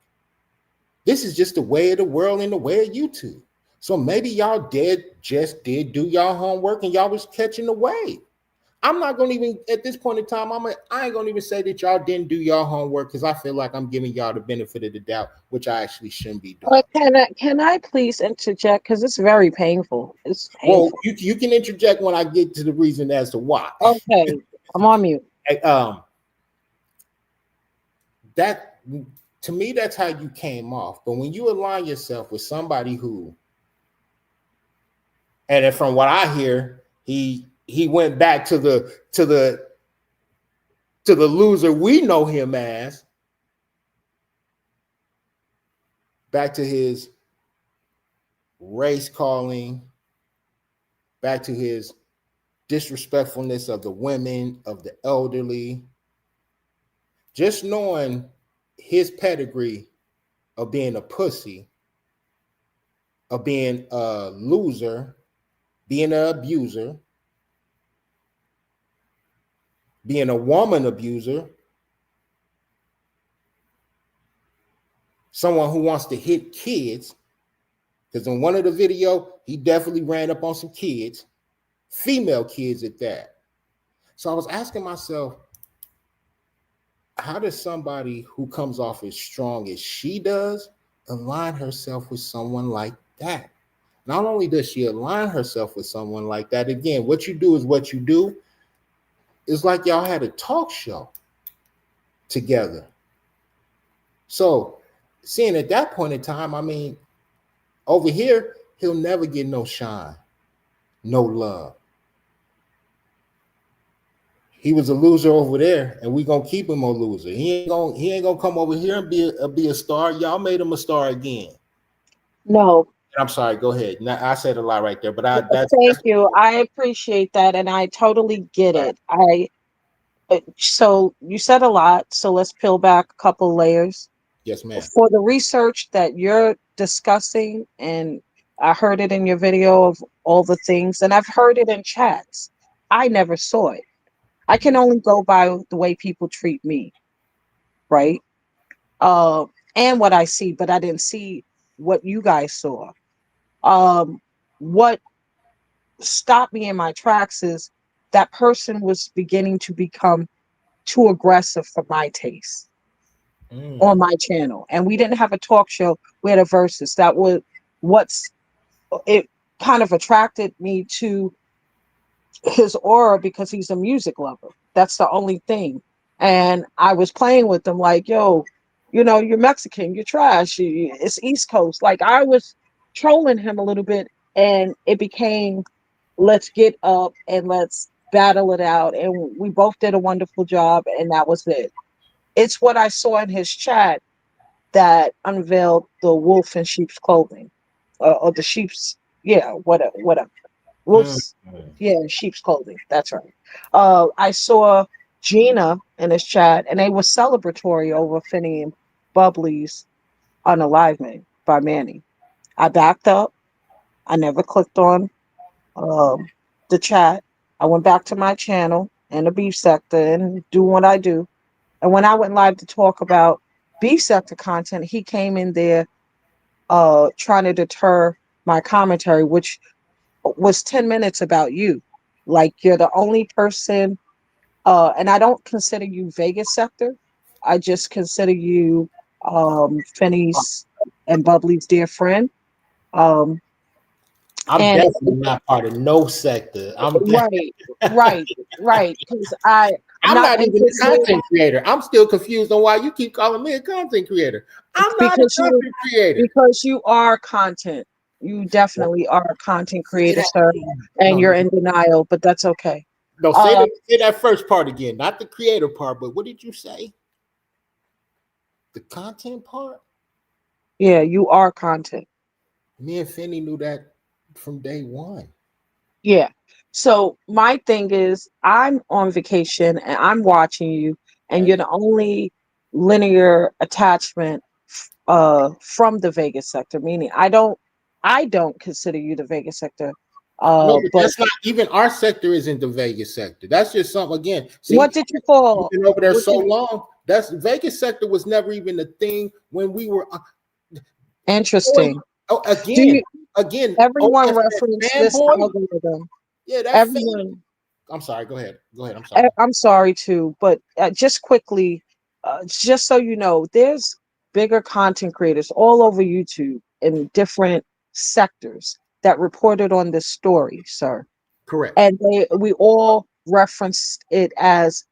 This is just the way of the world and the way of YouTube. So maybe y'all just did do y'all homework and y'all was catching the wave. I'm not going to even, at this point in time, I ain't going to even say that y'all didn't do y'all homework because I feel like I'm giving y'all the benefit of the doubt, which I actually shouldn't be doing. Can I please interject? Because it's very painful. It's painful. Well, you can interject when I get to the reason as to why. Okay, I'm on mute. That, to me, that's how you came off. But when you align yourself with somebody who, and from what I hear, he went back to the loser we know him as, back to his race calling, back to his disrespectfulness of the women, of the elderly. Just knowing his pedigree of being a pussy, of being a loser, being an abuser, being a woman abuser, someone who wants to hit kids, because in one of the video, he definitely ran up on some kids, female kids at that. So I was asking myself, how does somebody who comes off as strong as she does align herself with someone like that. Not only does she align herself with someone like that, again, what you do is what you do. It's like y'all had a talk show together. So, seeing at that point in time, I mean, over here, he'll never get no shine, no love. He was a loser over there, and we gonna keep him a loser. He ain't gonna come over here and be a star. Y'all made him a star again. No, I'm sorry. Go ahead. Now, I said a lot right there, but thank you. I appreciate that, and I totally get it. I So you said a lot, so let's peel back a couple layers. yes, ma'am. For the research that you're discussing, and I heard it in your video of all the things, and I've heard it in chats. I never saw it. I can only go by the way people treat me, right? Uh, and what I see, but I didn't see what you guys saw. What stopped me in my tracks is that person was beginning to become too aggressive for my taste on Mm, my channel. And we didn't have a talk show, we had a versus. That was what's it kind of attracted me to his aura because he's a music lover. That's the only thing. And I was playing with them like, yo, you're Mexican, you're trash, it's East Coast. Like I was trolling him a little bit, and it became let's get up and let's battle it out. And we both did a wonderful job, and that was it. It's what I saw in his chat that unveiled the wolf in sheep's clothing, or the sheep's, yeah, whatever. mm, Wolf's, yeah, in sheep's clothing. That's right. I saw Gina in his chat, and they were celebratory over Finney and Bubbly's unalivement by Manny. I backed up. I never clicked on um, the chat. I went back to my channel and the beef sector and do what I do. And when I went live to talk about beef sector content, he came in there trying to deter my commentary, which was 10 minutes about you. Like you're the only person, and I don't consider you Vegas sector. I just consider you Finney's and Bubbly's dear friend. Um, I'm and definitely not part of no sector. right, right, right. Because I'm I'm not not even a interested content creator. I'm still confused on why you keep calling me a content creator. I'm not a because you content creator. because you are content. You definitely are a content creator, sir, and No, you're no, in denial, but that's okay. no. Uh, Say that first part again, not the creator part. But what did you say? The content part. yeah, you are content. Me and Finney knew that from day one. Yeah. So my thing is, I'm on vacation and I'm watching you, and Right? you're the only linear attachment from the Vegas sector. Meaning, I don't consider you the Vegas sector. No, but But that's not even our sector. Isn't the Vegas sector? That's just something. Again, what see, did you you've call? been over there What so did long. That's Vegas sector was never even a thing when we were. Interesting. Oh, Do you? again. Oh, Everyone that reference this fanboy. algorithm. Yeah, that fan. Everyone. I'm sorry. Go ahead. Go ahead. I'm sorry. I'm sorry too, but just quickly, just so you know, there's bigger content creators all over YouTube in different sectors that reported on this story, sir. Correct. And we all referenced it as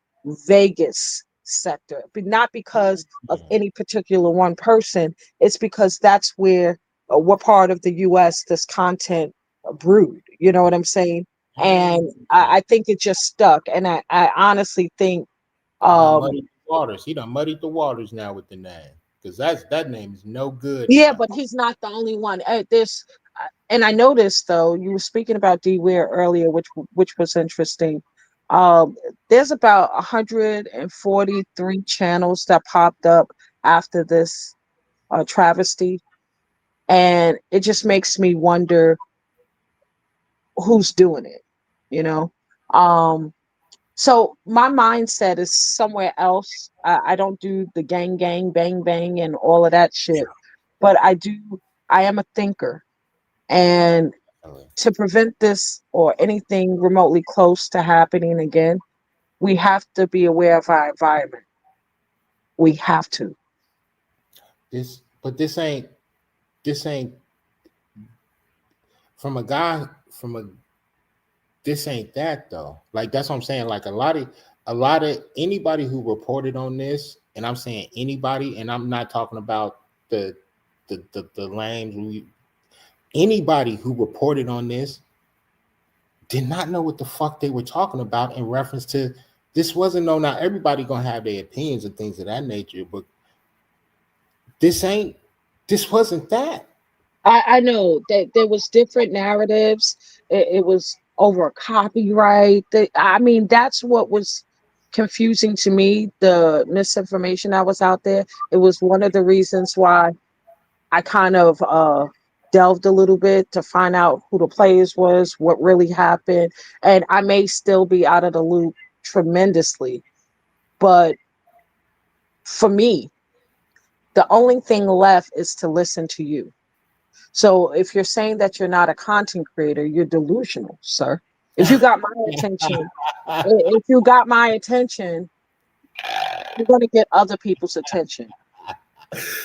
Vegas sector, but not because of any particular one person. It's because that's where what part of the U.S. this content brewed. You know what I'm saying? And I think it just stuck. And I honestly think, He done um, muddied the waters. He done muddied the waters now with the name because that name is no good yeah, now. but he's not the only one. And I noticed though, you were speaking about D Ware earlier, which was interesting. Um, there's about 143 channels that popped up after this travesty, and it just makes me wonder who's doing it. You know, um, so my mindset is somewhere else. I don't do the gang, gang, bang, bang, and all of that shit, but I do. I am a thinker, and to prevent this or anything remotely close to happening again, we have to be aware of our environment. We have to. This, but this ain't. this ain't from a guy from a this ain't that though. Like that's what I'm saying. Like a lot of anybody who reported on this, and I'm saying anybody, and I'm not talking about the lames. Anybody who reported on this did not know what the fuck they were talking about in reference to this. Wasn't no. Now everybody gonna have their opinions and things of that nature, but this ain't. This wasn't that. I know that there was different narratives. It was over copyright. I mean, that's what was confusing to me. The misinformation that was out there. It was one of the reasons why I kind of delved a little bit to find out who the players was, what really happened, and I may still be out of the loop tremendously. But for me, the only thing left is to listen to you. So if you're saying that you're not a content creator, you're delusional, sir. If you got my attention, if you got my attention, you're gonna get other people's attention.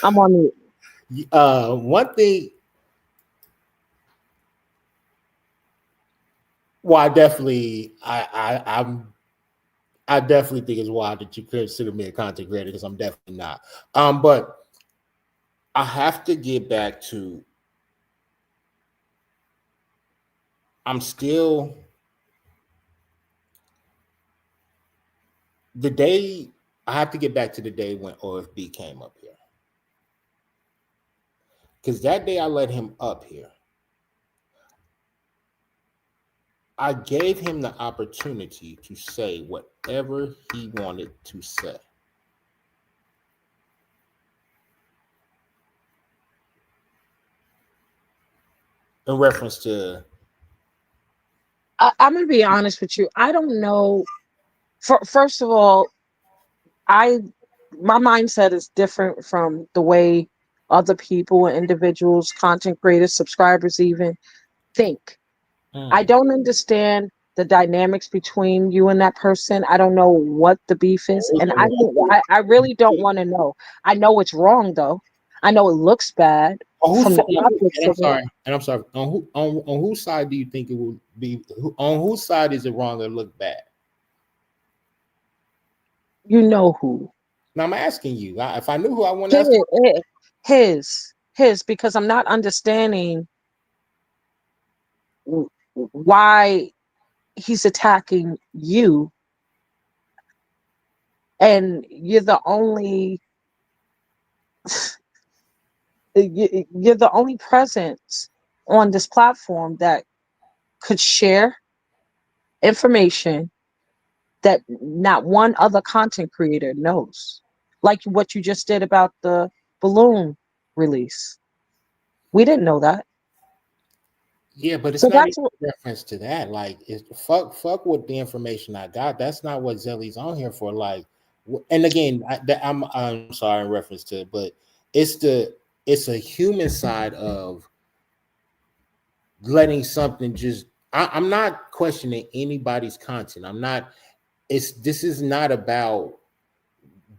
I'm on mute. One thing. Well, I definitely think it's wild that you consider me a content creator because I'm definitely not. But I have to get back to. I'm still the day. I have to get back to the day when OFB came up here because that day I let him up here. I gave him the opportunity to say whatever he wanted to say. In reference to I'm gonna be honest with you. I don't know. First of all, I my mindset is different from the way other people, individuals, content creators, subscribers even think. I don't understand the dynamics between you and that person. I don't know what the beef is, and I really don't want to know. I know it's wrong though. I know it looks bad from the optics and I'm of it. sorry, and I'm sorry. On whose side do you think it will be? On whose side is it wrong or look bad? You know who. Now I'm asking you. If I knew who, I wouldn't His, ask. because I'm not understanding why he's attacking you, and you're the only you're the only presence on this platform that could share information that not one other content creator knows, like what you just did about the balloon release. We didn't know that. Yeah, but it's So not even that's what a reference to that. Like, it's fuck with the information I got. That's not what Zelly's on here for. Like, and again, I'm sorry in reference to, but it's the it's a human side of letting something just. I'm not questioning anybody's content. I'm not. This is not about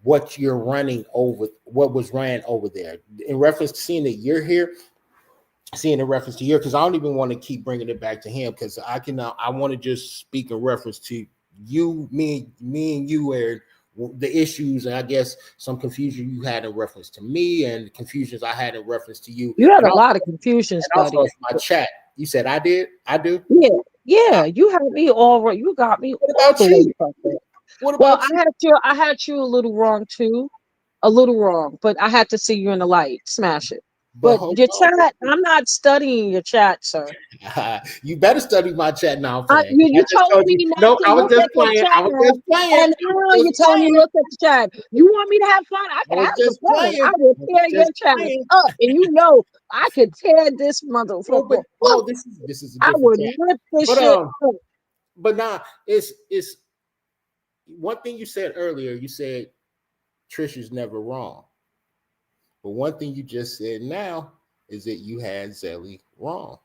what you're running over, what was ran over there. In reference to seeing that you're here, seeing in reference to you, because I don't even want to keep bringing it back to him because I want to just speak in reference to you, me and you, and the issues, and I guess some confusion you had in reference to me and confusions I had in reference to you, you had and a lot of confusions, also buddy. my chat. You said I do. Yeah, yeah, you had me all right. You got me What all about the way you? fucked up. What Well, about you? I had you a little wrong too, a little wrong, but I had to see you in the light. Smash it. But But hold your on. chat, I'm not studying your chat, sir. You better study my chat now. I'm playing. You I just told told me you. not No, to I was look just at the playing. I chat, was just playing. and I now was you just tell me playing. look at the chat. You want me to have fun? I I can was have some just fun. I playing. will I was tear your just chat playing. up, and you know I could tear this No, but motherfucker no, up. this is a I different would chat. rip this But shit up. but nah, it's one thing you said earlier. You said Trish is never wrong. But one thing you just said now is that you had Zelly wrong.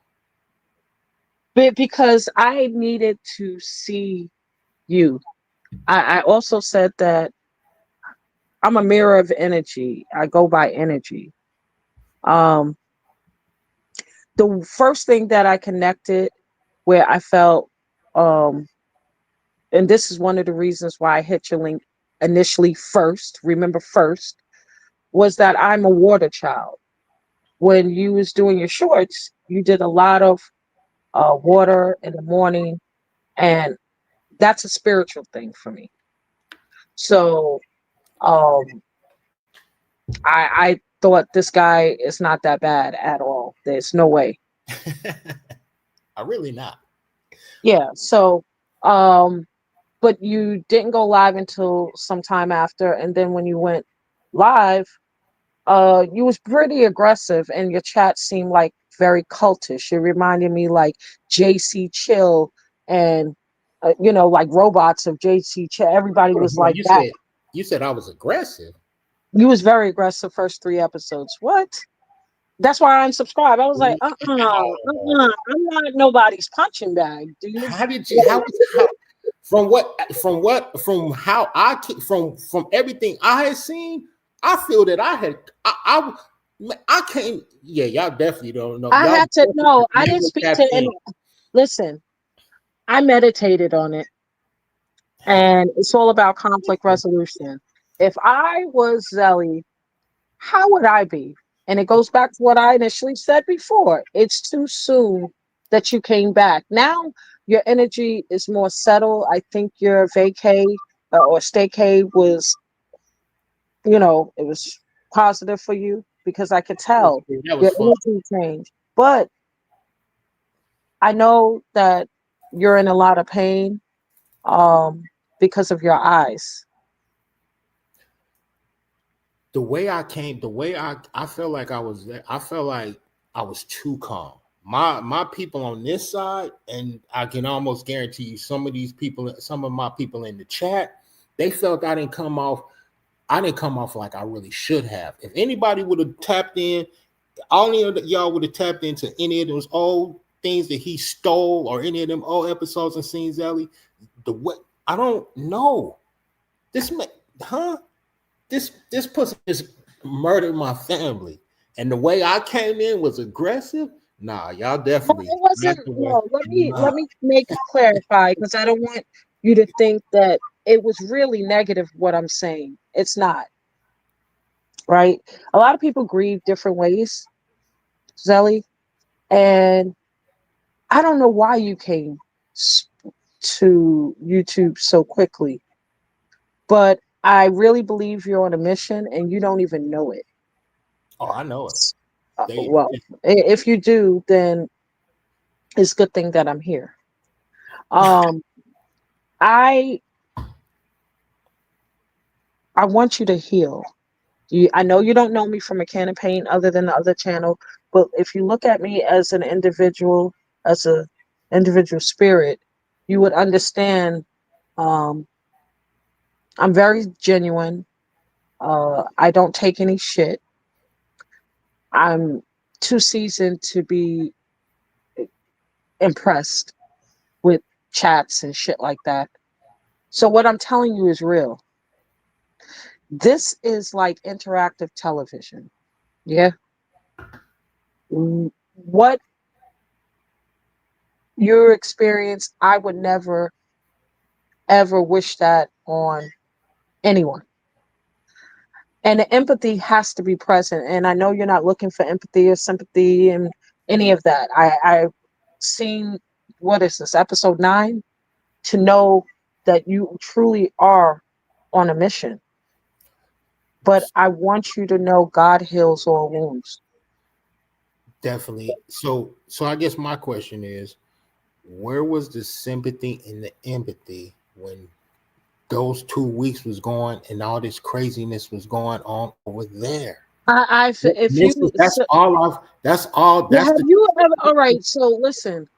But because I needed to see you. I also said that I'm a mirror of energy. I go by energy. Um, the first thing that I connected where I felt, um, and this is one of the reasons why I hit your link initially first, remember first, was that I'm a water child. When you was doing your shorts, you did a lot of water in the morning, and that's a spiritual thing for me. So um, I thought this guy is not that bad at all. There's no way. I really not. Yeah. So, um, but you didn't go live until sometime after, and then when you went live, you was pretty aggressive, and your chat seemed like very cultish. It reminded me like JC Chill and like robots of JC Chill. Everybody Hold on, was hold on. like that. You said I was aggressive. You was very aggressive first three episodes. What? That's why I unsubscribed. I was like, I'm not nobody's punching bag, dude. How did you? How from from how from everything I had seen? I feel that I can't. Yeah, y'all definitely don't know. I Y'all had to definitely no, I didn't never speak to tapped any. in. Listen, I meditated on it, and it's all about conflict resolution. If I was Zelly, how would I be? And it goes back to what I initially said before. It's too soon that you came back. Now your energy is more settled. I think your vacay or staycay was, it was positive for you because I could tell That was your fun. energy changed. But I know that you're in a lot of pain um, because of your eyes. The way I felt like I was there, I felt like I was too calm. My people on this side, and I can almost guarantee you some of my people in the chat, they felt I didn't come off like I really should have. If anybody would have tapped in, all of y'all would have tapped into any of those old things that he stole or any of them old episodes and seen Zelly, the way I don't know. This man, huh? This pussy just murdered my family. And the way I came in was aggressive. Nah, y'all No, definitely it wasn't. not the way. No, let Nah. me make it clarify because I don't want you to think that it was really negative what I'm saying. It's not, right? A lot of people grieve different ways, Zelly, and I don't know why you came s- to YouTube so quickly, but I really believe you're on a mission and you don't even know it. Oh, I know it. They Well, if you do, then it's a good thing that I'm here. Um, I I want you to heal. I know you don't know me from a can of paint other than the other channel, but if you look at me as an individual, as a individual spirit, you would understand. Um, I'm very genuine. I don't take any shit. I'm too seasoned to be impressed with chats and shit like that. So what I'm telling you is real. This is like interactive television. Yeah. What your experience, I would never ever wish that on anyone. And the empathy has to be present. And I know you're not looking for empathy or sympathy and any of that. I've seen, what is this, Episode 9, to know that you truly are on a mission. But I want you to know God heals all wounds. definitely. So I guess my question is, where was the sympathy and the empathy when those 2 weeks was going and all this craziness was going on over there? If you, That's so, all that's have the you ever, all right, so listen,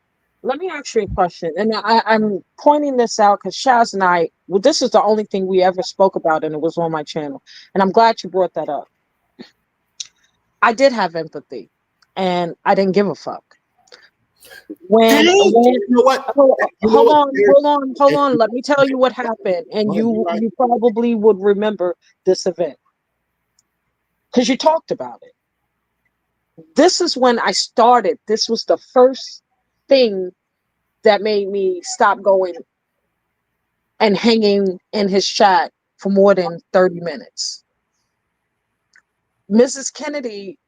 let me ask you a question. And I'm pointing this out because Shaz and I, well, this is the only thing we ever spoke about, and it was on my channel. And I'm glad you brought that up. I did have empathy, and I didn't give a fuck. dang, you know what? You know Hold what? on, hold on. Let me tell you what happened, and You're right. you probably would remember this event because you talked about it. This is when I started. This was the first thing that made me stop going and hanging in his chat for more than 30 minutes. Mrs. Kennedy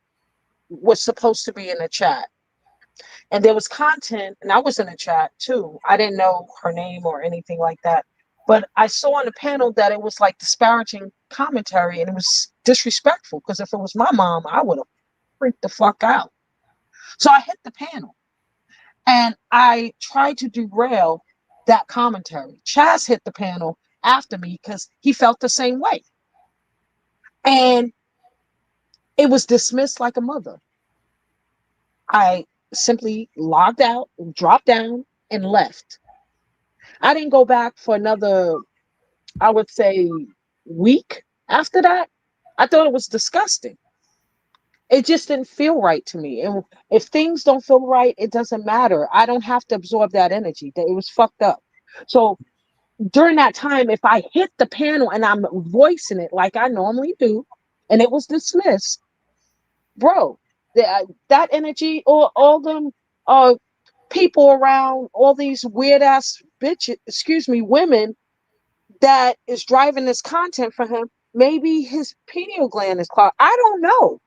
was supposed to be in the chat, and there was content, and I was in the chat too. I didn't know her name or anything like that, but I saw on the panel that it was like disparaging commentary and it was disrespectful, because if it was my mom, I would have freaked the fuck out. So I hit the panel and I tried to derail that commentary. Chaz hit the panel after me because he felt the same way. And it was dismissed like a mother. I simply logged out, dropped down, and left. I didn't go back for another, I would say, week after that. I thought it was disgusting. It just didn't feel right to me. And if things don't feel right, it doesn't matter. I don't have to absorb that energy. That it was fucked up. So during that time, if I hit the panel and I'm voicing it like I normally do, and it was dismissed, bro, that energy, or all them uh people around, all these weird ass bitches, excuse me, women that is driving this content for him, maybe his pineal gland is clogged. I don't know.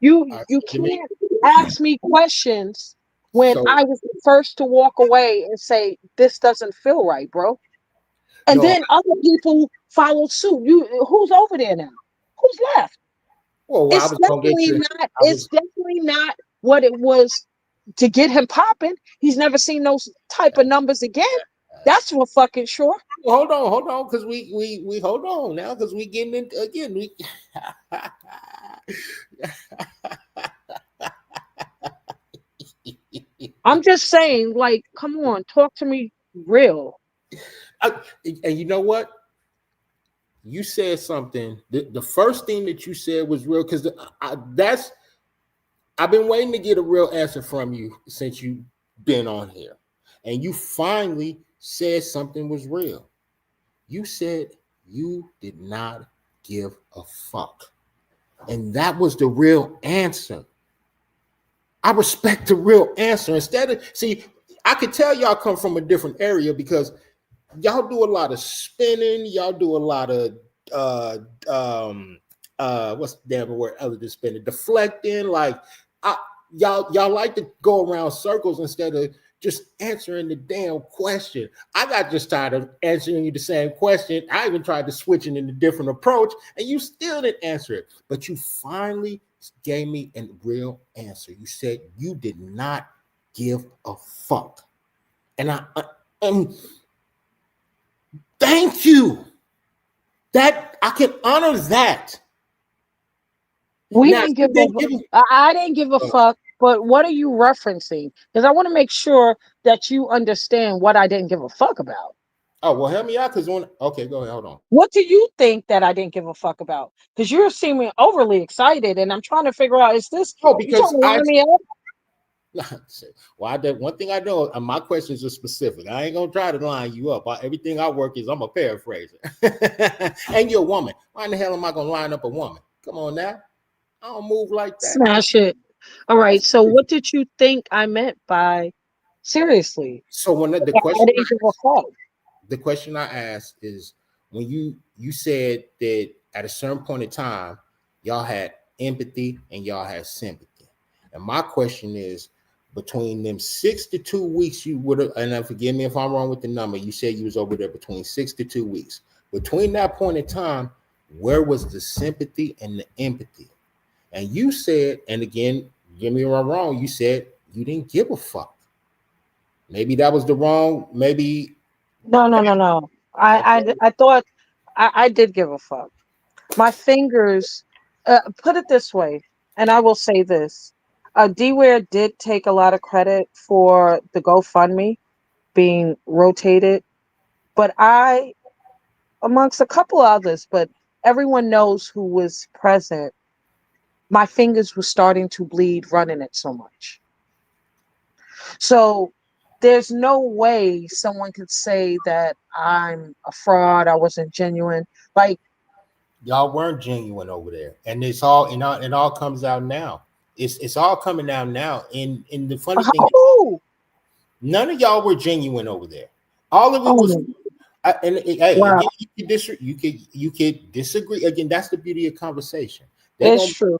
You Give me. can't ask me questions when So I was the first to walk away and say this doesn't feel right, bro. And no. then other people follow suit. Who's over there now? Who's left? Well, I It's was gonna get definitely to. not. I It's was. definitely not what it was to get him popping. He's never seen those type of numbers again. That's for fucking sure. Hold on, because we hold on now, because we getting into again. We I'm just saying, like, come on, talk to me real. I, and you know what? You said something. The first thing that you said was real, because that's I've been waiting to get a real answer from you since you've been on here, and you finally said something was real. You said you did not give a fuck, and that was the real answer. I respect the real answer. Instead of see, I could tell y'all come from a different area because y'all do a lot of spinning. Y'all do a lot of uh what's the damn word other than spinning, deflecting. Like I, y'all like to go around circles instead of just answering the damn question. I got just tired of answering you the same question. I even tried to switch it in a different approach, and you still didn't answer it. But you finally gave me a real answer. You said you did not give a fuck, and and thank you. That I can honor that. We Now didn't give you didn't a. give. I didn't give a fuck. But what are you referencing? Because I want to make sure that you understand what I didn't give a fuck about. Oh well, help me out, because when okay, go ahead, hold on. What do you think that I didn't give a fuck about? Because you're seeming overly excited, and I'm trying to figure out, is this Oh, you trying because to I line me up? well, I did one thing I know. My questions are specific. I ain't gonna try to line you up. Everything I work is I'm a paraphraser. And you're a woman. Why in the hell am I gonna line up a woman? Come on now. I don't move like that. Smash it. All right. So, what did you think I meant by seriously? So when I didn't give a fuck. the question I asked is when you said that at a certain point in time y'all had empathy and y'all had sympathy, and my question is between them 6 to 2 weeks you would have, and forgive me if I'm wrong with the number, you said you was over there between 6 to 2 weeks. Between that point in time, where was the sympathy and the empathy? And you said, and again, give me if I'm wrong, you said you didn't give a fuck. Maybe that was the wrong, maybe. No, no, no, no. Okay. I thought I did give a fuck. My fingers, put it this way, and I will say this. D-Ware did take a lot of credit for the GoFundMe being rotated, but I, amongst a couple others, but everyone knows who was present, my fingers were starting to bleed running it so much. So there's no way someone could say that I'm a fraud, I wasn't genuine. Like, Y'all weren't genuine over there, and it's all, it all comes out now. It's all coming out now. And the funny thing is, Oh, none of y'all were genuine over there. All of it was. oh, Hey, wow, again, you could disagree. Again, that's the beauty of conversation. They're it's gonna. true.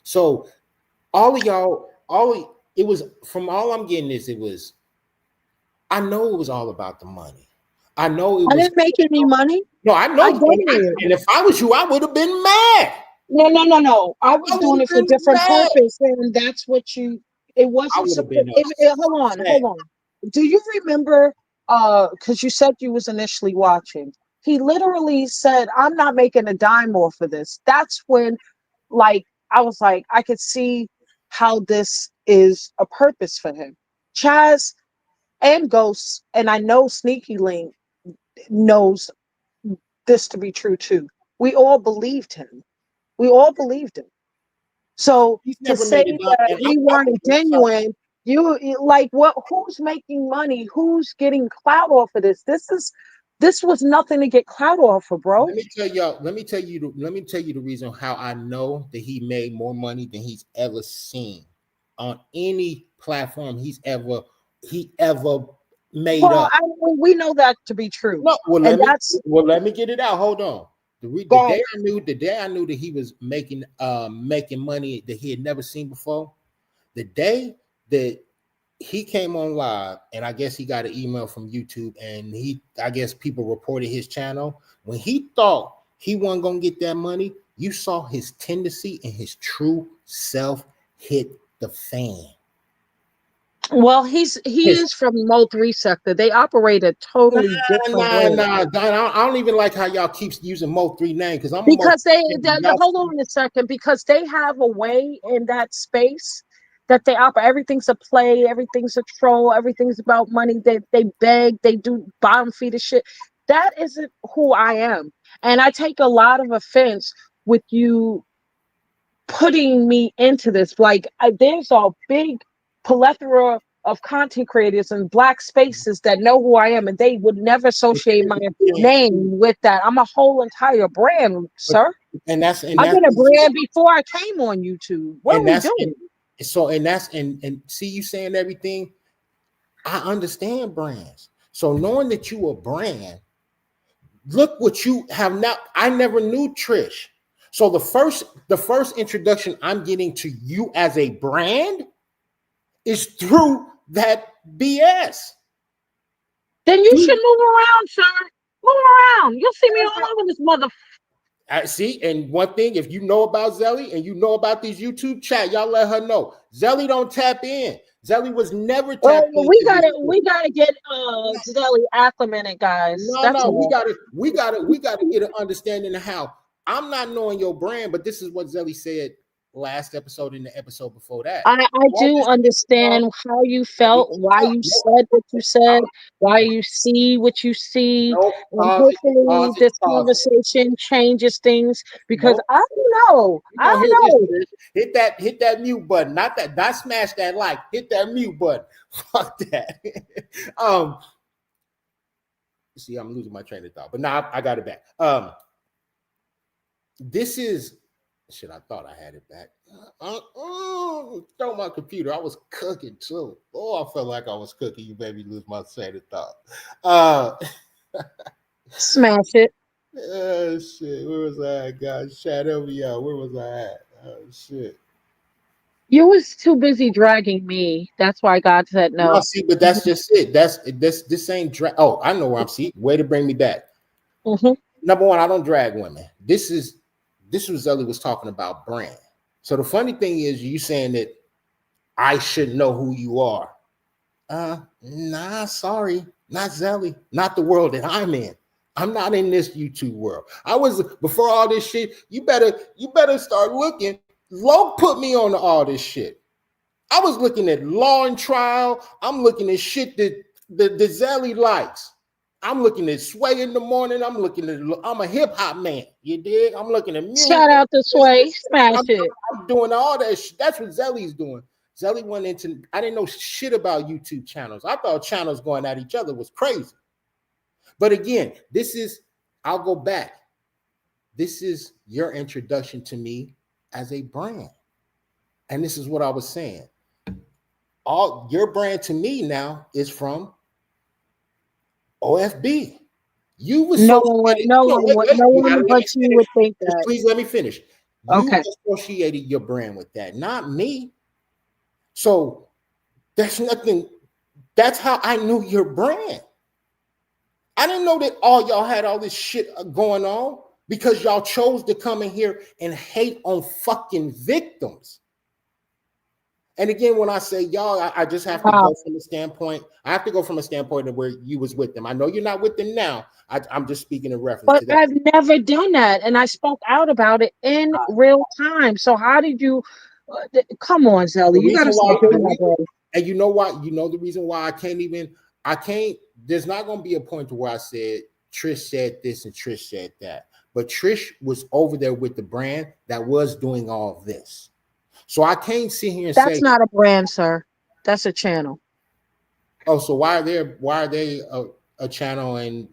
So all of y'all, it was from all I'm getting is it was. I know it was all about the money. I know it I was. didn't make any money. No, I I know. donated. And if I was you, I would have been mad. No, no, no, no. I I was would doing have it for been different mad. purpose, and that's what you. It I wasn't would have supposed. been Hold on, upset. hold on. Do you remember? Because you said you was initially watching. He literally said, "I'm not making a dime off of this." That's when, like, I was like, I could see how this is a purpose for him. Chaz and Ghost, and I know Sneaky Link knows this to be true too. We all believed him. We all believed him. So He's to never say made it down, that and we I weren't genuine, like what? Who's making money? Who's getting clout off of this? This was nothing to get clout off of, bro. let me tell y'all. Let me tell you the reason how I know that he made more money than he's ever seen on any platform he ever made Well, up. we know that to be true, No, and that's let me get it out. Hold on. God. The day I knew that he was making money that he had never seen before, the day that he came on live, and I guess he got an email from YouTube, and I guess people reported his channel. When he thought he wasn't gonna get that money, you saw his tendency and his true self hit the fan. Well, he His is from Mo3 sector. They operate a totally different way. I don't even like how y'all keep using Mo3 name because I'm a Mo3 Because y'all. hold on a second, because they have a way in that space that they operate. Everything's a play, everything's a troll, everything's about money. They beg, they do bottom feeder shit. That isn't who I am. And I take a lot of offense with you putting me into this. Like there's a big plethora of content creators and black spaces that know who I am, and they would never associate my name with that. I'm a whole entire brand, But sir. and that's and I've that's been a brand before I came on YouTube. What and are we that's doing? and so and that's and see you saying everything. I understand brands. So knowing that you a brand, look what you have now. I never knew Trish. So the first introduction I'm getting to you as a brand is through that BS. Then you should move around, sir. Move around. You'll see me all over this mother. I see, and one thing, if you know about Zelly and you know about these YouTube chat, y'all let her know. Zelly don't tap in. Zelly was never tapped We into this gotta shit. we gotta get Zelly acclimated, guys. That's No, all. we gotta get an understanding of how I'm not knowing your brand, but this is what Zelly said last episode and the episode before that. I All do this stuff, understand how you felt, why you said what you said, why you see what you see, nope, and hopefully this pause it. conversation changes things because Nope. I don't know. You I gonna don't hear this, know. hit that mute button. Not smash that like, hit that mute button. Fuck that. um see, I'm losing my train of thought, but now I got it back. This is shit. I thought I had it back. Throw my computer. I was cooking too. Oh, I felt like I was cooking. You made me lose my train of thought. Smash it. Shit. Where was I at, guys? Chat over y'all. Where was I at? Oh shit. You was too busy dragging me. That's why God said No, no. see, but that's just it. This ain't drag. Oh, I know where I'm. See, way to bring me back. Mm-hmm. Number one, I don't drag women. This was Zelly was talking about brand. So the funny thing is, you saying that I should know who you are. Nah, sorry, not Zelly, not the world that I'm in. I'm not in this YouTube world. I was before all this shit. You better start looking. Lo put me on to all this shit. I was looking at Law and Trial. I'm looking at shit that the Zelly likes. I'm looking at Sway in the morning. I'm a hip hop man. You dig? I'm looking at music. Shout out to Sway. Smash it. I'm doing all that shit. That's what Zelly's doing. Zelly went into, I didn't know shit about YouTube channels. I thought channels going at each other was crazy. But again, I'll go back. This is your introduction to me as a brand. And this is what I was saying. All your brand to me now is from OFB. You No one would, associated. no No, one wait, would, wait. no You gotta one let me but you finish. would think Just that. please let me finish. You Okay. associated your brand with that, not me. So there's nothing. That's how I knew your brand. I didn't know that all y'all had all this shit going on because y'all chose to come in here and hate on fucking victims. And again, when I say y'all, I just have to Wow. go from the standpoint. I have to go from a standpoint of where you was with them. I know you're not with them now. I'm just speaking in reference But to that. I've never done that, and I spoke out about it in real time. So how did you? Come on, The Zelly, you got reason to why stop doing that, bro. and you know what? You know the reason why I can't, there's not gonna be a point to where I said Trish said this and Trish said that. But Trish was over there with the brand that was doing all this. So I can't sit here and That's say, not a brand, sir. That's a channel. oh, so why are they a channel and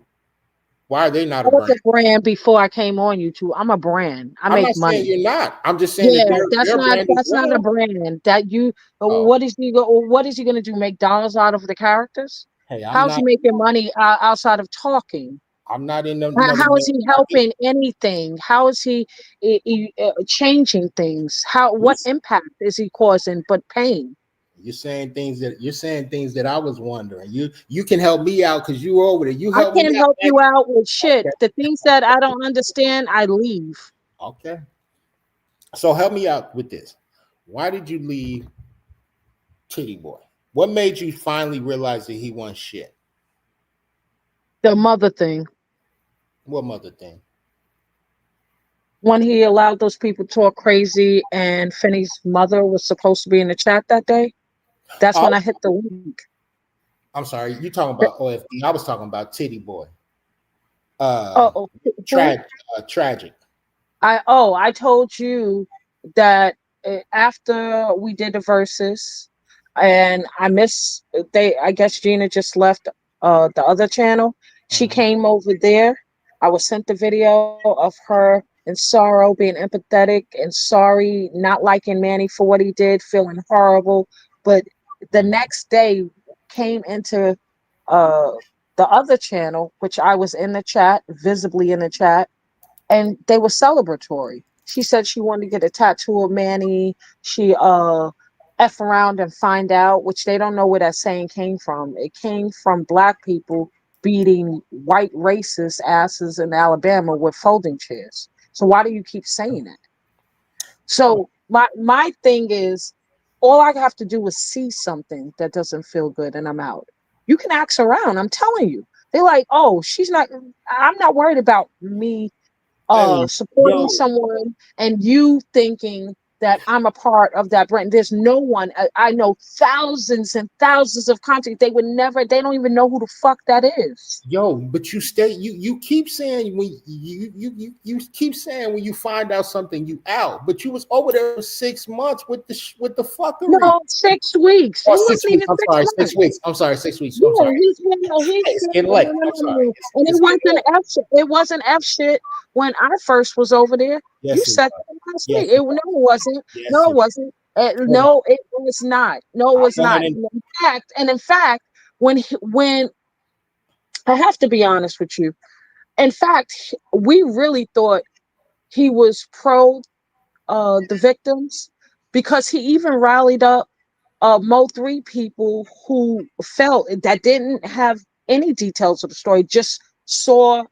why are they not I a was brand? a brand before I came on YouTube. I'm a brand. I I'm make not saying money. you're not. I'm just saying that Yeah, they're a brand as that's not a well. brand. That you Oh, what is he gonna do? Make dollars out of the characters? hey, How's he making money outside of talking? I'm not in How another is he market. helping anything? How is he changing things? What impact is he causing but pain? You're saying things that I was wondering. You can help me out because you were over there. You I help me can't out. help you out with shit. Okay. The things that I don't understand, I leave. Okay. So help me out with this. Why did you leave Titty Boy? What made you finally realize that he wants shit? The mother thing. What mother thing? When he allowed those people to talk crazy and Finney's mother was supposed to be in the chat that day, that's when Oh, I hit the link. I'm sorry. You talking about OFD? I was talking about Titty Boy. Uh, Oh, who? tragic. Tragic. I told you that after we did the verses, and I guess Gina just left the other channel. She Mhm. came over there. I was sent the video of her in sorrow, being empathetic and sorry, not liking Manny for what he did, feeling horrible. But the next day came into uh the other channel, which I was in the chat, visibly in the chat, and they were celebratory. She said she wanted to get a tattoo of Manny. She F around and find out, which they don't know where that saying came from. It came from black people beating white racist asses in Alabama with folding chairs. So why do you keep saying it? So my thing is, all I have to do is see something that doesn't feel good and I'm out. You can ask around. I'm telling you. They're like, oh, she's not. I'm not worried about me Hey, supporting yo, someone and you thinking that I'm a part of that brand. There's no one. I know thousands and thousands of content. They don't even know who the fuck that is. but you keep saying when you keep saying when you find out something you out, but you was over there for 6 months with the fuckery. No, 6 weeks. Oh, It six wasn't weeks. even I'm six sorry, six months. weeks. I'm sorry, 6 weeks. I'm Yeah, sorry. he's It's getting no, late. no, no, I'm no, sorry. no. And it It's getting wasn't late. F shit. It wasn't F shit when I first was over there. You Yes, it said was. that last Yes, week. it No, was. it wasn't. Yes, No, it it wasn't. was. No, it was not. No, it I'll was go ahead not. and In fact, when I have to be honest with you, in fact, we really thought he was pro the victims because he even rallied up Mo3 people who felt that didn't have any details of the story, just saw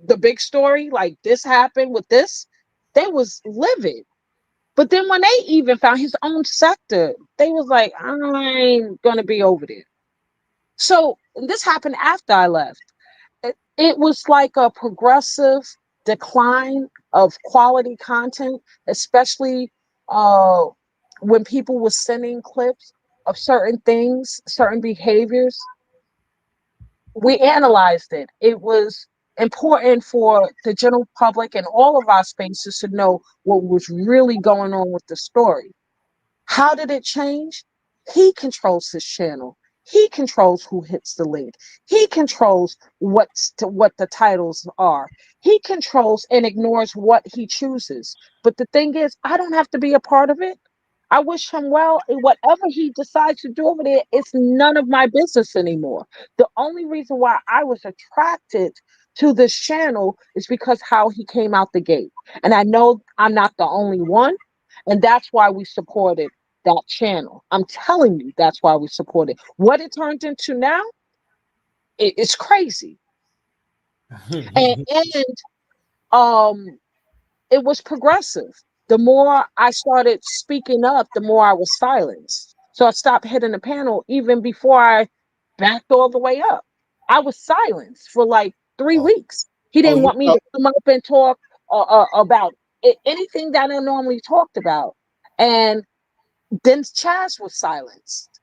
the big story, like this happened with this. They was livid. But then when they even found his own sector, they was like, I ain't gonna be over there. So this happened after I left. It was like a progressive decline of quality content, especially uh, when people were sending clips of certain things, certain behaviors. We analyzed it. It was important for the general public and all of our spaces to know what was really going on with the story. How did it change? He controls his channel. He controls who hits the link. He controls what the titles are. He controls and ignores what he chooses. But the thing is, I don't have to be a part of it. I wish him well. And whatever he decides to do over there, it's none of my business anymore. The only reason why I was attracted to this channel is because how he came out the gate. And I know I'm not the only one. And that's why we supported that channel. I'm telling you, that's why we supported. What it turned into now, it's crazy. And um it was progressive. The more I started speaking up, the more I was silenced. So I stopped hitting the panel even before I backed all the way up. I was silenced for like 3 weeks. He Oh, didn't you want me thought to come up and talk about anything that I normally talked about. And then Chaz was silenced.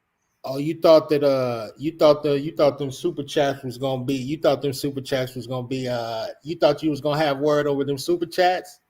oh, you thought that you thought them super chats was gonna be you thought them super chats was gonna be you thought you was gonna have word over them super chats.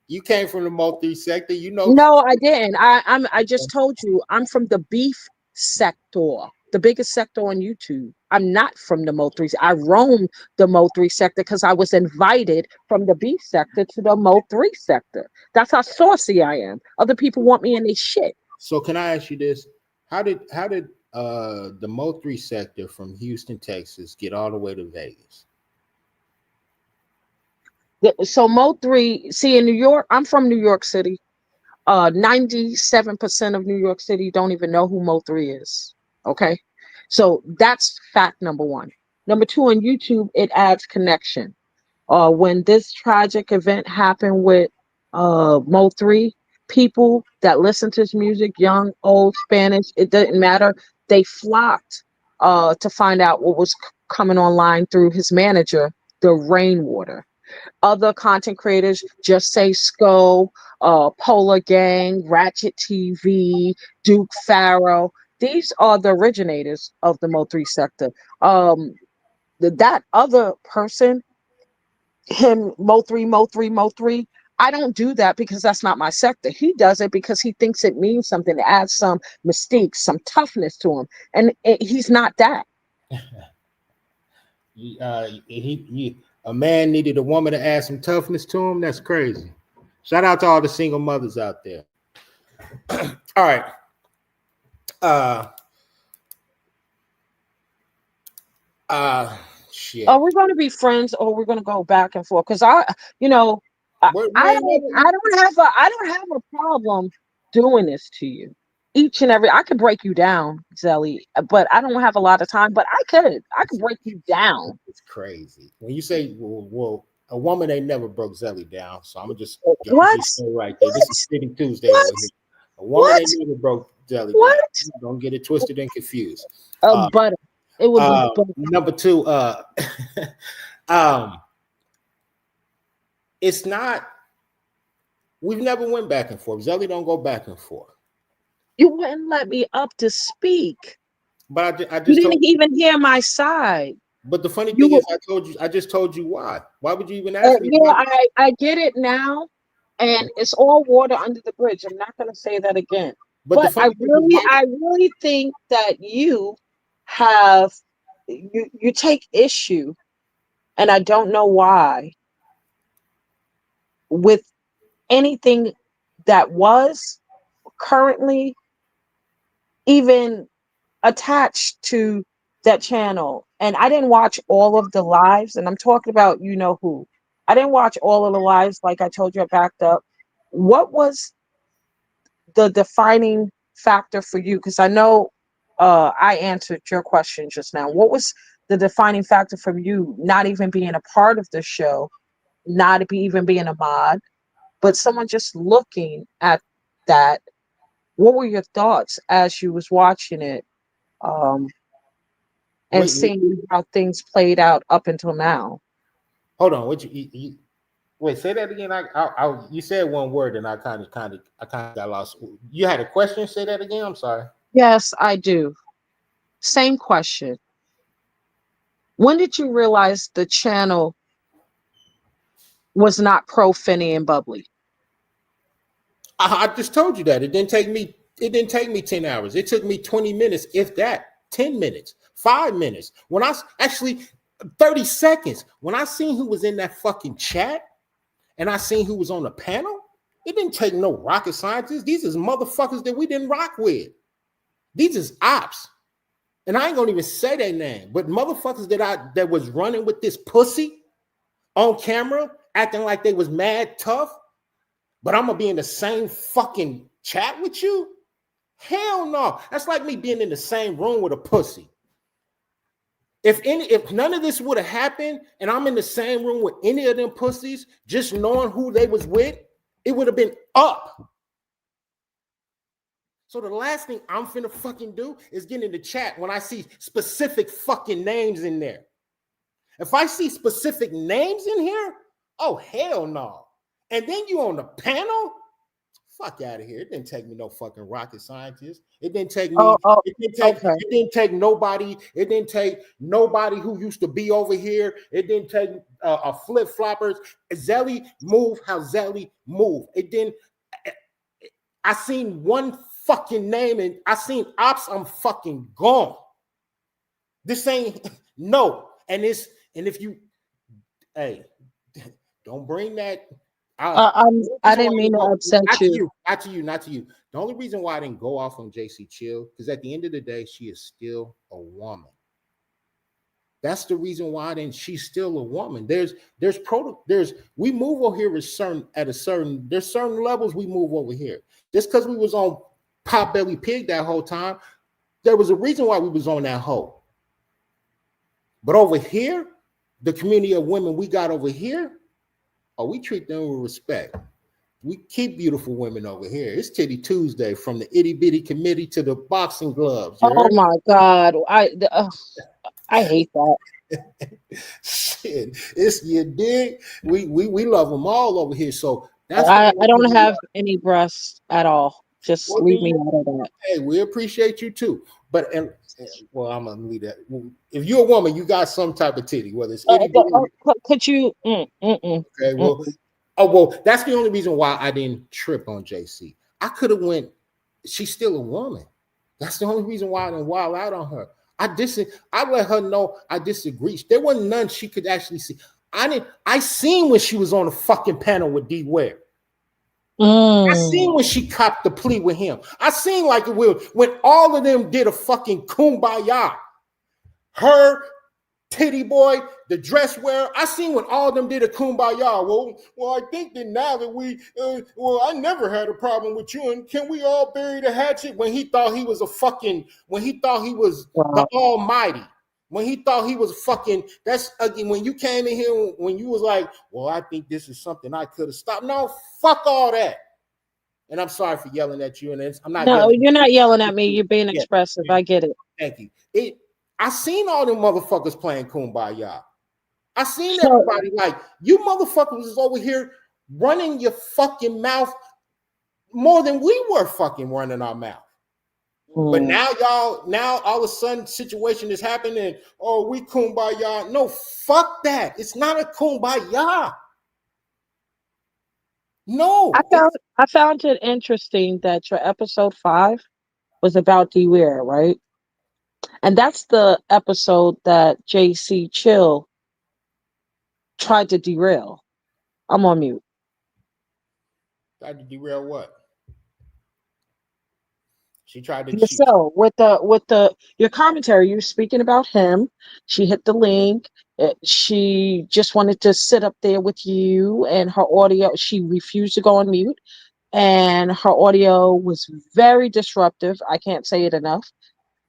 You came from the multi sector, you know. No, I didn't. I just told you I'm from the beef sector, the biggest sector on YouTube. I'm not from the Mo3. I roam the Mo3 sector because I was invited from the beef sector to the Mo3 sector. That's how saucy I am. Other people want me in their shit. So can I ask you this? How did the Mo3 sector from Houston, Texas get all the way to Vegas? So Mo3, see in New York, I'm from New York City. 97% of New York City don't even know who Mo3 is. Okay. So that's fact number one. Number two, on YouTube, it adds connection. When this tragic event happened with Mo3, people that listen to his music, young, old, Spanish, it didn't matter. They flocked to find out what was coming online through his manager, the Rainwater. Other content creators, Just Say Sco, Polar Gang, Ratchet TV, Duke Farrow. These are the originators of the Mo3 sector. That other person, him, Mo3, Mo3, Mo3, I don't do that because that's not my sector. He does it because he thinks it means something, to add some mystique, some toughness to him. And he's not that. A man needed a woman to add some toughness to him. That's crazy. Shout out to all the single mothers out there. All right. Shit. Are we going to be friends or we're going to go back and forth? Because you know, I don't have a problem doing this to you. Each and every, I could break you down, Zelly, but I don't have a lot of time. But I could break you down. It's crazy when you say, well, a woman ain't never broke Zelly down. So I'm just What? stay right there. This is Titty Tuesday What? over here. A woman ain't never broke Zelly What? down. Don't get it twisted and confused. Butter. It would be butter. Number two. It's not. We've never went back and forth. Zelly don't go back and forth. You wouldn't let me up to speak. But I You just didn't even hear my side. But the funny thing is, I just told you why. Why would you even ask me? Yeah, I get it now, and it's all water under the bridge. I'm not going to say that again. But I really think that you have you take issue, and I don't know why, with anything that was currently even attached to that channel. And I didn't watch all of the lives, and I'm talking about you know who. I didn't watch all of the lives, like I told you, I backed up. What was the defining factor for you? Because I know I answered your question just now. What was the defining factor for you not even being a part of the show, not even being a mod, but someone just looking at that? What were your thoughts as you was watching it? And seeing how things played out up until now. Hold on, what you wait? Say that again. You said one word, and I kind of got lost. You had a question. Say that again. I'm sorry. Yes, I do. Same question. When did you realize the channel was not pro Finny and Bubbly? I just told you that it didn't take me. It didn't take me 10 hours. It took me 20 minutes, if that. 10 minutes, 5 minutes. When I actually 30 seconds. When I seen who was in that fucking chat, and I seen who was on the panel, It didn't take no rocket scientists. These is motherfuckers that we didn't rock with. These is ops. And I ain't gonna even say their name, but motherfuckers that was running with this pussy on camera, acting like they was mad tough, but I'm gonna be in the same fucking chat with you? Hell no. That's like me being in the same room with a pussy. If none of this would have happened and I'm in the same room with any of them pussies, just knowing who they was with, it would have been up. So the last thing I'm finna fucking do is get in the chat when I see specific fucking names in there. If I see specific names in here, oh hell no. And then you on the panel? Fuck out of here. It didn't take me no fucking rocket scientist. It didn't take me, Okay. it didn't take nobody who used to be over here. It didn't take a flip-floppers. Zelly move how Zelly move. It didn't. I seen one fucking name and I seen ops, I'm fucking gone. This ain't no. And if you, hey, don't bring that. I didn't mean to upset you. Not to you. The only reason why I didn't go off on JC Chill, because at the end of the day, she is still a woman. That's the reason why she's still a woman. We move over here there's certain levels we move over here. Just because we was on Potbelly Pig that whole time, there was a reason why we was on that hoe. But over here, the community of women we got over here, we treat them with respect. We keep beautiful women over here. It's Titty Tuesday, from the itty bitty committee to the boxing gloves. Oh my God. I hate that. Shit, it's you dig. We love them all over here. So that's I don't have any breasts at all. Just leave me out of that. Hey, we appreciate you too. But well, I'm gonna leave that. If you're a woman, you got some type of titty, whether it's itty bitty. Could you? Okay, well, that's the only reason why I didn't trip on JC. I could have went. She's still a woman. That's the only reason why I didn't wild out on her. I let her know I disagree. There wasn't none she could actually see. I seen when she was on the fucking panel with D Ware. I seen when she copped the plea with him. I seen like it will when all of them did a fucking kumbaya. Her, Titty Boy, the dress wearer. I seen when all of them did a kumbaya. Well, I think that now that I never had a problem with you, and can we all bury the hatchet? When he thought he was the Almighty. When he thought he was fucking, that's again, when you came in here, when you was like, well, I think this is something I could have stopped. No, fuck all that. And I'm sorry for yelling at you. And I'm not. No, you're not yelling at me. You're being expressive. I get it. Thank you. I seen all them motherfuckers playing kumbaya. I seen everybody like, you motherfuckers is over here running your fucking mouth more than we were fucking running our mouth. But now all of a sudden situation is happening. Oh, we kumbaya. No, fuck that. It's not a kumbaya. No. I found it interesting that your episode 5 was about D-Ware, right? And that's the episode that JC Chill tried to derail. I'm on mute. Tried to derail what? She tried to. So with your commentary, you're speaking about him. She hit the link. She just wanted to sit up there with you, and her audio. She refused to go on mute, and her audio was very disruptive. I can't say it enough.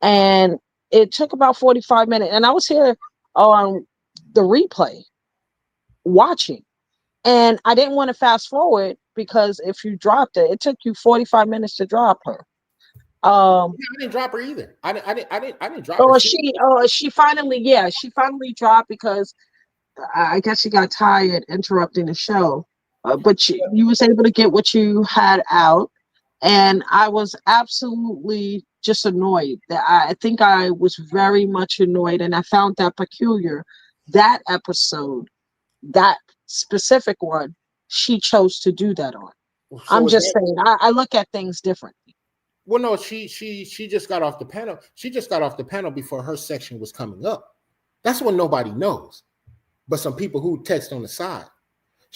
And it took about 45 minutes, and I was here on the replay watching, and I didn't want to fast forward because if you dropped it, it took you 45 minutes to drop her. I didn't drop her either. I didn't drop her. She finally dropped because I guess she got tired interrupting the show. But you was able to get what you had out, and I was absolutely just annoyed. I think I was very much annoyed, and I found that peculiar. That episode, that specific one, she chose to do that on. So I'm just saying, I look at things differently. Well, no, she just got off the panel. She just got off the panel before her section was coming up. That's what nobody knows. But some people who text on the side.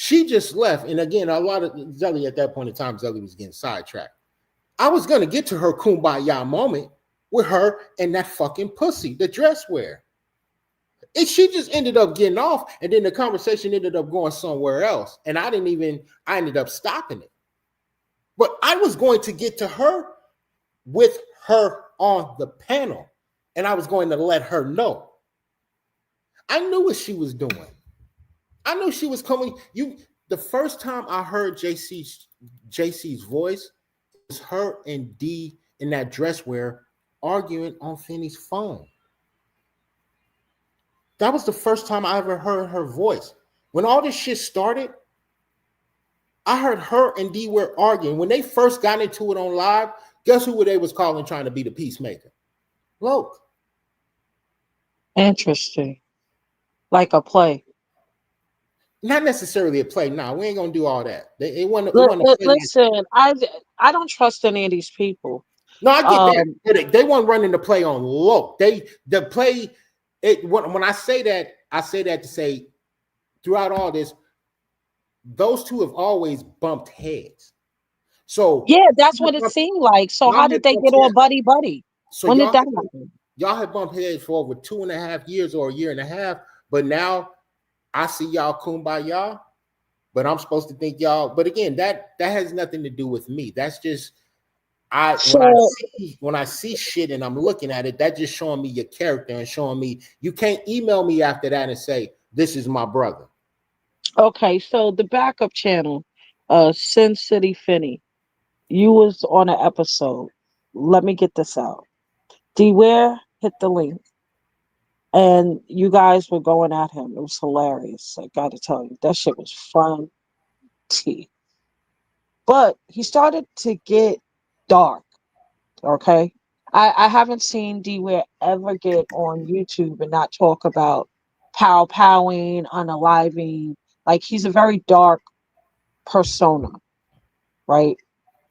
She just left. And again, a lot of Zelly at that point in time, Zelly was getting sidetracked. I was going to get to her kumbaya moment with her and that fucking pussy, the dress wear. And she just ended up getting off. And then the conversation ended up going somewhere else. And I ended up stopping it. But I was going to get to her with her on the panel. And I was going to let her know. I knew what she was doing. I knew she was coming. The first time I heard JC's voice was her and D in that dress wear arguing on Finney's phone. That was the first time I ever heard her voice. When all this shit started, I heard her and D were arguing. When they first got into it on live, guess who they was calling trying to be the peacemaker? Loke. Interesting. Like a play. Not necessarily a play. Nah, we ain't gonna do all that. It wasn't Listen, I don't trust any of these people. No, I get that. But they weren't running the play on Loke. When I say that to say throughout all this, those two have always bumped heads. So yeah, that's what it seemed like. So how did they get all buddy? So when did that happen? Y'all have bumped heads for over 2.5 years or a year and a half, but now I see y'all kumbaya, but I'm supposed to think y'all. But again, that has nothing to do with me. That's just when I see shit and I'm looking at it, that just showing me your character and showing me you can't email me after that and say this is my brother. Okay, so the backup channel, Sin City Finney, you was on an episode. Let me get this out. D-Ware hit the link. And you guys were going at him. It was hilarious. I got to tell you, that shit was fun. But he started to get dark. Okay. I haven't seen D-Ware ever get on YouTube and not talk about powing, unaliving. Like, he's a very dark persona, right?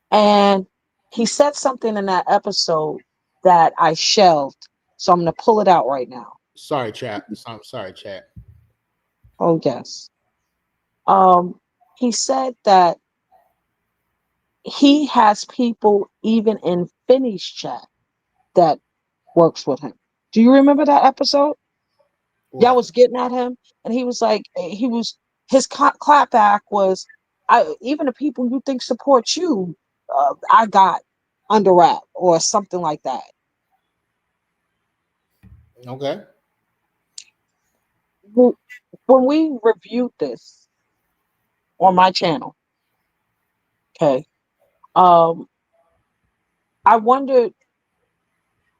And he said something in that episode that I shelved. So I'm going to pull it out right now. Sorry, chat. I'm sorry, chat. Oh, yes. He said that he has people even in Finney's chat that works with him. Do you remember that episode? What? Y'all was getting at him, and he was like, his clapback was, even the people you think support you, I got under wrap or something like that. Okay. When we reviewed this on my channel, okay, I wondered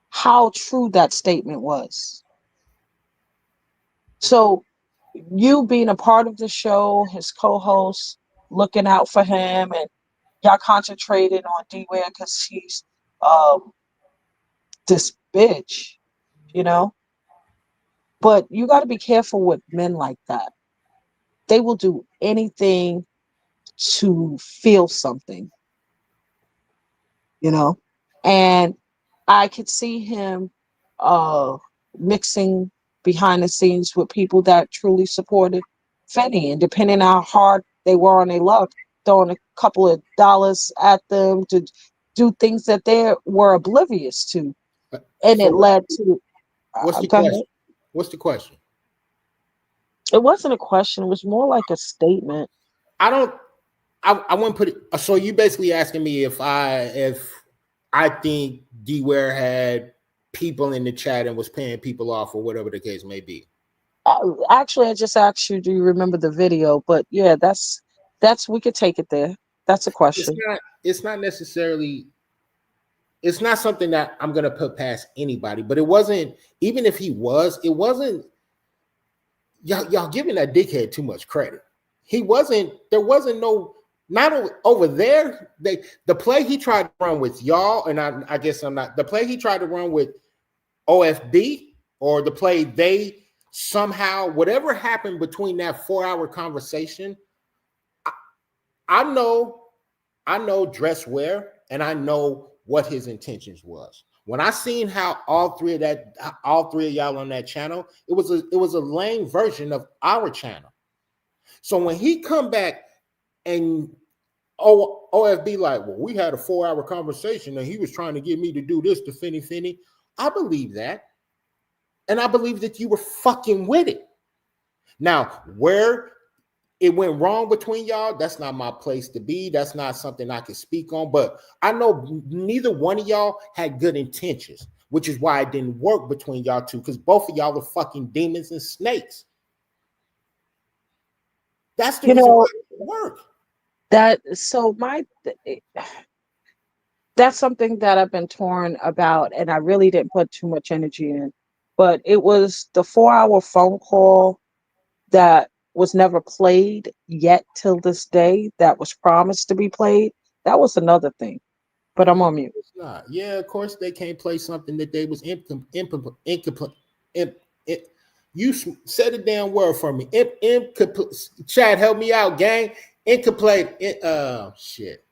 how true that statement was. So you being a part of the show, his co-host, looking out for him, and y'all concentrated on D-Ware because he's this bitch, you know? But you got to be careful with men like that. They will do anything to feel something, you know? And I could see him mixing behind the scenes with people that truly supported Finney, and depending on how hard they were on their luck, throwing a couple of dollars at them to do things that they were oblivious to. And it led to what's the question? What's the question? It wasn't a question, it was more like a statement. I wouldn't put it. So you basically asking me if I think D-Ware had people in the chat and was paying people off or whatever the case may be. Actually, I just asked you, do you remember the video? But yeah, that's we could take it there. That's a question. It's not necessarily. It's not something that I'm gonna put past anybody. But it wasn't. Even if he was, it wasn't. Y'all giving that dickhead too much credit. He wasn't. There wasn't no. Not over there. The play he tried to run with y'all, and I guess I'm not. The play he tried to run with OFB, or the play they somehow, whatever happened between that 4-hour conversation, I know dress wear, and I know what his intentions was. When I seen how all three of y'all on that channel, it was a lame version of our channel. So when he come back and OFB like, well, we had a 4-hour conversation and he was trying to get me to do this to Finny. I believe that. And I believe that you were fucking with it. Now, where it went wrong between y'all, that's not my place to be. That's not something I can speak on. But I know neither one of y'all had good intentions, which is why it didn't work between y'all two, because both of y'all are fucking demons and snakes. That's the reason why it didn't work. That's something that I've been torn about, and I really didn't put too much energy in. But it was the 4-hour phone call that was never played yet till this day, that was promised to be played. That was another thing. But I'm on mute. It's not. Yeah, of course they can't play something that they was you said a damn word for me. Chad, help me out, gang. Incomplete. Shit.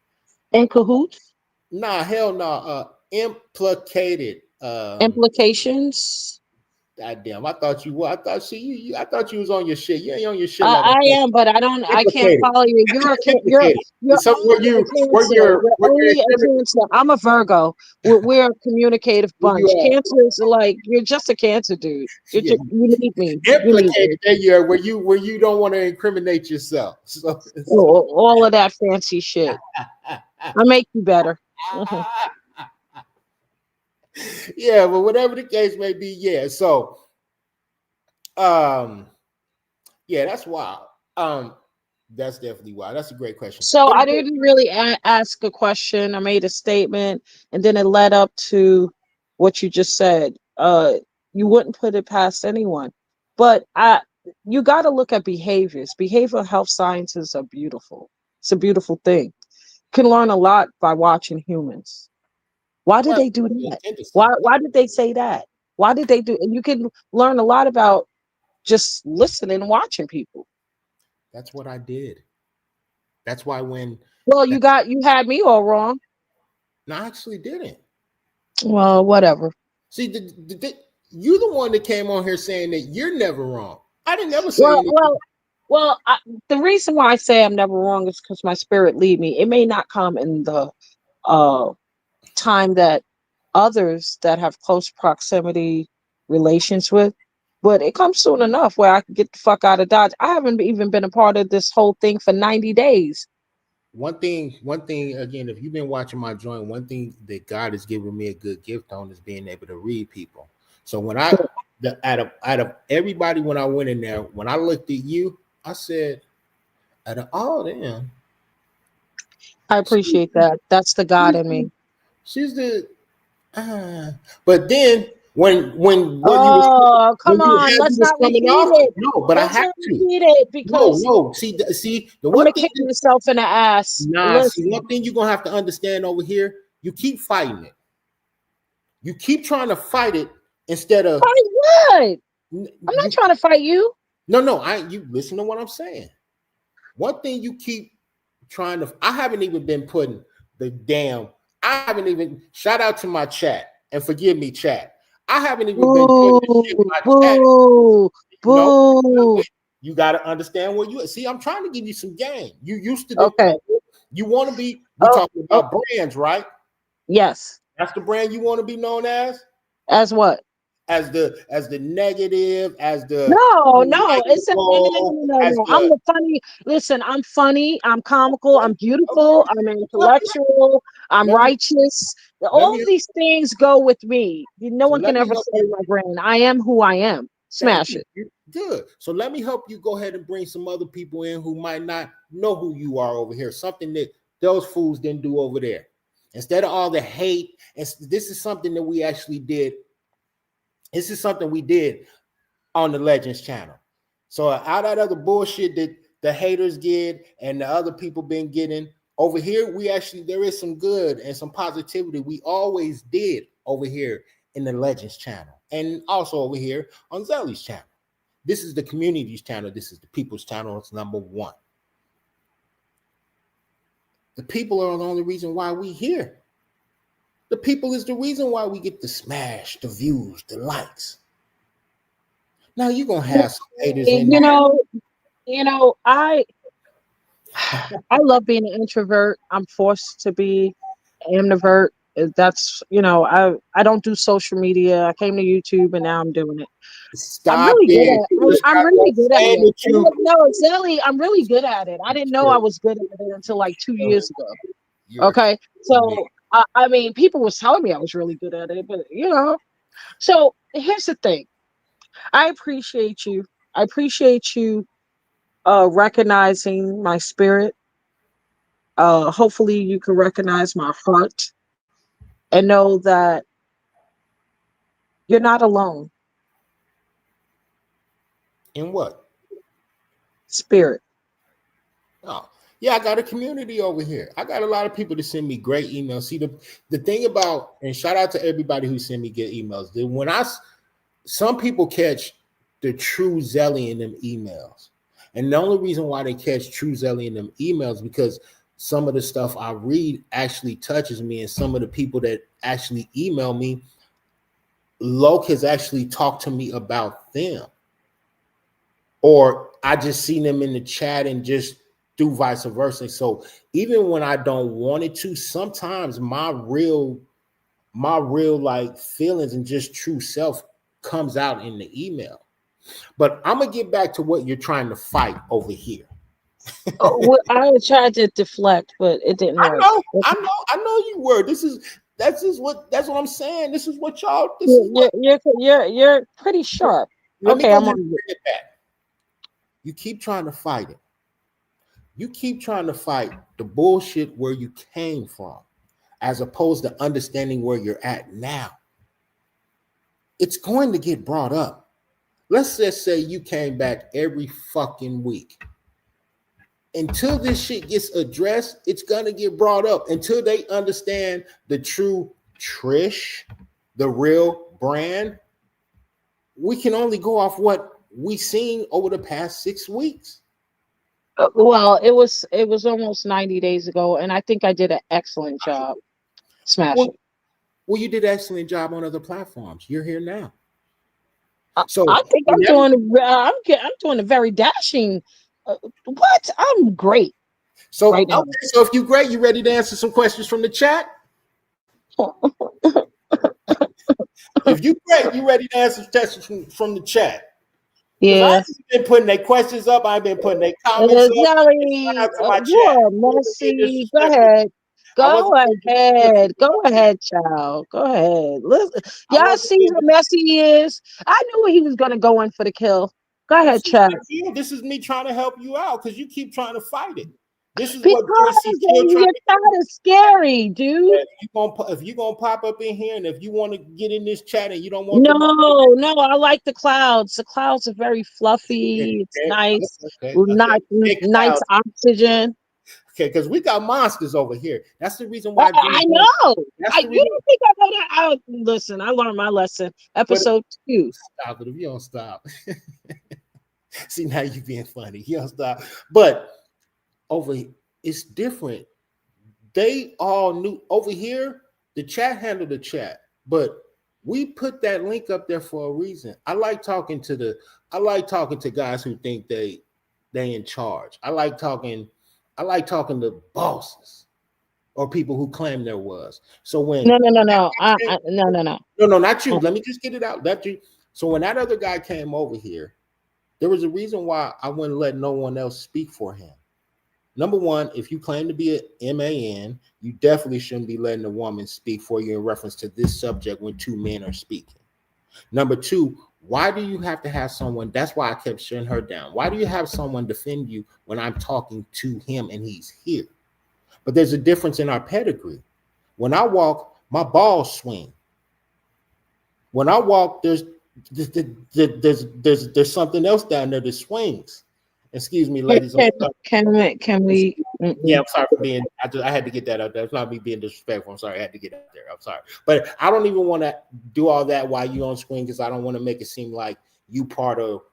In cahoots? Nah, hell no. Implicated. Implications? God damn, I thought you were. I thought I thought you was on your shit. You ain't on your shit like I am, but I can't follow you. You're so only a Cancer. You're only a Cancer. I'm a Virgo. We're a communicative bunch. Cancer is like, you're just a Cancer, dude. You need me. Implicated. There you are, where you don't want to incriminate yourself. So all of that fancy shit. I make you better. Yeah, but whatever the case may be, yeah. So, yeah, that's wild. That's definitely wild. That's a great question. So I didn't really ask a question. I made a statement, and then it led up to what you just said. You wouldn't put it past anyone, but you got to look at behaviors. Behavioral health sciences are beautiful. It's a beautiful thing. You can learn a lot by watching humans. Why did they do that? Why did they say that? Why did they do? And you can learn a lot about just listening and watching people. That's what I did. That's why when. Well, you had me all wrong. No, I actually didn't. Well, whatever. See, you're the one that came on here saying that you're never wrong. I didn't ever say anything. Well, the reason why I say I'm never wrong is because my spirit lead me. It may not come in the time that others that have close proximity relations with, but it comes soon enough where I can get the fuck out of Dodge. I haven't even been a part of this whole thing for 90 days. One thing again, if you've been watching my joint, one thing that God has given me a good gift on is being able to read people. So when out of everybody, when I went in there, when I looked at you, I said, out of all them, I appreciate that. That's the God in me. She's the but then when you was come on, let's not repeat it. No, but I have to repeat it because no. See the one thing kick yourself in the ass. Nah, see, one thing you're gonna have to understand over here, you keep fighting it. You keep trying to fight it instead of fight what? I'm not trying to fight you. No, you listen to what I'm saying. One thing you keep trying to, I haven't even been putting shout out to my chat and forgive me, chat. I haven't even been putting this shit in my chat. You got to understand where you see. I'm trying to give you some game. You used to you want to be. We're talking about brands, right? Yes. That's the brand you want to be known as. As what? As the negative, as the no. It's no. I'm the funny. Listen, I'm funny. I'm comical. I'm beautiful. I'm intellectual. I'm righteous. All of these things go with me. No one can ever say my brand. I am who I am. Smash it. Good. So let me help you go ahead and bring some other people in who might not know who you are over here. Something that those fools didn't do over there. Instead of all the hate, and this is something that we actually did. This is something we did on the Legends channel. So out of the bullshit that the haters get and the other people been getting over here, there is some good and some positivity we always did over here in the Legends channel and also over here on Zelly's channel. This is the community's channel. This is the people's channel. It's number one. The people are the only reason why we here. The people is the reason why we get the smash, the views, the likes. Now you're going to have some haters in there. I love being an introvert. I'm forced to be an ambivert. That's I don't do social media. I came to YouTube and now I'm doing it. I'm Stop really good it. at You just I'm got really done good at saying it. that you. No, Zelly, I'm really good at it. I didn't know I was good at it until like 2 years ago. You're a Okay. man. So I mean people was telling me I was really good at it, but so here's the thing. I appreciate you. I appreciate you recognizing my spirit. Hopefully you can recognize my heart and know that you're not alone. In what? Spirit. Oh, yeah, I got a community over here. I got a lot of people to send me great emails. See, the thing about, and shout out to everybody who send me good emails. That when some people catch the true Zelly in them emails, and the only reason why they catch true Zelly in them emails because some of the stuff I read actually touches me, and some of the people that actually email me, Loke has actually talked to me about them, or I just seen them in the chat and just do vice versa. So even when I don't want it to, sometimes my real like feelings and just true self comes out in the email. But I'm gonna get back to what you're trying to fight over here. Oh, well, I tried to deflect, but it didn't I work. know, I know you were. That's what I'm saying. This is what y'all. This is what. You're pretty sharp. Let me Okay, go I'm ahead on and you. bring it back. You keep trying to fight it. You keep trying to fight the bullshit where you came from, as opposed to understanding where you're at now. It's going to get brought up. Let's just say you came back every fucking week. Until this shit gets addressed, it's gonna get brought up until they understand the true Trish, the real brand. We can only go off what we seen over the past 6 weeks. Well, it was almost 90 days ago, and I think I did an excellent job. Smash Well, it. well, you did an excellent job on other platforms. You're here now. I So think I'm whenever, doing. I'm doing a very dashing. What? I'm great so right okay, now. so if you great, you ready to answer some questions from the chat? If you great, you ready to answer questions from the chat? Because I Yeah. ain't been putting their questions up. I've been putting their comments up. Shout Zelly, out to my you chat. are I wasn't being messy. Go disrespectful. ahead. I Go wasn't being ahead. disrespectful. Go ahead, child. Go ahead. Listen, I y'all wasn't see being how messy he is. I knew he was gonna go in for the kill. Go This ahead, is child. not you. This is me trying to help you out because you keep trying to fight it. This is what JC Because still trying your to child do. is scary, dude. If you gonna pop up in here and if you want to get in this chat and you don't want the No, I like the clouds. The clouds are very fluffy. It's okay, nice. okay, Not big nice clouds. oxygen. Okay, because we got monsters over here. That's the reason I, why I Vinny. know. That's the You reason. don't think I know that? Listen, I learned my lesson. But Episode 2. stop it if you don't stop. See now you being funny. You don't stop. But over it's different. They all knew over here. The chat handled the chat, but we put that link up there for a reason. I like talking to guys who think they in charge. I like talking to bosses or people who claim there was. So when No, no, no, no. No, no, no. no, not you. Uh, Let me just get it out. That you. So when that other guy came over here, there was a reason why I wouldn't let no one else speak for him. Number one, if you claim to be a MAN, you definitely shouldn't be letting a woman speak for you in reference to this subject when two men are speaking. Number two, why do you have to have someone? That's why I kept shutting her down. Why do you have someone defend you when I'm talking to him and he's here? But there's a difference in our pedigree. When I walk, my balls swing. When I walk, there's something else down there that swings. Excuse me, can, ladies. can, can we? Yeah, Mm-mm. I'm sorry for being. I had to get that out there. It's not me being disrespectful. I'm sorry. I had to get out there. I'm sorry, but I don't even want to do all that while you on screen because I don't want to make it seem like you part of.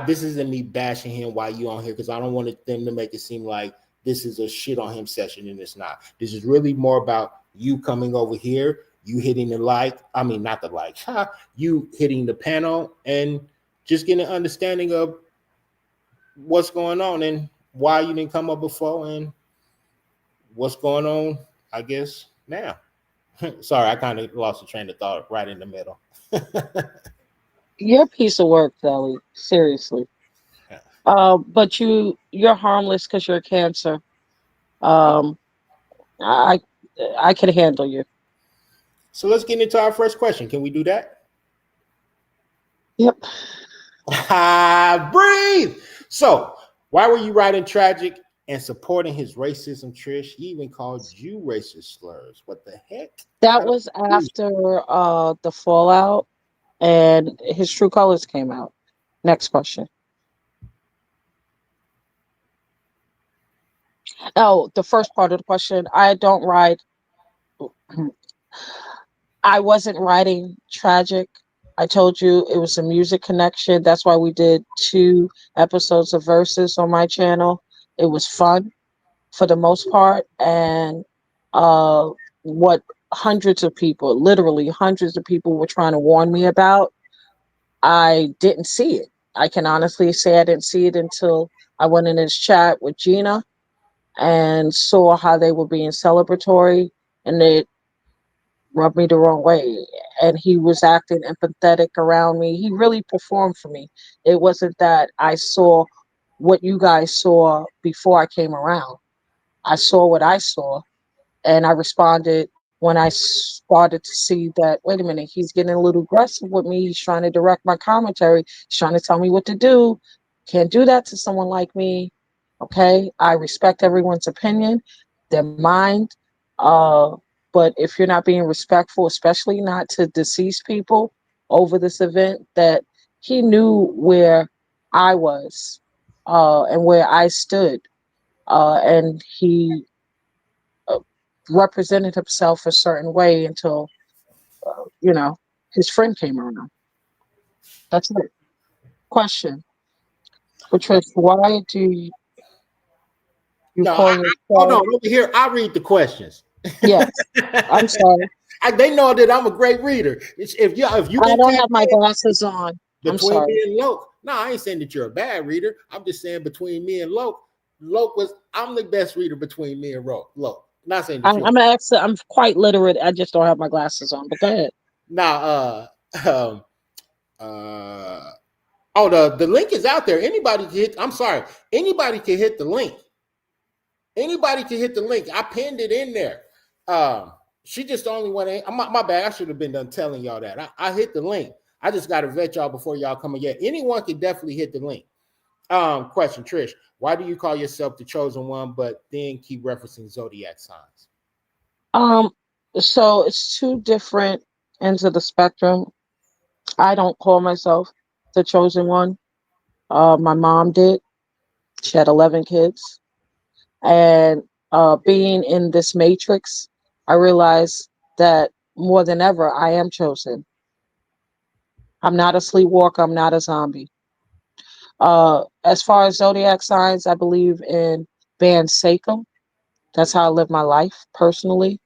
This isn't me bashing him while you on here because I don't want them to make it seem like this is a shit on him session and it's not. This is really more about you coming over here, you hitting the like. I mean, not the like. You hitting the panel and just getting an understanding of what's going on and why you didn't come up before and what's going on, I guess, now. Sorry, I kind of lost the train of thought right in the middle. You're a piece of work, Zelly. Seriously. But you're harmless because you're cancer. Um, I I can handle you. So let's get into our first question. Can we do that? Yep. Breathe. So, why were you writing tragic and supporting his racism, Trish? He even called you racist slurs. What the heck? That How did was you do? after the fallout and his true colors came out. Next question. Oh, the first part of the question. I don't write. I wasn't writing tragic. I told you it was a music connection. That's why we did 2 episodes of Verses on my channel. It was fun for the most part. And uh, what hundreds of people, literally hundreds of people, were trying to warn me about, I didn't see it. I can honestly say I didn't see it until I went in this chat with Gina and saw how they were being celebratory, and it rubbed me the wrong way. And he was acting empathetic around me. He really performed for me. It wasn't that I saw what you guys saw before I came around. I saw what I saw, and I responded when I started to see that, wait a minute, he's getting a little aggressive with me. He's trying to direct my commentary. He's trying to tell me what to do. Can't do that to someone like me. Okay. I respect everyone's opinion, their mind. Uh, but if you're not being respectful, especially not to deceased people over this event, that he knew where I was and where I stood. And he uh, represented himself a certain way until you know his friend came around. That's it. Question, Patricia: why do you No, call hold on yourself? over here. I read the questions. Yes, I'm sorry. They know that I'm a great reader. If you've I been don't have tapped my in glasses on. I'm between sorry. me and Loke, no, I ain't saying that you're a bad reader. I'm just saying between me and Loke, I'm the best reader between me and Loke. Not saying that you're I'm an excellent. I'm quite literate. I just don't have my glasses on. But go ahead. now. Um, uh, oh, the link is out there. Anybody can hit. I'm sorry. Anybody can hit the link. Anybody can hit the link. I pinned it in there. Um, she just the only one. My bad. I should have been done telling y'all that. I hit the link. I just got to vet y'all before y'all come in. Yeah, anyone can definitely hit the link. Question, Trish. Why do you call yourself the chosen one, but then keep referencing zodiac signs? Um, so it's 2 different ends of the spectrum. I don't call myself the chosen one. My mom did. She had 11 kids. And being in this matrix, I realized that more than ever, I am chosen. I'm not a sleepwalker. I'm not a zombie. As far as zodiac signs, I believe in Ban Sachem. That's how I live my life personally.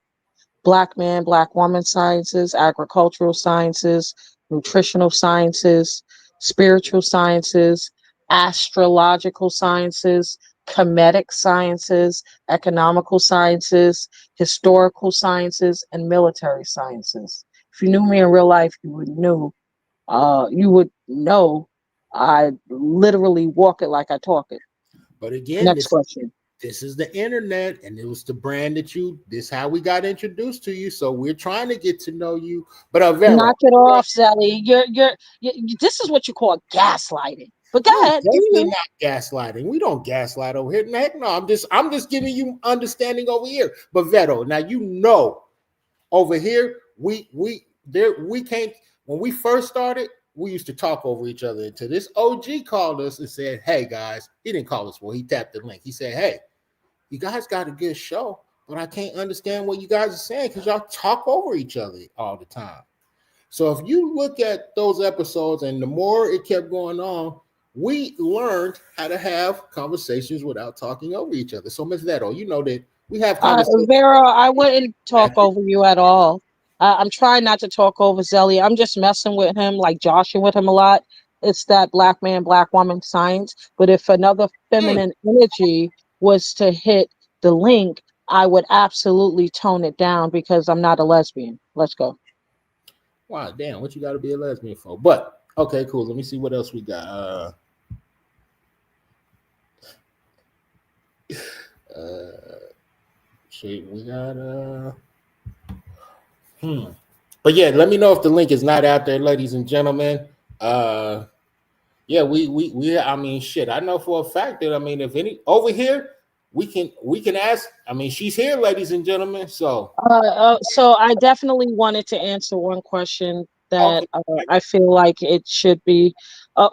Black man, Black woman sciences, agricultural sciences, nutritional sciences, spiritual sciences, astrological sciences, comedic sciences, economical sciences, historical sciences, and military sciences. If you knew me in real life, you would know I literally walk it like I talk it. But again, Next this question. this is the internet, and it was the brand that this how we got introduced to you. So we're trying to get to know you. But Vero, Knock it off, Zelly. This is what you call gaslighting. But go no, ahead, do definitely you? not gaslighting. We don't gaslight over here. Heck no, I'm just giving you understanding over here. But Vero, now you know over here, we can't. When we first started, we used to talk over each other until this OG called us and said, "Hey guys," he didn't call us. Well, he tapped the link. He said, "Hey, you guys got a good show, but I can't understand what you guys are saying because y'all talk over each other all the time." So if you look at those episodes, and the more it kept going on, we learned how to have conversations without talking over each other. So, Ms. Veto, you know that we have conversations. Vera, I wouldn't talk over you at all. I'm trying not to talk over Zelly. I'm just messing with him, like joshing with him a lot. it's that black man, black woman science. But if another feminine energy was to hit the link, I would absolutely tone it down because I'm not a lesbian. Let's go. Wow, damn, what you got to be a lesbian for? But okay, cool. Let me see what else we got. Shit, we got But yeah, let me know if the link is not out there, ladies and gentlemen. Yeah, we I mean, shit. I know for a fact that, I mean, if any over here, we can ask. I mean, she's here, ladies and gentlemen. So So I definitely wanted to answer one question that okay, I feel like it should be.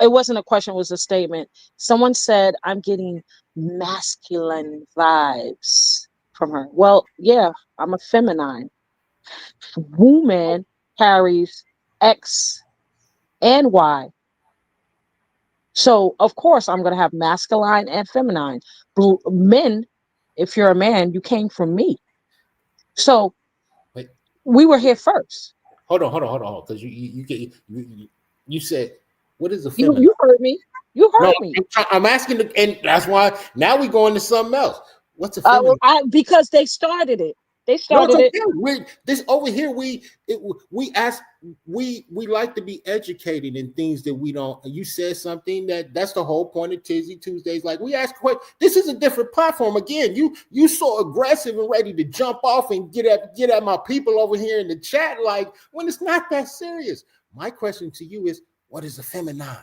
It wasn't a question; it was a statement. Someone said, "I'm getting masculine vibes from her." Well, yeah, I'm a feminine. Woman carries X and Y, so of course I'm gonna have masculine and feminine. Men, if you're a man, you came from me, so wait, we were here first. hold on, because you said, what is the You feminine? you heard me. You No, heard me. I'm asking, and that's why now we go into something else. What's a Well, feminine? because they started it. They No, it's started it. okay. We this over here. We ask. We like to be educated in things that we don't. You said something that's the whole point of Tizzy Tuesdays. Like, we ask questions. This is a different platform. Again, you so aggressive and ready to jump off and get at my people over here in the chat. Like, when it's not that serious. My question to you is, what is a feminine?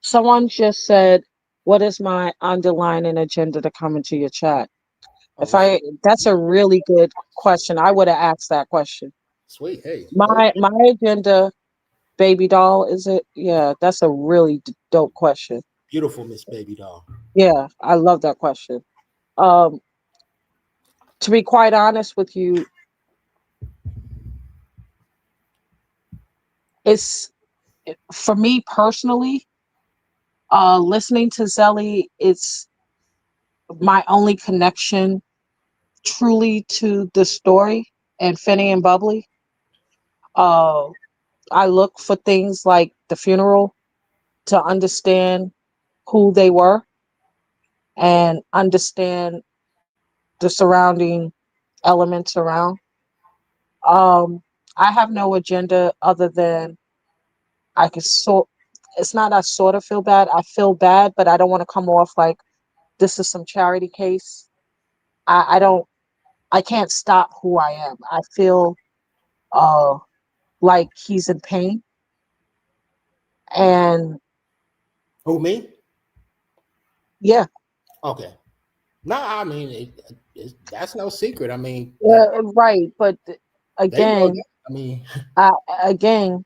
Someone just said, "What is my underlying agenda to come into your chat?" Oh, what? That's a really good question. I would have asked that question. Sweet. Hey, My agenda, baby doll, is it? Yeah, that's a really dope question. beautiful Miss Baby Doll. Yeah, I love that question. Um, to be quite honest with you, it's for me personally. Listening to Zelly, it's my only connection truly to the story and Finny and Bubbly. Uh, I look for things like the funeral to understand who they were and understand the surrounding elements around. Um, I have no agenda other than I can sort. It's not I sort of feel bad. I feel bad, but I don't want to come off like this is some charity case. I don't. I can't stop who I am. I feel uh like he's in pain. And Who, me? yeah, Okay. No, I mean, that's no secret. I mean, that right. But they know again, that. I mean, I again,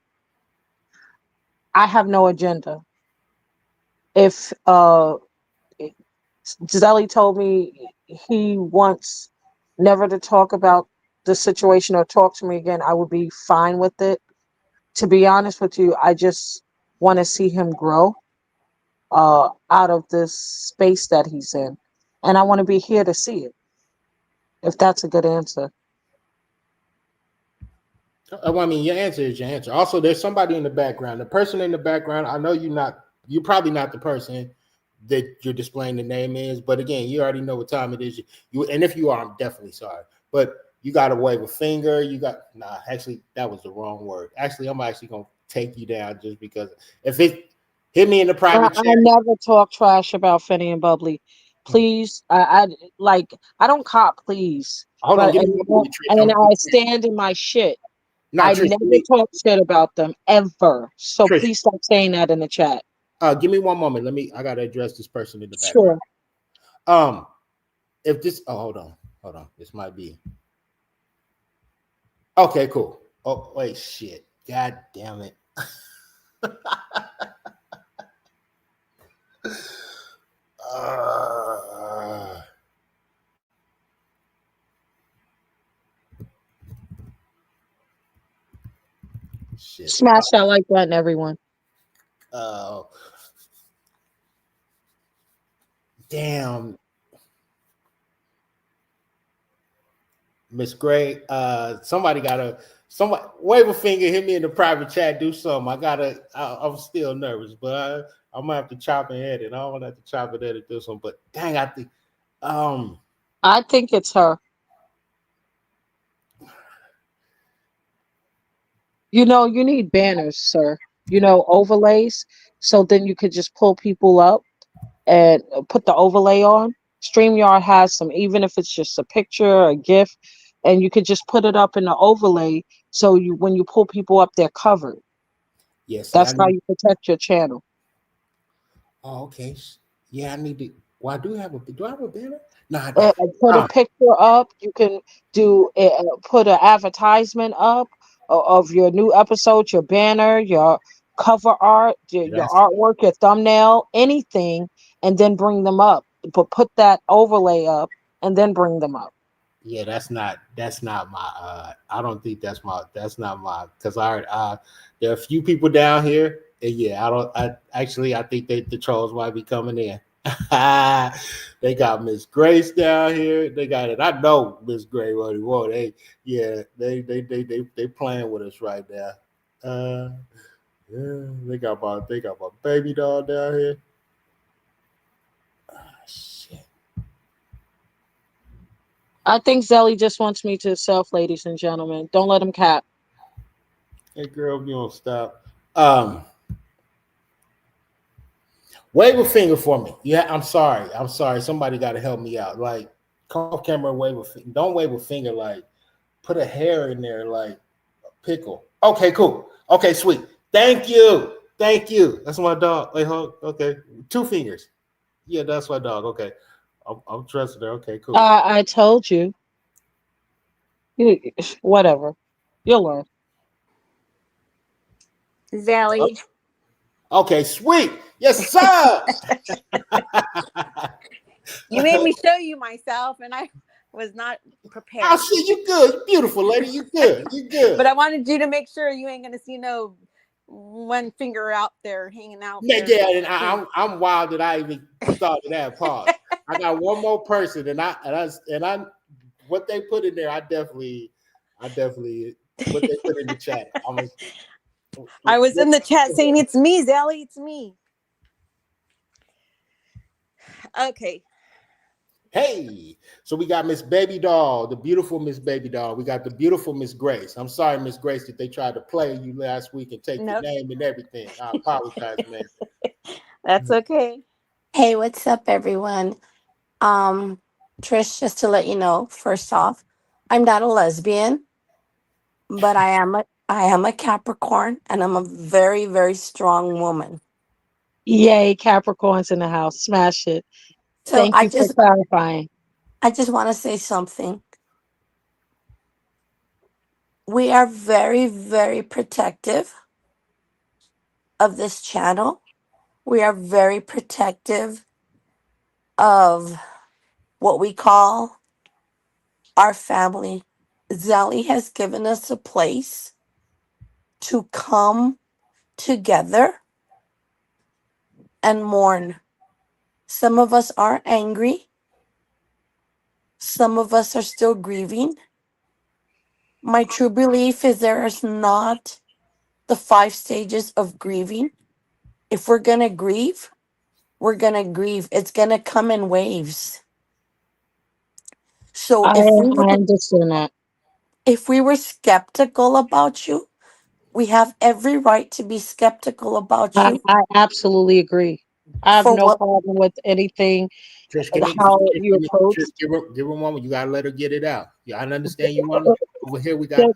I have no agenda. If Zelly told me he wants never to talk about the situation or talk to me again, I would be fine with it. To be honest with you, I just want to see him grow out of this space that he's in. And I want to be here to see it, if that's a good answer. I mean, your answer is your answer. Also, there's somebody in the background. The person in the background, I know you're probably not the person that you're displaying the name is, but again, you already know what time it is. And if you are, I'm definitely sorry. But you got to wave a finger. Actually, that was the wrong word. Actually, I'm actually gonna take you down just because if it hit me in the private I chat. never talk trash about Finny and Bubbly. Please, I like I don't cop please, Hold on, but give me one moment, Trish. and I stand in my shit. No, I Trish, never talk shit about them ever. So Trish, please stop saying that in the chat. give me one moment. I gotta address this person in the background. Sure. Um, if this, oh, hold on, this might be okay. Cool. Oh, wait, shit, god damn it. uh, shit. Smash that like button, everyone. Uh, damn, Miss Gray. Somebody gotta Somebody wave a finger, hit me in the private chat, do something. I'm still nervous, but I'm gonna have to chop and edit. I don't want to have to chop and edit this one, but dang, I think um I think it's her. You need banners, sir. Overlays. So then you could just pull people up and put the overlay on. StreamYard has some, even if it's just a picture, a GIF, and you could just put it up in the overlay. So when you pull people up, they're covered. yeah, see, I That's how need. you protect your channel. Oh, okay. Yeah, I need to. Well, do I have a banner? No, I don't. Put a Oh, picture up. You can put an advertisement up of your new episode, your banner, your cover art, yeah, your artwork, your thumbnail, anything, and then bring them up. But put that overlay up and then bring them up. yeah, that's not my I don't think that's not my because there are a few people down here and yeah, I think the trolls might be coming in. They got Miss Grace down here. They got it. I know Miss Gray already won. They playing with us right now. Uh yeah, they got my baby doll down here. Ah, shit. I think Zelly just wants me to self, ladies and gentlemen. Don't let him cap. Hey girl, you don't stop. Wave a finger for me. Yeah, I'm sorry. I'm sorry. Somebody got to help me out. Like, come off camera and wave a finger. Don't wave a finger. Like, put a hair in there, like a pickle. Okay, cool. Okay, sweet. Thank you. Thank you. That's my dog. Wait, hold. Okay, two fingers. Yeah, that's my dog. Okay, I'm trusting her. Okay, cool. I told you. Whatever. You'll learn. Zelly, Okay, sweet. Yes, sir. you made me show you myself, and I was not Oh prepared. shit, you good. You beautiful lady. You good. You good. But I wanted you to make sure you ain't gonna see no one finger out there hanging out Yeah, there. yeah, and I'm wild that I even thought of that part. I got one more person, and I what they put in there, I definitely what they put in the chat. I was in the chat saying it's me, Zelly, it's me. Okay. Hey, so we got Miss Baby Doll, the beautiful Miss Baby Doll. We got the beautiful Miss Grace. I'm sorry, Miss Grace, that they tried to play you last week and take your Nope. name and everything. I apologize, man. That's okay. Hey, what's up, everyone? Um, Trish, just to let you know, first off, I'm not a lesbian, but I am a Capricorn, and I'm a very, very strong woman. Yay, Capricorns in the house. Smash it. So Thank you for clarifying. I just want to say something. We are very, very protective of this channel. We are very protective of what we call our family. Zelly has given us a place to come together and mourn. Some of us are angry. Some of us are still grieving. My true belief is there is not the 5 stages of grieving. If we're going to grieve, we're going to grieve. It's going to come in waves. So I understand that. if we were skeptical about you, we have every right to be skeptical about you I absolutely agree. I have for no what problem with anything, Trish, give me, how Trish, you approach. give her a moment. You gotta let her get it out. Yeah, I understand you want over here. We got.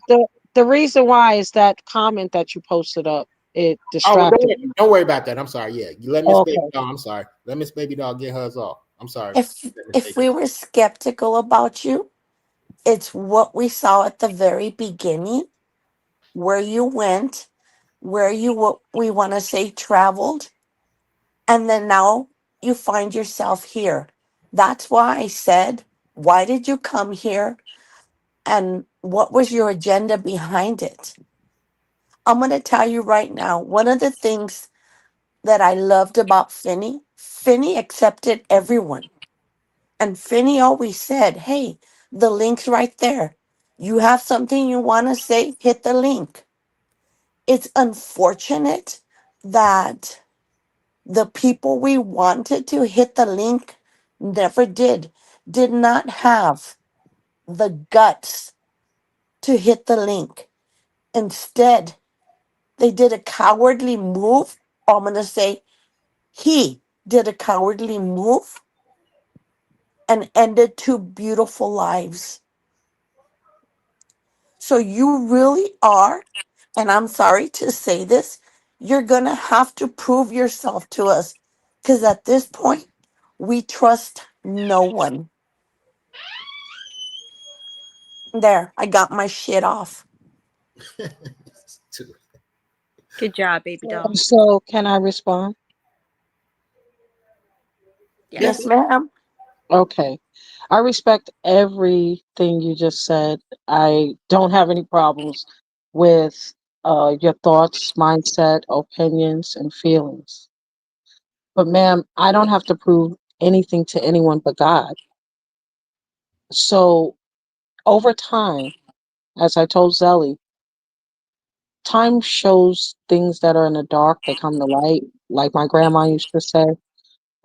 The reason why is that comment that you posted up. It Oh, well, distracted me. don't worry about that. I'm sorry. Yeah, you let Miss Baby Okay. Doll. I'm sorry. Let Miss Baby Doll get hers off. I'm sorry. if we were skeptical about you, it's what we saw at the very beginning, where you went, where you what we want to say traveled, and then now you find yourself here. That's why I said, why did you come here, and what was your agenda behind it? I'm going to tell you right now, one of the things that I loved about Finney accepted everyone. And Finney always said, hey, the link's right there. You have something you want to say, hit the link. It's unfortunate that the people we wanted to hit the link never did not have the guts to hit the link. Instead, they did a cowardly move. I'm going to say he did a cowardly move and ended two beautiful lives. So you really are, and I'm sorry to say this, you're going to have to prove yourself to us because at this point, we trust no one. There, I got my shit off. Good job, baby doll. So can I respond? Yes, Yes. ma'am. Okay. I respect everything you just said. I don't have any problems with your thoughts, mindset, opinions, and feelings. But, ma'am, I don't have to prove anything to anyone but God. So, over time, as I told Zelly, time shows things that are in the dark, they come to light, like my grandma used to say.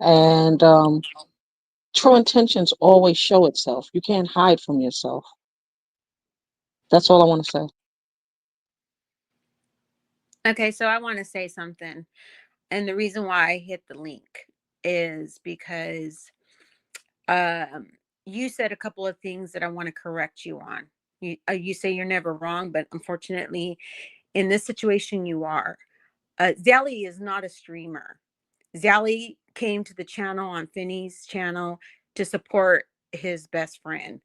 And true intentions always show itself. You can't hide from yourself. That's all I want to say. Okay, so I want to say something. And the reason why I hit the link is because um, you said a couple of things that I want to correct you on. You say you're never wrong, but unfortunately, in this situation, you are. Zelly is not a streamer. Zelly came to the channel on Finney's channel to support his best friend,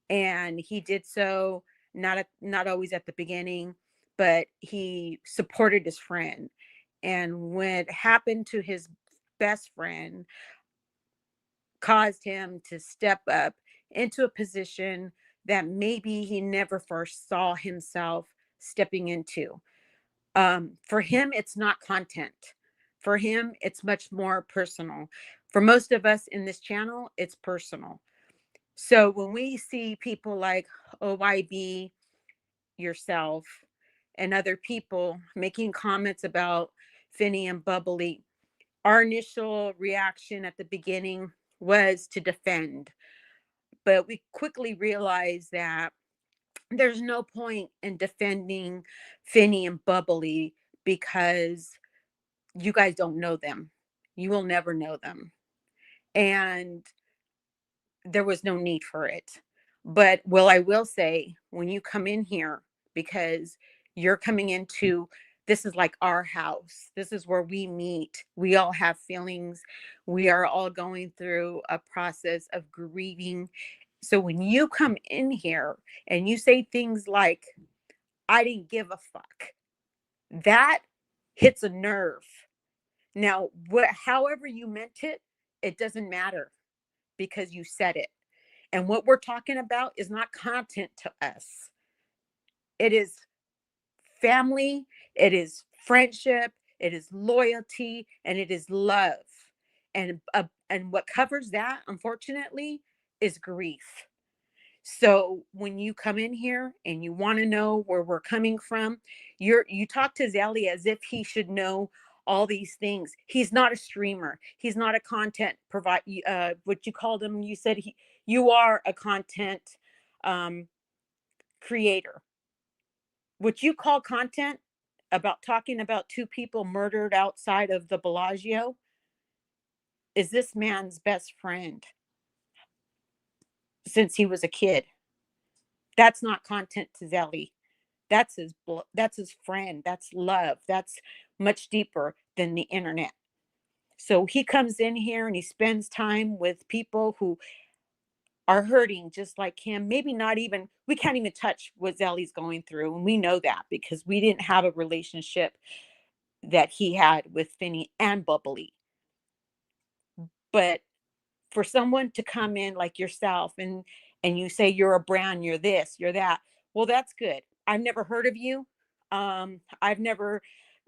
and he did so not always at the beginning, but he supported his friend. And what happened to his best friend caused him to step up into a position that maybe he never first saw himself stepping into. For him, it's not content. For him, it's much more personal. For most of us in this channel, it's personal. So when we see people like OYB, yourself, and other people making comments about Finny and Bubbly, our initial reaction at the beginning was to defend. But we quickly realized that there's no point in defending Finny and Bubbly because you guys don't know them. You will never know them. And there was no need for it. But I will say, when you come in here, because you're coming into, this is like our house. This is where we meet. We all have feelings. We are all going through a process of grieving. So when you come in here and you say things like, I didn't give a fuck, that hits a nerve. Now, however you meant it, it doesn't matter because you said it. And what we're talking about is not content to us. It is family, it is friendship, it is loyalty, and it is love. And what covers that, unfortunately, is grief. So when you come in here and you want to know where we're coming from, you talk to Zelly as if he should know all these things. He's not a streamer. He's not a content provide. What you called him? You said you are a content um, creator. What you call content about talking about two people murdered outside of the Bellagio is this man's best friend since he was a kid. That's not content to Zelly. That's his friend. That's love. That's much deeper than the internet. So he comes in here and he spends time with people who are hurting just like him. Maybe not even, we can't even touch what Zelly's going through. And we know that because we didn't have a relationship that he had with Finny and Bubbly. But for someone to come in like yourself and you say you're a brand, you're this, you're that, well, that's good. I've never heard of you. I've never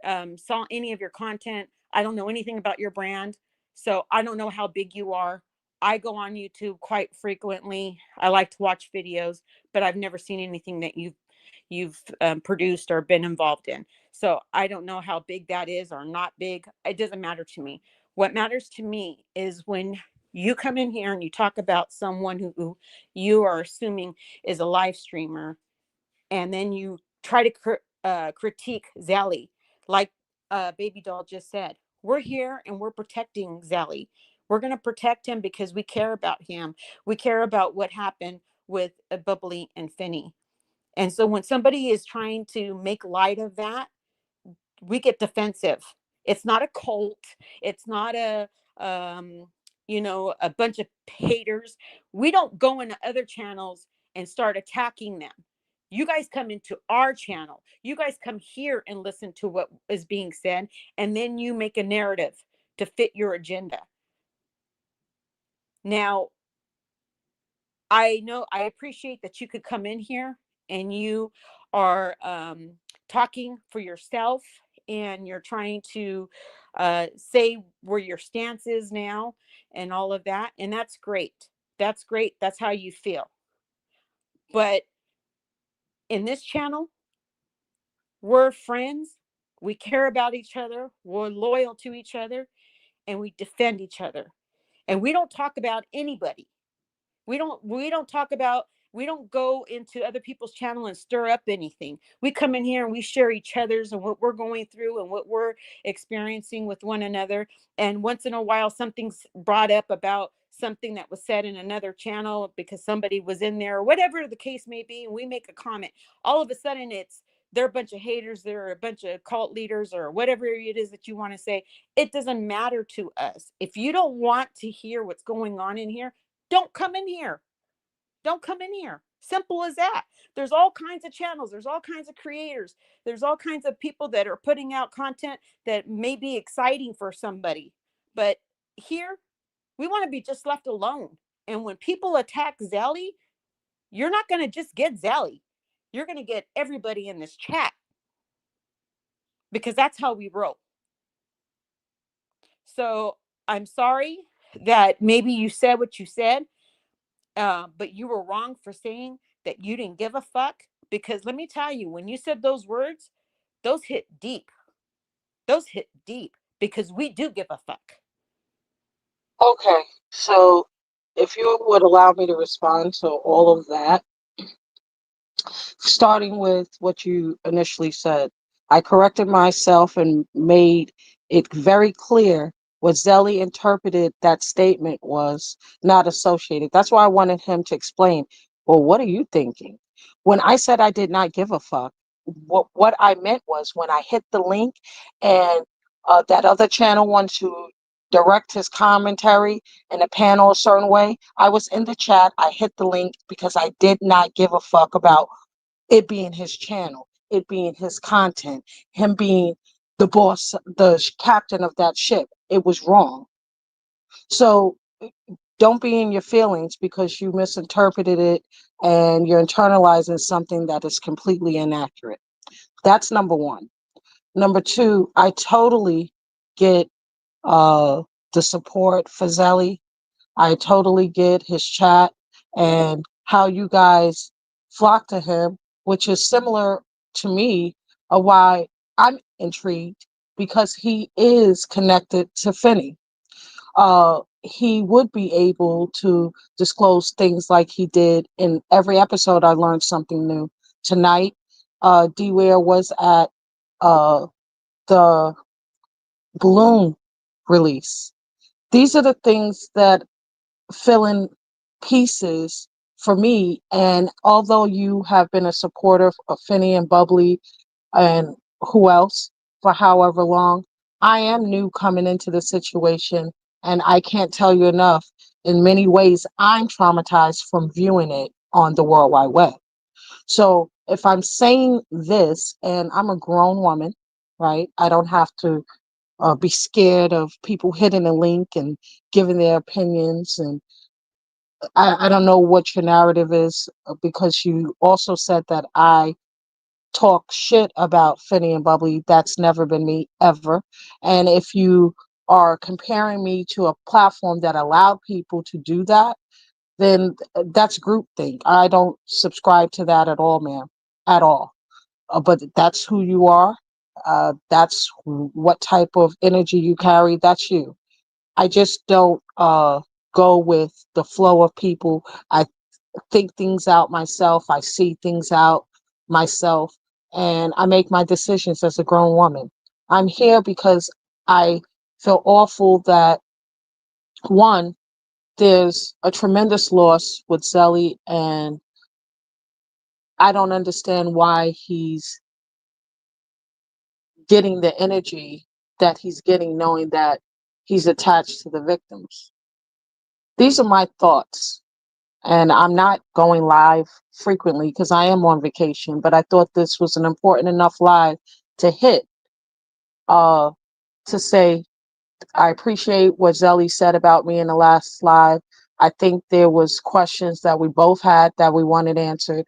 saw any of your content. I don't know anything about your brand, so I don't know how big you are. I go on YouTube quite frequently. I like to watch videos, but I've never seen anything that you've produced or been involved in. So I don't know how big that is or not big. It doesn't matter to me. What matters to me is when you come in here and you talk about someone who you are assuming is a live streamer, and then you try to critique Zelly, like Baby Doll just said. We're here and we're protecting Zelly. We're going to protect him because we care about him. We care about what happened with Bubbly and Finny. And so when somebody is trying to make light of that, we get defensive. It's not a cult. It's not um, a bunch of haters. We don't go into other channels and start attacking them. You guys come into our channel. You guys come here and listen to what is being said, and then you make a narrative to fit your agenda. Now, I know I appreciate that you could come in here and you are talking for yourself, and you're trying to say where your stance is now and all of that. And that's great. That's great. That's how you feel. But in this channel, we're friends. We care about each other. We're loyal to each other, and we defend each other. And we don't talk about anybody. We don't talk about, we don't go into other people's channel and stir up anything. We come in here and we share each other's and what we're going through and what we're experiencing with one another. And once in a while something's brought up about something that was said in another channel because somebody was in there or whatever the case may be, and we make a comment. All of a sudden they're a bunch of haters, they're a bunch of cult leaders, or whatever it is that you want to say. It doesn't matter to us. If you don't want to hear what's going on in here, don't come in here. Don't come in here. Simple as that. There's all kinds of channels. There's all kinds of creators. There's all kinds of people that are putting out content that may be exciting for somebody. But here, we want to be just left alone. And when people attack Zelly, you're not going to just get Zelly. You're going to get everybody in this chat, because that's how we roll. So I'm sorry that maybe you said what you said. But you were wrong for saying that you didn't give a fuck, because let me tell you, when you said those words, those hit deep. Those hit deep, because we do give a fuck. Okay, so if you would allow me to respond to all of that, starting with what you initially said, I corrected myself and made it very clear what Zelly interpreted that statement was not associated. That's why I wanted him to explain, well, what are you thinking? When I said I did not give a fuck, what I meant was when I hit the link and that other channel wanted to direct his commentary in a panel a certain way, I was in the chat, I hit the link because I did not give a fuck about it being his channel, it being his content, him being the boss, the captain of that ship. It was wrong. So don't be in your feelings because you misinterpreted it and you're internalizing something that is completely inaccurate. That's number one. Number two, I totally get the support for Zelly. I totally get his chat and how you guys flock to him, which is similar to me of why I'm intrigued, because he is connected to Finney. He would be able to disclose things like he did in every episode. I learned something new. Tonight, D Ware was at the balloon release. These are the things that fill in pieces for me. And although you have been a supporter of Finney and Bubbly and who else for however long, I am new coming into the situation. And I can't tell you enough. In many ways, I'm traumatized from viewing it on the World Wide Web. So if I'm saying this, and I'm a grown woman, right? I don't have to be scared of people hitting a link and giving their opinions. And I don't know what your narrative is, because you also said that I talk shit about Finney and Bubbly. That's never been me ever. And if you are comparing me to a platform that allowed people to do that, then that's groupthink. I don't subscribe to that at all, ma'am, at all. But that's who you are. That's what type of energy you carry. That's you. I just don't go with the flow of people. I think things out myself. I see things out myself, and I make my decisions as a grown woman. I'm here because I feel awful that one, there's a tremendous loss with Zelly, and I don't understand why he's getting the energy that he's getting, knowing that he's attached to the victims. These are my thoughts. And I'm not going live frequently because I am on vacation, but I thought this was an important enough live to hit, uh, to say, I appreciate what Zelly said about me in the last live. I think there was questions that we both had that we wanted answered.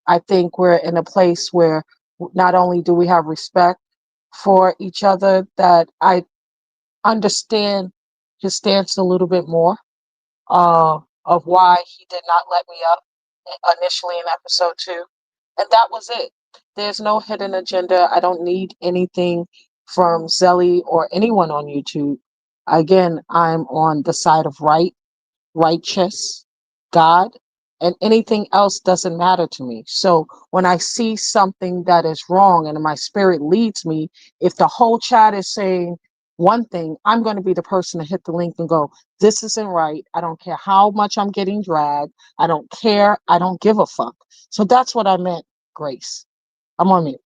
I think we're in a place where not only do we have respect for each other, that I understand his stance a little bit more, of why he did not let me up initially in episode 2. And that was it. There's no hidden agenda. I don't need anything from Zelly or anyone on YouTube. Again, I'm on the side of right, righteous, God, and anything else doesn't matter to me. So when I see something that is wrong and my spirit leads me, if the whole chat is saying one thing, I'm going to be the person to hit the link and go, this isn't right. I don't care how much I'm getting dragged. I don't care. I don't give a fuck. So that's what I meant, Grace. I'm on mute.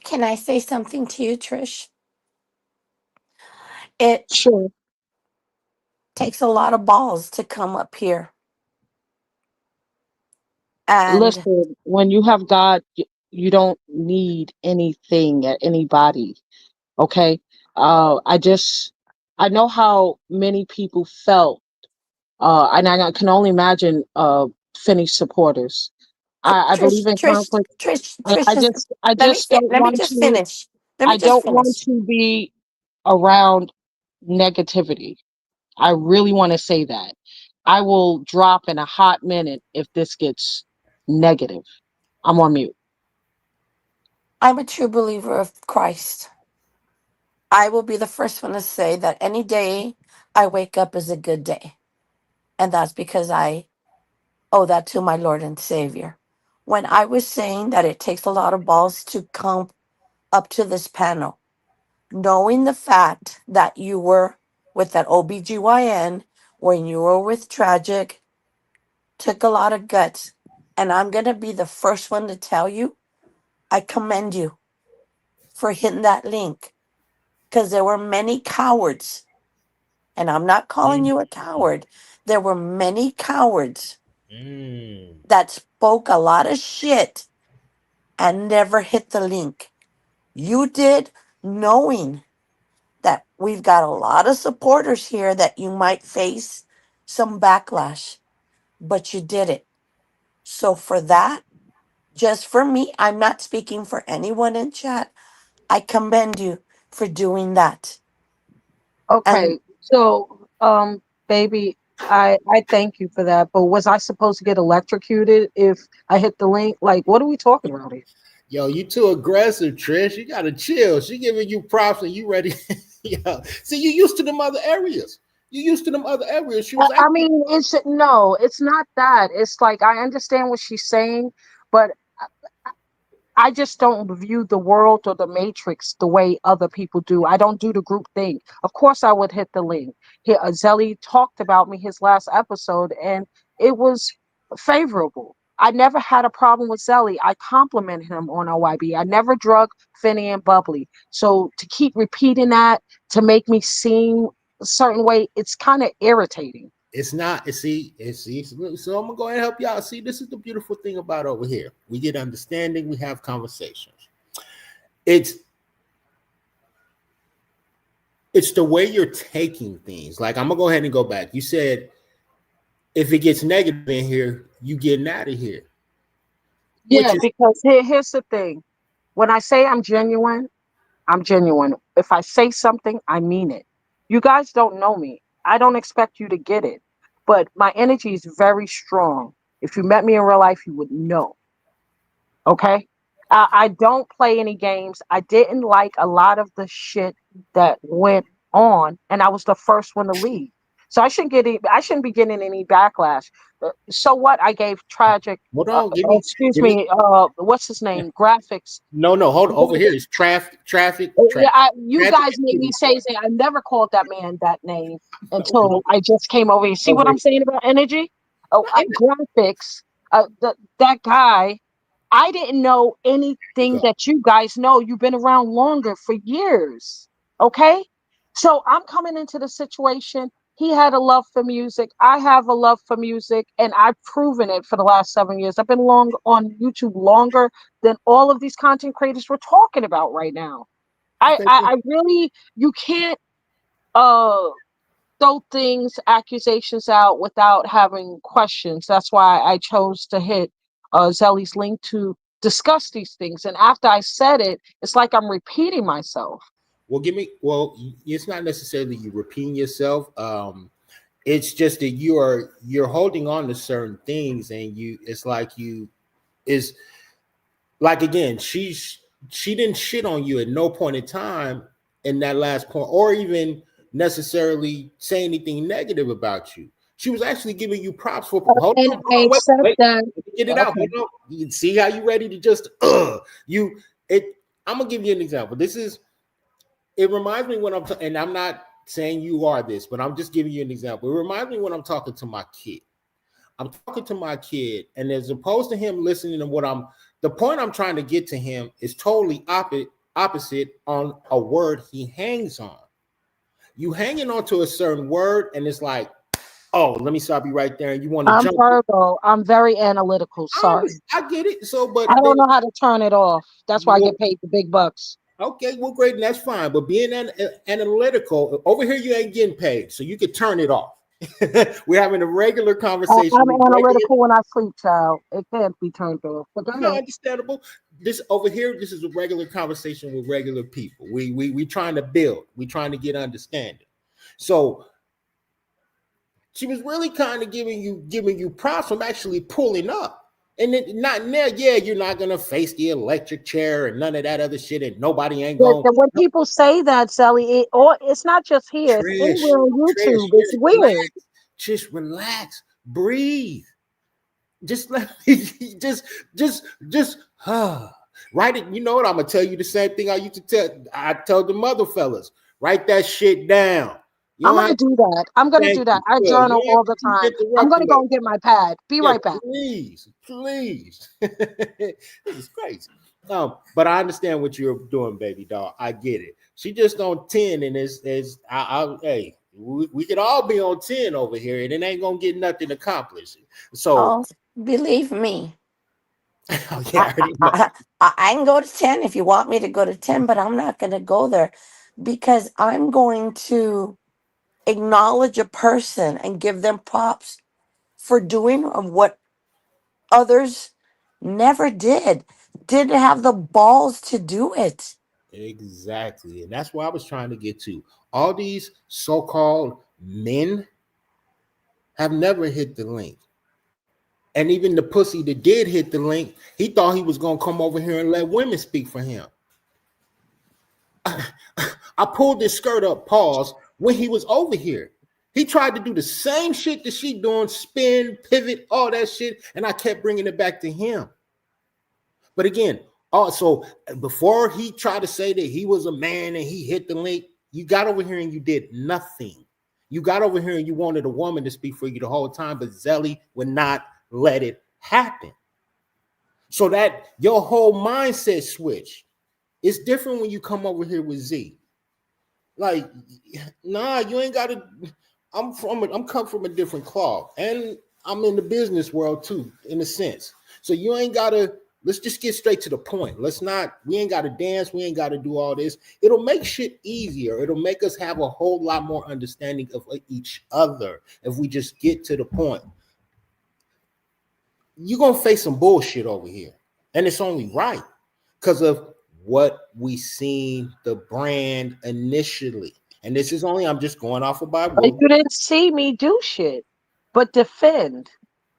Can I say something to you, Trish? It Sure. takes a lot of balls to come up here. And Listen, when you have God, you don't need anything or anybody. Okay. I know how many people felt, and I can only imagine Finney's supporters. I believe in conflict. I Trish, I just don't let me want just to. finish. Let me I just don't want finish. to be around negativity. I really want to say that. I will drop in a hot minute if this gets negative. I'm on mute. I'm a true believer of Christ. I will be the first one to say that any day I wake up is a good day. And that's because I owe that to my Lord and Savior. When I was saying that it takes a lot of balls to come up to this panel, knowing the fact that you were with that OBGYN, when you were with Tragic, took a lot of guts. And I'm going to be the first one to tell you, I commend you for hitting that link because there were many cowards. And I'm not calling Mm, you a coward. There were many cowards mm. that spoke a lot of shit and never hit the link. You did, knowing that we've got a lot of supporters here that you might face some backlash, but you did it. So for that, just for me, I'm not speaking for anyone in chat. I commend you for doing that. And Okay, so baby, I thank you for that. But was I supposed to get electrocuted if I hit the link? Like, what are we talking about here? Yo, you too aggressive, Trish. You gotta chill. She giving you props and you ready. Yo, see, you used to them other areas. You used to them other areas. She was I acting. mean, it's no, it's not that. It's like I understand what she's saying, but I just don't view the world or the matrix the way other people do. I don't do the group thing. Of course, I would hit the link. Zelly talked about me his last episode, and it was favorable. I never had a problem with Zelly. I complimented him on OYB. I never drug Finny and Bubbly. So to keep repeating that to make me seem a certain way, it's kind of irritating. It's not. See. So I'm gonna go ahead and help you out. See, this is the beautiful thing about over here. We get understanding. We have conversations. It's it's the way you're taking things. Like I'm gonna go ahead and go back. You said if it gets negative in here, you getting out of here, which Yeah, is because here's the thing. When I say I'm genuine, I'm genuine. If I say something, I mean it. You guys don't know me. I don't expect you to get it. But my energy is very strong. If you met me in real life, you would know. Okay. I don't play any games. I didn't like a lot of the shit that went on, and I was the first one to leave. So I shouldn't be getting any backlash. So what? I gave tragic. Hold on, Excuse give me. me. What's his name? Graphics. No, hold over here. It's traffic. Yeah, you guys made me say that. I never called that man that name until I just came over here. See what I'm saying about energy? Oh, graphics. That guy. I didn't know anything that you guys know. You've been around longer for years. Okay. So I'm coming into the situation. He had a love for music. I have a love for music, and I've proven it for the last 7 years. I've been long on YouTube longer than all of these content creators we're talking about right now. I really, you can't throw accusations out without having questions. That's why I chose to hit Zelly's link to discuss these things. And after I said it, it's like I'm repeating myself. Well, it's not necessarily you repeating yourself. It's just that you're holding on to certain things, and it's like again, she didn't shit on you at no point in time in that last point, or even necessarily say anything negative about you. She was actually giving you props for. Hold on, wait, that. Get it out. Hold on. You see how you ready to just you it. I'm gonna give you an example. It reminds me when and I'm not saying you are this, but I'm just giving you an example. It reminds me when I'm talking to my kid. I'm talking to my kid, and as opposed to him listening to the point I'm trying to get to him is totally opposite on a word he hangs on. You hanging on to a certain word, and it's like, oh, let me stop you right there. And you want to jump. Virgo. I'm very analytical. Sorry. I get it. So, but I don't know how to turn it off. That's why I get paid the big bucks. Okay, well, great, and that's fine. But being analytical, over here you ain't getting paid, so you could turn it off. We're having a regular conversation. I'm analytical when I sleep, child. It can't be turned off. But no, understandable. This over here, this is a regular conversation with regular people. We trying to build. We trying to get understanding. So she was really kind of giving you props from actually pulling up. And then not there, yeah, you're not gonna face the electric chair and none of that other shit, and nobody ain't going. When people say that, Zelly, it's not just here. Trish, it's anywhere on YouTube. It's weird. Just relax, breathe. Just let me just write it. You know what? I'm gonna tell you the same thing I tell the mother fellas. Write that shit down. I'm gonna do that. I journal all the time. I'm gonna go and get my pad. Be right back. Please. This is crazy. But I understand what you're doing, baby doll. I get it. She just on 10, and hey, we could all be on 10 over here, and it ain't gonna get nothing accomplished. So believe me. Yeah, I can go to 10 if you want me to go to 10, but I'm not gonna go there because I'm going to acknowledge a person and give them props for doing what others never didn't have the balls to do it. Exactly. And that's what I was trying to get to. All these so-called men have never hit the link. And even the pussy that did hit the link, he thought he was going to come over here and let women speak for him. I pulled this skirt up, pause, when he was over here. He tried to do the same shit that she doing, spin, pivot, all that shit, and I kept bringing it back to him. But again, also, before he tried to say that he was a man and he hit the link, you got over here and you did nothing. You got over here and you wanted a woman to speak for you the whole time, but Zelly would not let it happen. So that your whole mindset switch is different when you come over here with Z. Like, nah, you ain't got to. I'm come from a different cloth, and I'm in the business world too, in a sense. So you ain't got to. Let's just get straight to the point. We ain't got to dance. We ain't got to do all this. It'll make shit easier. It'll make us have a whole lot more understanding of each other if we just get to the point. You're going to face some bullshit over here. And it's only right because of what we seen the brand initially. And this is only, I'm just going off of But you didn't see me do shit, but defend.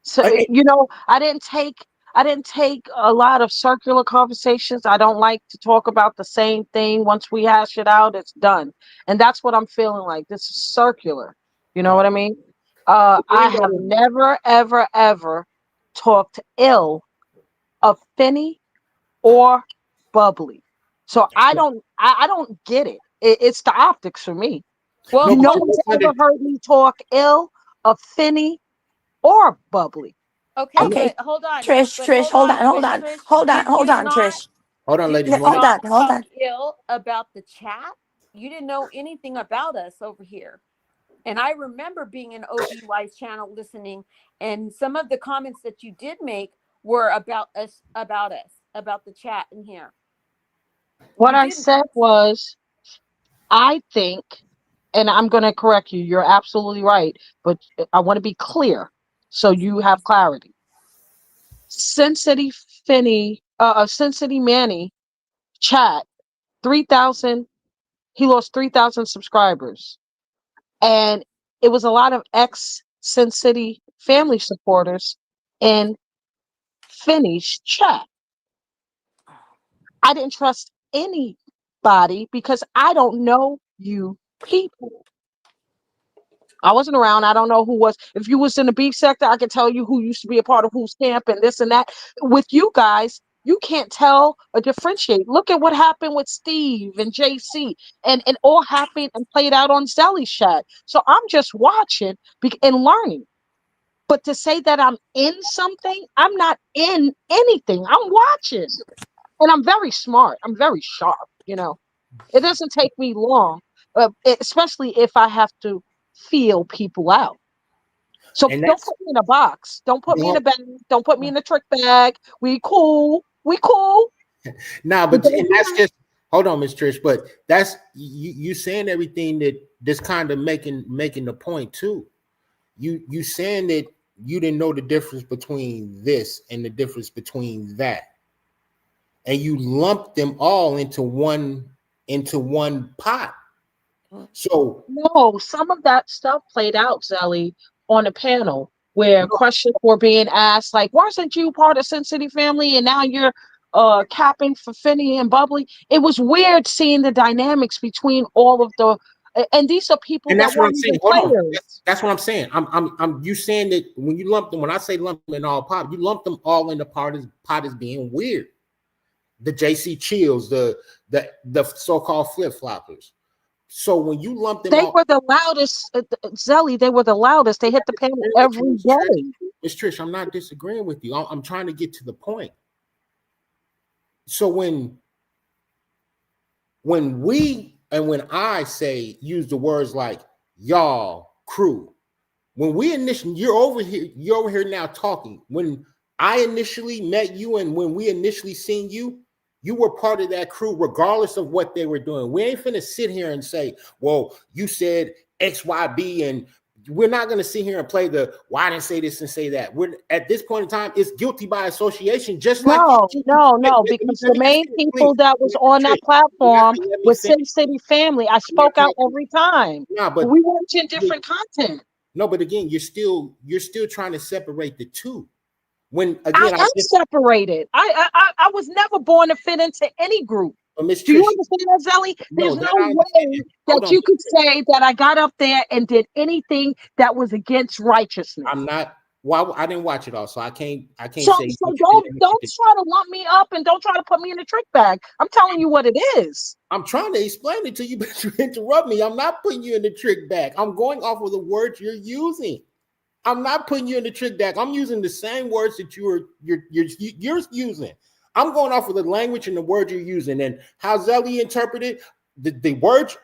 So I didn't take a lot of circular conversations. I don't like to talk about the same thing. Once we hash it out, it's done. And that's what I'm feeling like. This is circular. You know what I mean? I have never, ever, ever talked ill of Finney or Bubbly. So I don't get it. It's the optics for me. Well, No one's ever heard me talk ill of Finney or Bubbly. Okay. but hold on. Trish, hold on, Trish. Hold on, ladies. Hold on. Ill about the chat. You didn't know anything about us over here. And I remember being in OBY's channel listening, and some of the comments that you did make were about the chat in here. What I said was, I think, and I'm going to correct you, you're absolutely right, but I want to be clear so you have clarity. Sin City Manny chat, 3,000, he lost 3,000 subscribers. And it was a lot of ex-Sin City family supporters in Finney's chat. I didn't trust anybody because I don't know you people. I wasn't around. I don't know who was. If you was in the beef sector, I could tell you who used to be a part of whose camp and this and that. With you guys, you can't tell or differentiate. Look at what happened with Steve and JC, and it all happened and played out on Zelly's chat. So I'm just watching and learning. But to say that I'm in something, I'm not in anything. I'm watching. And I'm very smart. I'm very sharp, It doesn't take me long, especially if I have to feel people out. So don't put me in a box. Don't put me in a bag. Don't put me in a trick bag. We cool. Nah, but and that's just, hold on, Miss Trish, but that's you saying everything that's kind of making the point too. You saying that you didn't know the difference between this and the difference between that. And you lumped them all into one pot. So no, some of that stuff played out, Zelly, on a panel where questions were being asked, like, wasn't you part of Sin City family and now you're capping for Finney and Bubbly? It was weird seeing the dynamics between all of the, and these are people that weren't even players. That's what I'm saying. I'm you saying that when you lump them, when I say lump them in all pot, you lump them all in the pot as being weird. The JC Chills, the so-called flip-floppers. So when you lump them, they were the loudest, Zelly. They were the loudest. They hit the panel every day. Miss Trish, I'm not disagreeing with you. I'm trying to get to the point. So when I say use the words like y'all crew, when we initially, you're over here now talking. When I initially met you and when we initially seen you, you were part of that crew, regardless of what they were doing. We ain't finna sit here and say, well, you said XYB, and we're not gonna sit here and play the why I didn't say this and say that. We're at this point in time, it's guilty by association, just like no, because the main people that was on that platform was Sin City family. I spoke out every time. No, but we watching different content. No, but again, you're still trying to separate the two. When again, I'm separated. I was never born to fit into any group. Do you understand that, Zelly? There's no way that you could say that I got up there and did anything that was against righteousness. I'm not. Well, I didn't watch it all, so I can't say. So don't try to lump me up and don't try to put me in a trick bag. I'm telling you what it is. I'm trying to explain it to you, but you interrupt me. I'm not putting you in the trick bag. I'm going off of the words you're using. I'm not putting you in the trick bag. I'm using the same words that you're using. I'm going off of the language and the words you're using and how Zelly interpreted the words.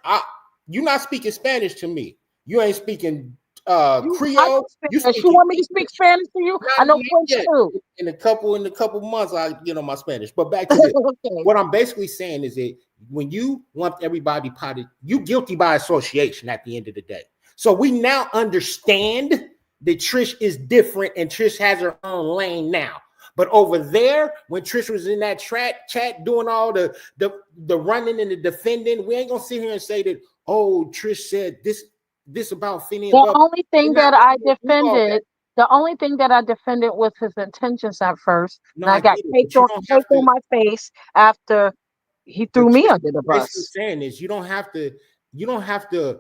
You're not speaking Spanish to me. You ain't speaking Creole. You want me to speak Spanish to you? I know French too. In a couple months, I my Spanish. But back to this. Okay. What I'm basically saying is that when you lumped everybody potted, you guilty by association at the end of the day. So we now understand that Trish is different and Trish has her own lane now. But over there, when Trish was in that chat doing all the running and the defending, we ain't gonna sit here and say that, oh, Trish said this about Finney and The Bubba. only thing We're not that I gonna do all that. defended, the only thing that I defended was his intentions at first. No, And I I got get it, cake but you on, don't have cake on to. my face after he threw But me Trish, under the basically bus. saying is you don't have to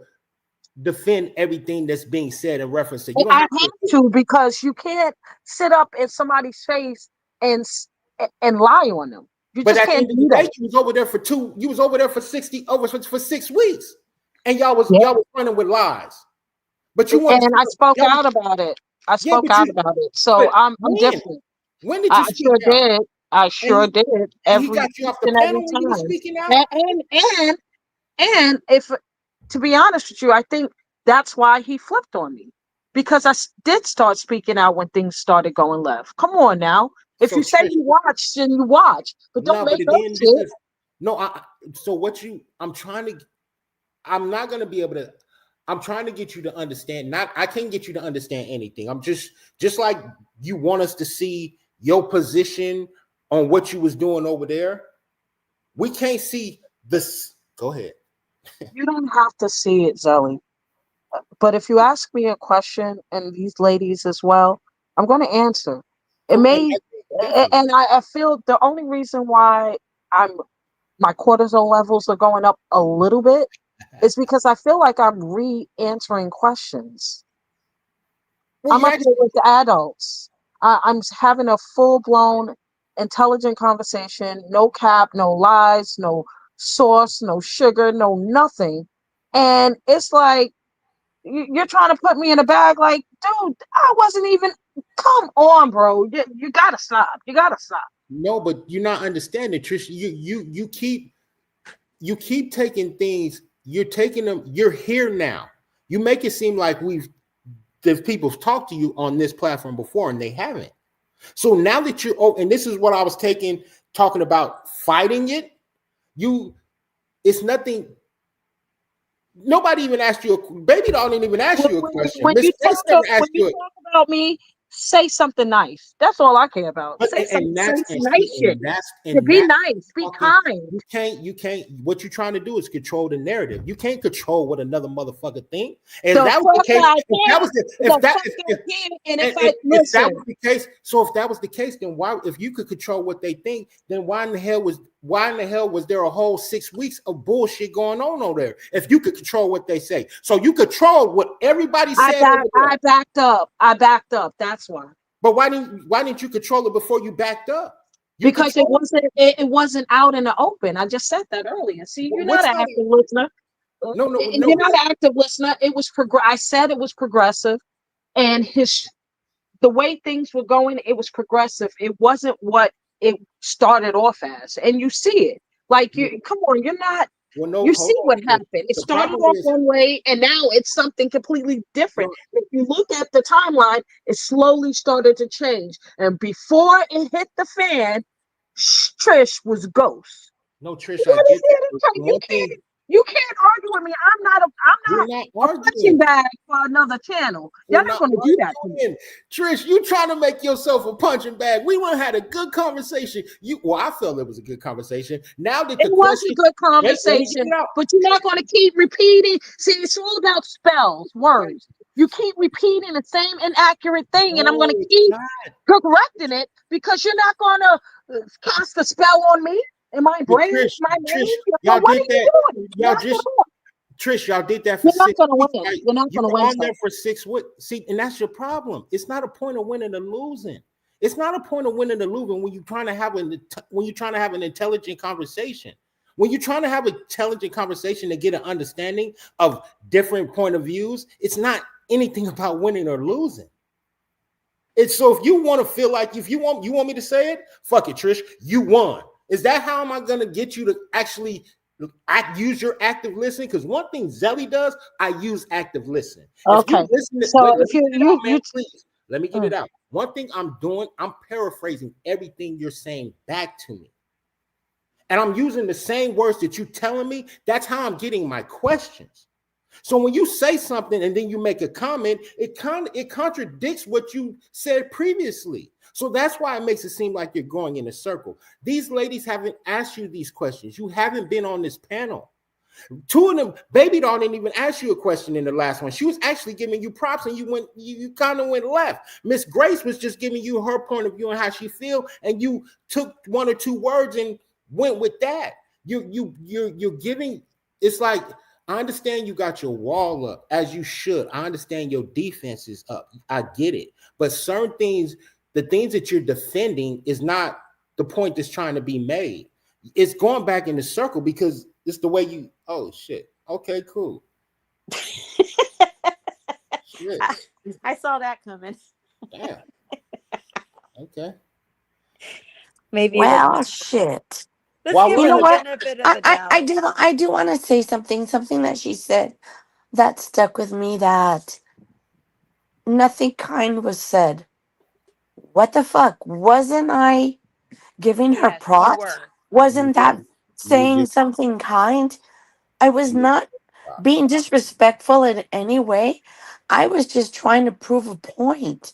defend everything that's being said in reference to. You don't I have have to. to, because you can't sit up in somebody's face and lie on them. You But just at the can't end of the do day, that. you was over there for You was over there for 6 weeks, and y'all was running with lies. But you want And I spoke y'all, out about it. I yeah. spoke But out about it. So but I'm when different. when did you I speak sure out? did. I And sure did. he Every got you each off the and panel every when you were time. speaking out. And if, to be honest with you, I think that's why he flipped on me, because did start speaking out when things started going left. Come on now. If So you say Trish, you watch, then you watch, but don't no, but make up again, this shit. is no. So what you? I'm not gonna be able to. I'm trying to get you to understand. I can't get you to understand anything. I'm just like you want us to see your position on what you was doing over there. We can't see this. Go ahead. You don't have to see it, Zelly. But if you ask me a question, and these ladies as well, I'm going to answer. It And may, definitely. and I feel the only reason why my cortisol levels are going up a little bit is because I feel like I'm re-answering questions. Well, I'm you up here actually with the adults. I'm having a full-blown, intelligent conversation. No cap, no lies, no sauce, no sugar, no nothing. And it's like, you're trying to put me in a bag. Like, dude, I wasn't even. Come on, bro. You gotta stop. You gotta stop. no, but you're not understanding, Trish. You keep taking things. You're taking them. You're here now. You make it seem like there's people talked to you on this platform before and they haven't. So now that and this is what I was talking about fighting it. It's nothing. Nobody even asked you. Baby doll didn't even ask you a question. When Miss you Grace never asked you. talk about me, say something nice. That's all I care about. But Say something. and Say that's some and nice see shit. To and be that's nice. Be fucking. kind. You can't. What you're trying to do is control the narrative. You can't control what another motherfucker think. And if The that was the fuck case, I if that can. was The fuck I can. And if that listen. was the case, so if that was the case, then why? If you could control what they think, then why in the hell was there a whole 6 weeks of bullshit going on over there? If you could control what they say, so you control what everybody said. I backed up. I backed up. That's why. But why didn't you control it before you backed up? Because it wasn't out in the open. I just said that earlier. See, you're not What's an not? active listener. No. You're not an active listener. It was I said it was progressive, and the way things were going, it was progressive. It wasn't what it started off as, and you see it. Like, come on, you're not. Well, no, You hold see on. what happened. It The started problem off is, one way, and now it's something completely different. no, If you look at the timeline, it slowly started to change, and before it hit the fan, Trish was ghost. no, Trish, You I get understand? that. The one thing You can't argue with me. I'm we're not not a punching arguing. bag for another channel. Y'all We're not not gonna do that to me. arguing. Trish, you trying to make yourself a punching bag. We would have had a good conversation. I felt it was a good conversation. Now that It the was a question, good wait, let me get conversation, it out. but you're not gonna keep repeating. See, it's all about spells, words. You keep repeating the same inaccurate thing, and I'm No, gonna it's keep not. correcting it because you're not gonna cast a spell on me and my But brain, my Trish, name. y'all What are did you that. doing? Y'all just Trish, y'all did that for You're not 6 gonna weeks. win. Right? You're not You gonna were win. on there for 6 weeks. See, and that's your problem. It's not a point of winning or losing. It's not a point of winning or losing when you're trying to have an intelligent conversation. When you're trying to have an intelligent conversation to get an understanding of different point of views, it's not anything about winning or losing. It's so if you want to feel like if you want me to say it, fuck it, Trish, you won. Is that how am I gonna get you to actually use your active listening? Because one thing Zelly does, I use active listening. If you Okay. listen to So wait, let if me get it out, man, you please. Let me get it out. One thing I'm doing, I'm paraphrasing everything you're saying back to me. And I'm using the same words that you're telling me. That's how I'm getting my questions. So when you say something and then you make a comment, it contradicts what you said previously. So that's why it makes it seem like you're going in a circle. These ladies haven't asked you these questions. You haven't been on this panel. Two of them, Baby Doll didn't even ask you a question in the last one. She was actually giving you props, and you kind of went left. Miss Grace was just giving you her point of view on how she feel, and you took one or two words and went with that. You're giving. It's like, I understand you got your wall up as you should. I understand your defense is up. I get it, but certain things, the things that you're defending, is not the point that's trying to be made. It's going back in the circle because it's the way you. Oh shit. Okay, cool. Shit. I saw that coming. Damn. Okay. Maybe Well, shit. let's While give we You her know the what? benefit of the I doubt. do want to say something that she said that stuck with me, that nothing kind was said. What the fuck? Wasn't I giving her Yes, you props? were. you Wasn't that you were saying getting something kind? I was not props. being disrespectful in any way. I was just trying to prove a point.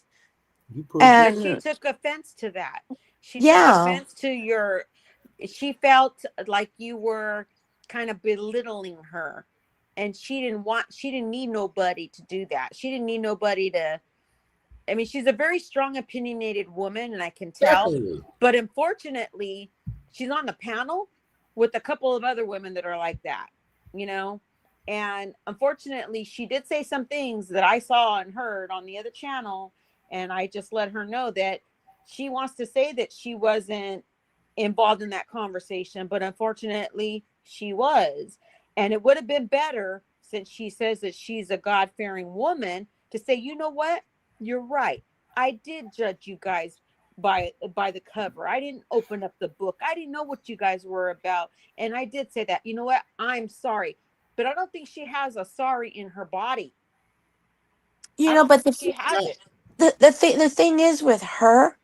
You proved it. But she And took offense to that. She took yeah, offense to your, she felt like you were kind of belittling her. And she didn't need nobody to do that. She didn't need nobody to, I mean, she's a very strong, opinionated woman, and I can tell. Definitely. But unfortunately, she's on the panel with a couple of other women that are like that, you know? And unfortunately, she did say some things that I saw and heard on the other channel. And I just let her know that she wants to say that she wasn't involved in that conversation, but unfortunately, she was. And it would have been better, since she says that she's a God-fearing woman, to say, you know what? You're right. I did judge you guys by the cover. I didn't open up the book. I didn't know what you guys were about. And I did say that. You know what? I'm sorry. But I don't think she has a sorry in her body. I don't but think she has it. the thing is with her,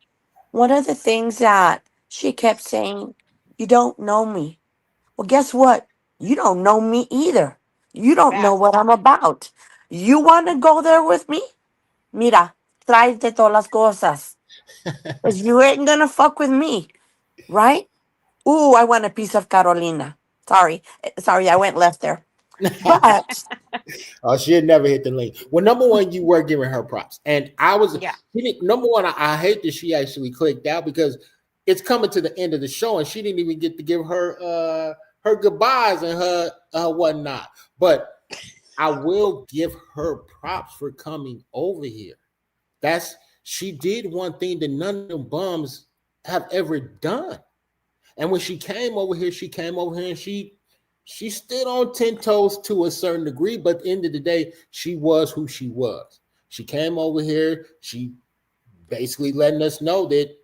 one of the things that she kept saying, you don't know me. Well, guess what? You don't know me either. You don't know Facts. what I'm about. You want to go there with me? Mira, tráete todas las cosas. Because you ain't going to fuck with me, right? Ooh, I want a piece of Carolina. Sorry, I went left there. But Oh, she had never hit the link. Well, number one, you were giving her props, and I was. Yeah. Number one, I hate that she actually clicked out because it's coming to the end of the show, and she didn't even get to give her goodbyes and her whatnot. But I will give her props for coming over here. She did one thing that none of them bums have ever done. And when she came over here, and she stood on 10 toes to a certain degree, but at the end of the day, she was who she was. She came over here, she basically letting us know that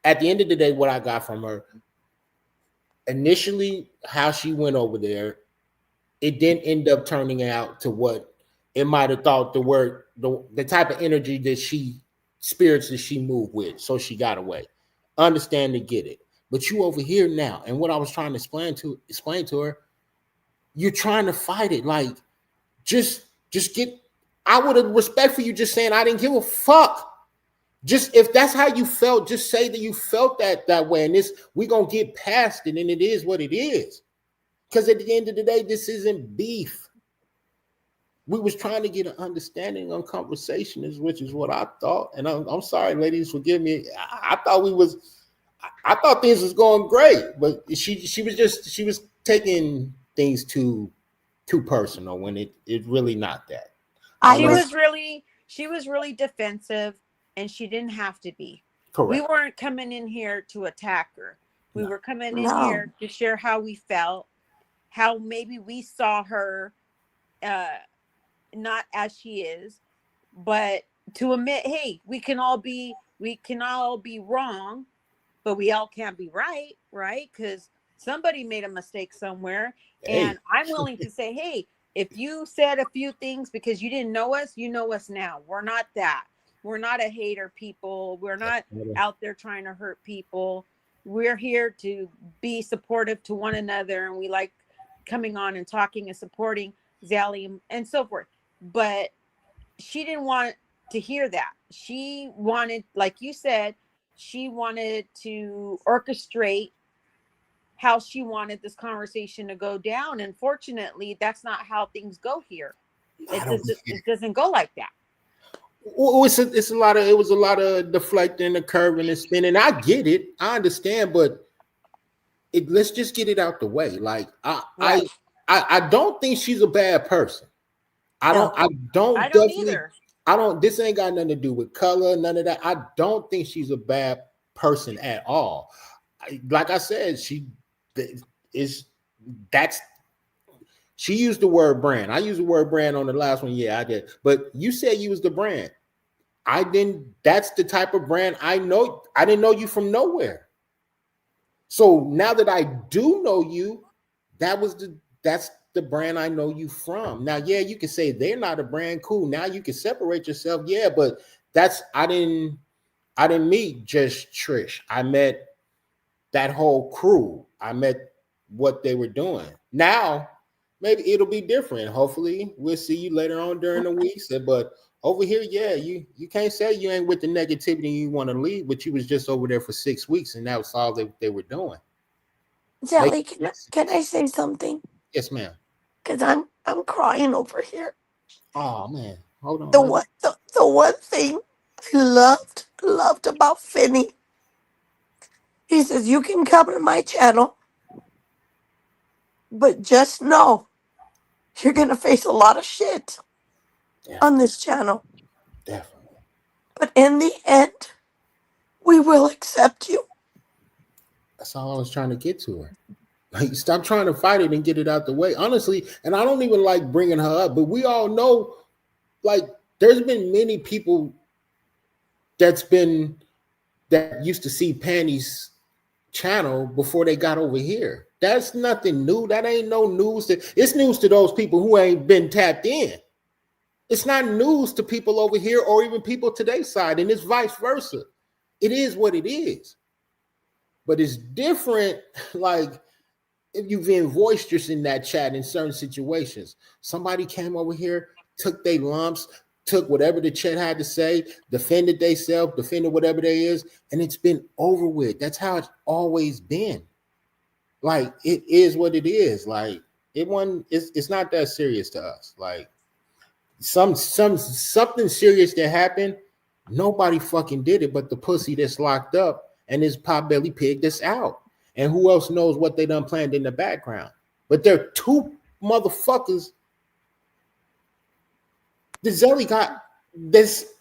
at the end of the day, what I got from her, initially, how she went over there, it didn't end up turning out to what it might have thought the type of energy that spirits that she moved with. So she got away. Understand and get it. But you over here now, and what I was trying to explain to her, you're trying to fight it. Like, just get. I would have respect for you just saying I didn't give a fuck. Just if that's how you felt, just say that you felt that way, and we're gonna get past it, and it is what it is. Because at the end of the day, this isn't beef. We was trying to get an understanding on conversation, which is what I thought. And I'm sorry, ladies, forgive me. I thought things was going great, but she was taking things too personal when it really not that. I I don't She know. was, was really defensive, and she didn't have to be. We Correct. weren't coming in here to attack her. We No. were coming in no. here to share how we felt, how maybe we saw her not as she is, but to admit, hey, we can all be wrong, but we all can't be right? Because somebody made a mistake somewhere. Hey, And I'm willing to say, hey, if you said a few things because you didn't know us, you know us now. We're not that. We're not a hater people. We're not out there trying to hurt people. We're here to be supportive to one another, and we like coming on and talking and supporting. Zelly, and so forth. But she didn't want to hear that. She wanted, like you said, she wanted to orchestrate how she wanted this conversation to go down. And fortunately, that's not how things go here. It doesn't go like that. Well, it's a lot of, it was a lot of deflecting, the curving and spinning. I get it, I understand, but let's just get it out the way. Like Right. I don't think she's a bad person. I No. don't I don't definitely either. I don't, this ain't got nothing to do with color, none of that. I don't think she's a bad person at all. Like I said, she is, that's, she used the word brand. I used the word brand on the last one. Yeah, I did. But you said you was the brand. I didn't, that's the type of brand I know. I didn't know you from nowhere. So now that I do know you, that's the brand I know you from. Now, yeah, you can say they're not a brand, cool. Now you can separate yourself. Yeah, but that's, I didn't meet just Trish. I met that whole crew. I met what they were doing. Now, maybe it'll be different. Hopefully, we'll see you later on during the week. But over here, yeah, you can't say you ain't with the negativity and you want to leave, but you was just over there for 6 weeks and that was all they were doing. Zelly, can I say something? Yes, ma'am. Because I'm crying over here. Oh man, hold on. The one thing I loved about Finney, he says, you can come to my channel, but just know you're gonna face a lot of shit on this channel. Definitely. But in the end, we will accept you. That's all I was trying to get to her. Like, stop trying to fight it and get it out the way. Honestly, and I don't even like bringing her up, but we all know, like, there's been many people that used to see Panty's channel before they got over here. That's nothing new. That ain't no news. It's news to those people who ain't been tapped in. It's not news to people over here or even people today's side, and it's vice versa. It is what it is. But it's different, like, if you've been boisterous in that chat in certain situations. Somebody came over here, took their lumps, took whatever the chat had to say, defended themselves, defended whatever they is, and it's been over with. That's how it's always been. Like, it is what it is. Like, it's not that serious to us. Like, something serious that happened, nobody fucking did it but the pussy that's locked up and this potbelly pig that's out. And who else knows what they done planned in the background? But there are two motherfuckers. The Zelly got this.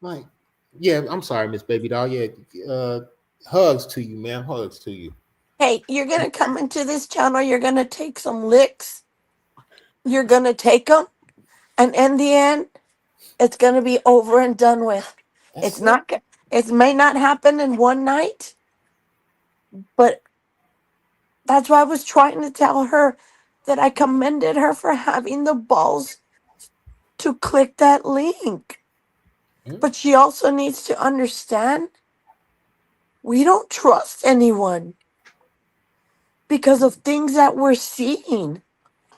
Like, yeah, I'm sorry, Miss Baby Doll. Yeah, hugs to you, man. Hugs to you. Hey, you're gonna come into this channel, you're gonna take some licks, you're gonna take them, and in the end, it's gonna be over and done with. That's It's not. It may not happen in one night, but that's why I was trying to tell her that I commended her for having the balls to click that link. But she also needs to understand we don't trust anyone because of things that we're seeing.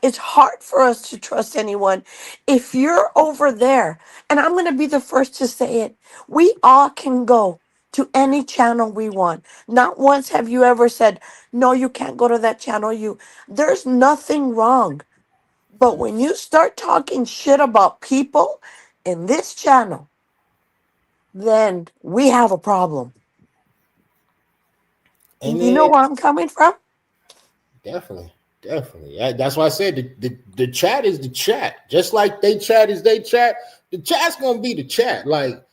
It's hard for us to trust anyone. If you're over there, and I'm going to be the first to say it, we all can go to any channel we want. Not once have you ever said, no, you can't go to that channel. There's nothing wrong. But when you start talking shit about people in this channel, then we have a problem. And You know where I'm coming from? Definitely. That's why I said the chat is the chat. Just like they chat is they chat, the chat's gonna be the chat. Like,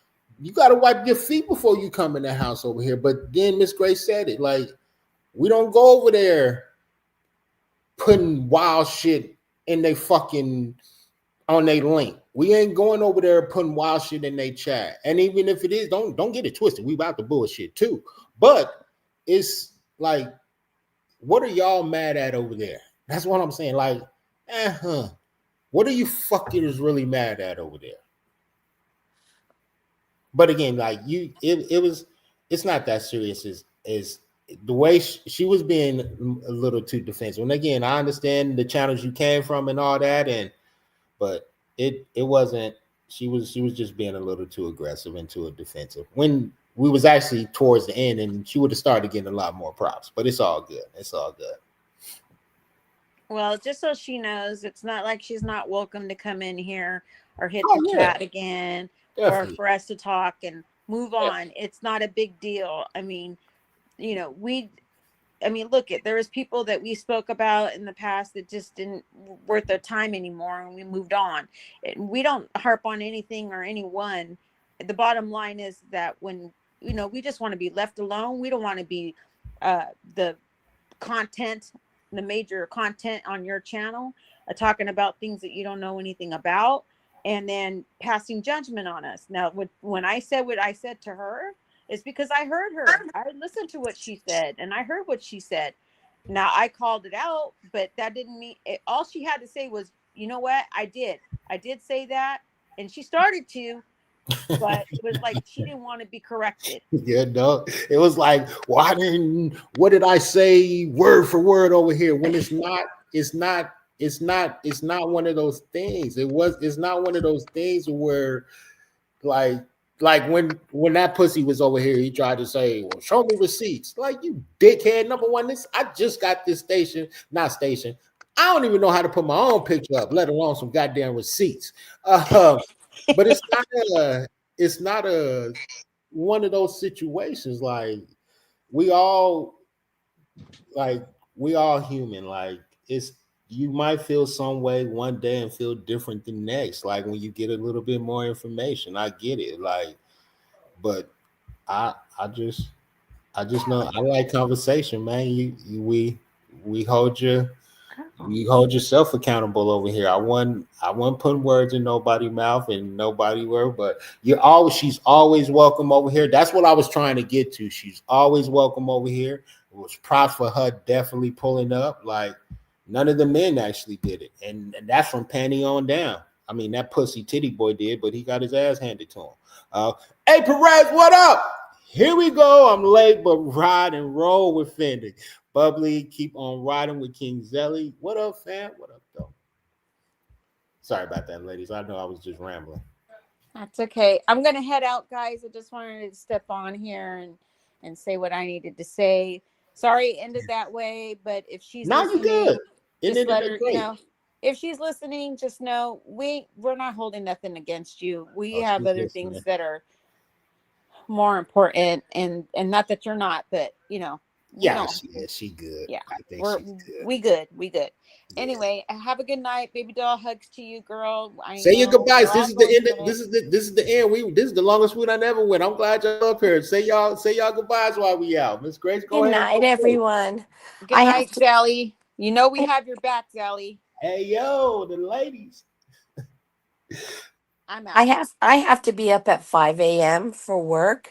you gotta wipe your feet before you come in the house over here. But then Miss Grace said it, like, we don't go over there putting wild shit in they fucking on their link. We ain't going over there putting wild shit in their chat. And even if it is, don't get it twisted. We about the bullshit too. But it's like, what are y'all mad at over there? That's what I'm saying. Like, what are you fuckers really mad at over there? But again, like, it's not that serious as the way she was being a little too defensive. And again, I understand the channels you came from and all that, but it wasn't. She was just being a little too aggressive and too defensive when we was actually towards the end, and she would have started getting a lot more props. But it's all good. It's all good. Well, just so she knows, it's not like she's not welcome to come in here or hit Oh, the yeah. chat again, Definitely. or for us to talk and move on. It's not a big deal. I mean, look, there was people that we spoke about in the past that just didn't worth their time anymore, and we moved on. And we don't harp on anything or anyone. The bottom line is that when we just want to be left alone. We don't want to be the content, the major content on your channel, talking about things that you don't know anything about, and then passing judgment on us. Now, when I said what I said to her, it's because I heard her. I listened to what she said, and I heard what she said. Now, I called it out, but that didn't mean it. All she had to say was, you know what? I did say that. And she started to, but it was like she didn't want to be corrected. Yeah, no, it was like, well, what did I say word for word over here? When it's not one of those things. It's not one of those things where like when that pussy was over here, he tried to say, well, show me receipts. Like, you dickhead. Number one, I just got this not station. I don't even know how to put my own picture up, let alone some goddamn receipts. But it's not a one of those situations. We all we all human. Like, it's you might feel some way one day and feel different the next. Like, when you get a little bit more information, I get it. But I I just know I like conversation, man. We hold yourself accountable over here. I wasn't putting words in nobody's mouth and nobody word, but she's always welcome over here. That's what I was trying to get to. She's always welcome over here. It was props for her definitely pulling up. Like, none of the men actually did it. And that's from Panty on down. I mean, that pussy titty boy did, but he got his ass handed to him. Hey, Perez, what up? Here we go. I'm late, but ride and roll with Fendi. Bubbly, keep on riding with King Zelly. What up, fam? What up, though? Sorry about that, ladies. I know I was just rambling. That's okay. I'm going to head out, guys. I just wanted to step on here and say what I needed to say. Sorry it ended that way, but if she's Now you listening, good. just let her, if she's listening, just know we're not holding nothing against you. We have other things that are more important, and not that you're not, but yeah, she good. Yeah, I think we good. Yeah. Anyway, have a good night, baby doll. Hugs to you, girl. Say your goodbyes. This is the end. This is the end. This is the longest food I never went. I'm glad y'all up here. Say y'all goodbyes while we out. Miss Grace, go ahead. Good night, everyone. Good night, Zelly. You know we have your back, Zelly. Hey, yo, the ladies. I'm out. I have to be up at 5 a.m. for work,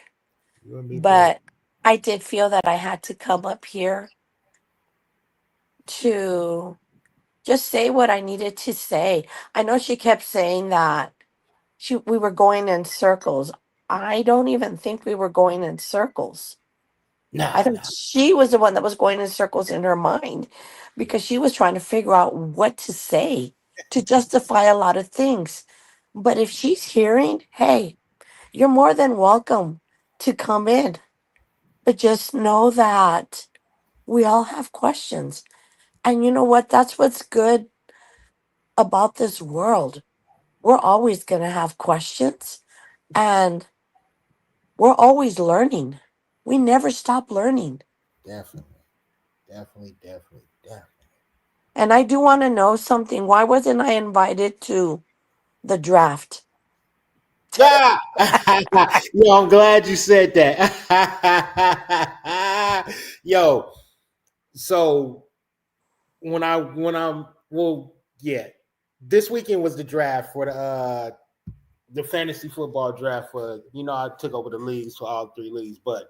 but I did feel that I had to come up here to just say what I needed to say. I know she kept saying that we were going in circles. I don't even think we were going in circles. I think she was the one that was going in circles in her mind, because she was trying to figure out what to say to justify a lot of things. But if she's hearing, hey, you're more than welcome to come in. But just know that we all have questions. And you know what? That's what's good about this world. We're always going to have questions, and we're always learning. We never stop learning. Definitely. And I do want to know something. Why wasn't I invited to the draft? Yeah. Yo, I'm glad you said that. Yo, so this weekend was the draft for the fantasy football draft for, I took over the leagues for all 3 leagues. But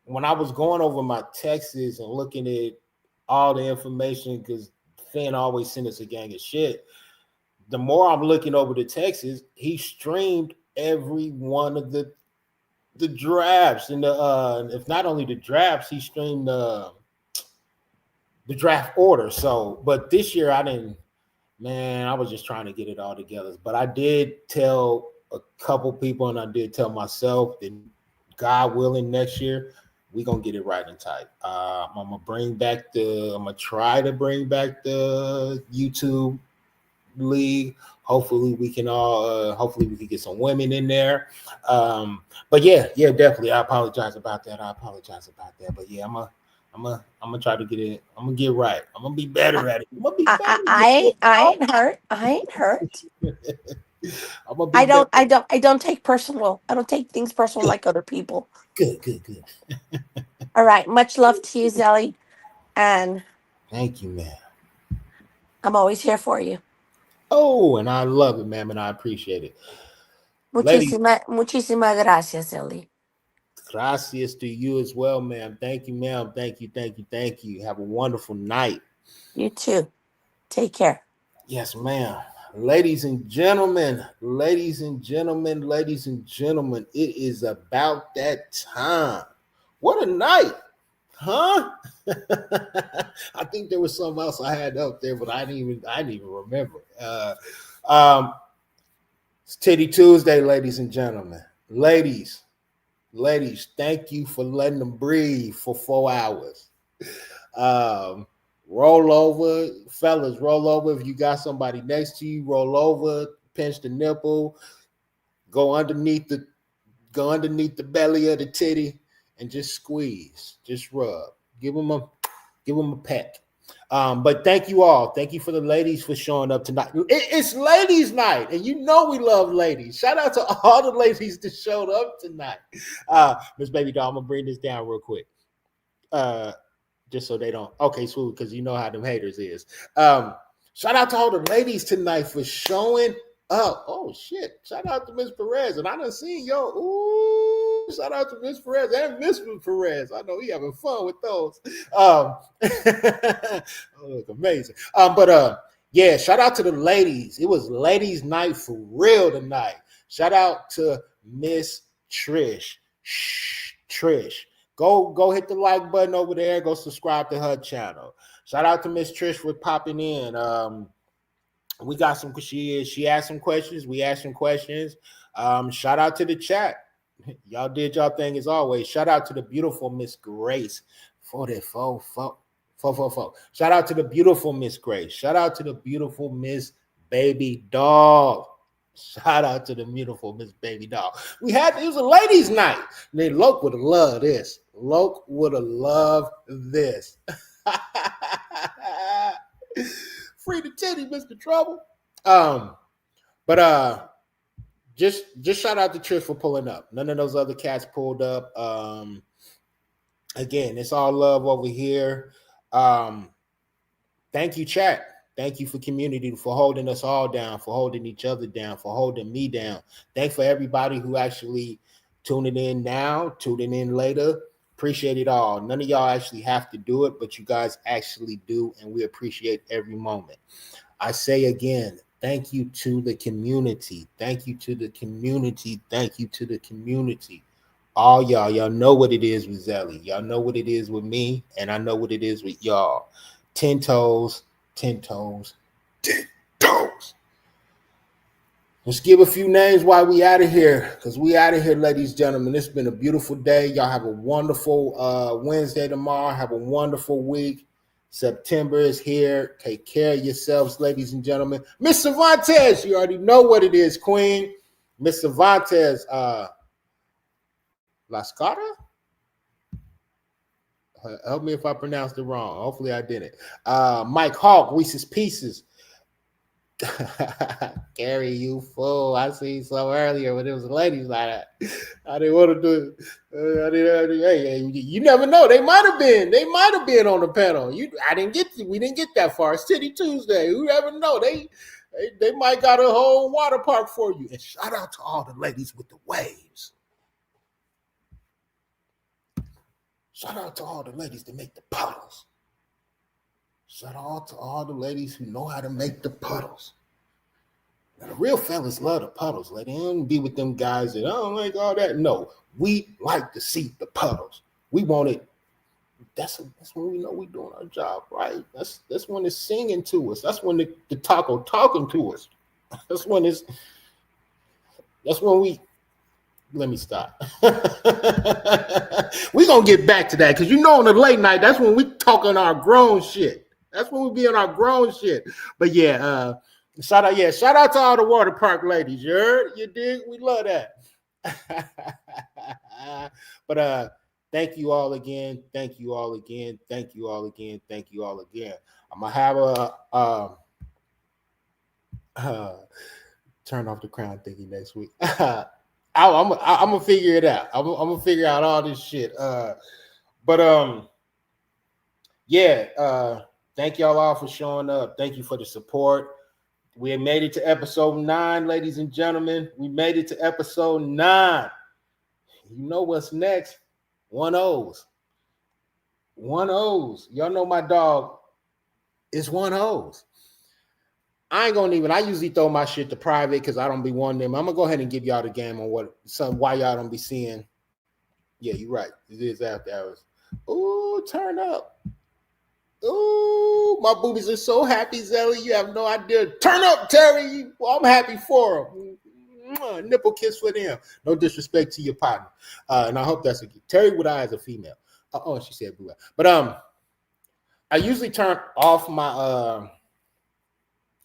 when I was going over my texts and looking at all the information, because Finn always sent us a gang of shit, the more I'm looking over the texts, he streamed every one of the the drafts and the if not only the drafts, he streamed the draft order. So, but this year I didn't. Man, I was just trying to get it all together. But I did tell a couple people, and I did tell myself that God willing, next year we're gonna get it right and tight. I'm gonna try to bring back the YouTube league. Hopefully we can hopefully we can get some women in there. But yeah, definitely. I apologize about that. But yeah, I'm gonna try to get it. I'm gonna get right. I'm gonna be better at it. I'm gonna be better. I ain't hurt. I ain't hurt. I'm gonna be better. I don't take personal. I don't take things personal like other people. Good. All right. Much love to you, Zelly. And Thank you, man. I'm always here for you. Oh, and I love it, ma'am, and I appreciate it. Ladies, Muchísimas gracias, Zelly. gracias to you as well, ma'am. Thank you, ma'am. Thank you. Have a wonderful night. You too. Take care. Yes, ma'am. Ladies and gentlemen, it is about that time. What a night, huh? I think there was something else I had up there, but I didn't even remember. It's Titty Tuesday, ladies and gentlemen. Ladies, thank you for letting them breathe for 4 hours. Roll over, fellas, roll over. If you got somebody next to you, roll over, pinch the nipple, go underneath the belly of the titty, and just squeeze, just rub. Give them a peck. But thank you all. Thank you for the ladies for showing up tonight. It's ladies' night, and you know we love ladies. Shout out to all the ladies that showed up tonight. Miss Baby Doll, I'm gonna bring this down real quick. Just so they don't. Okay, swoop, because you know how them haters is. Shout out to all the ladies tonight for showing up. Oh shit! Shout out to Miss Perez, and I done seen yo. Ooh, shout out to Miss Perez and Miss Perez. I know he having fun with those. Oh, look amazing. Yeah, shout out to the ladies. It was ladies' night for real tonight. Shout out to Miss Trish. Trish. Go hit the like button over there. Go subscribe to her channel. Shout out to Miss Trish for popping in. We got some. She asked some questions. We asked some questions. Shout out to the chat. Y'all did y'all thing as always. Shout out to the beautiful Miss Grace. 444. Shout out to the beautiful Miss Grace. Shout out to the beautiful Miss Baby Doll. Shout out to the beautiful Miss Baby Doll. It was a ladies' night. Loke would have loved this. Free the titty, Mr. Trouble. Just shout out to Trish for pulling up. None of those other cats pulled up. Again, it's all love over here. Thank you, chat. Thank you for community, for holding us all down, for holding each other down, for holding me down. Thanks for everybody who actually tuning in now, tuning in later. Appreciate it all. None of y'all actually have to do it, but you guys actually do, and we appreciate every moment. I say again, thank you to the community. Thank you to the community. Thank you to the community. All y'all know what it is with Zelly. Y'all know what it is with me, and I know what it is with y'all. 10 toes. Let's give a few names while we out of here, because we out of here, ladies and gentlemen. It's been a beautiful day. Y'all have a wonderful Wednesday tomorrow. Have a wonderful week. September is here. Take care of yourselves, ladies and gentlemen. Miss Cervantes, you already know what it is, Queen. Miss Cervantes, La Scada? Help me if I pronounced it wrong. Hopefully I didn't. Mike Hawk, Reese's Pieces. Gary, you fool. I seen some earlier when it was ladies like that. I didn't want to do it. Hey, you never know. They might have been on the panel. We didn't get that far. It's Titty Tuesday. You never know. They might got a whole water park for you. And shout out to all the ladies with the waves. Shout out to all the ladies that make the puddles. Shout out to all the ladies who know how to make the puddles. Now, the real fellas love the puddles. Let them be with them guys that I don't like all that. No, we like to see the puddles. We want it. That's when we know we're doing our job right. That's when it's singing to us. That's when the taco talking to us. That's when we. Let me stop. We're going to get back to that because on the late night, that's when we talking our grown shit. That's when we be on our grown shit. But yeah, shout out to all the water park ladies. You heard? You dig? We love that. But thank you all again. Thank you all again. Thank you all again. Thank you all again. I'm going to have a turn off the crown thingy next week. I'm gonna figure it out. I'm gonna figure out all this shit. Thank y'all all for showing up. Thank you for the support. We have made it to episode 9, ladies and gentlemen. We made it to episode 9. You know what's next? 1-0s. 1-0s. Y'all know my dog is 1-0s. I usually throw my shit to private because I don't be wanting them. I'm gonna go ahead and give y'all the game on why y'all don't be seeing. Yeah, you're right. It is after hours. Ooh, turn up. Ooh, my boobies are so happy, Zelly. You have no idea. Turn up, Terry. Well, I'm happy for them. Nipple kiss for them. No disrespect to your partner. And I hope that's a Terry with eyes a female. Oh, she said blue. But I usually turn off my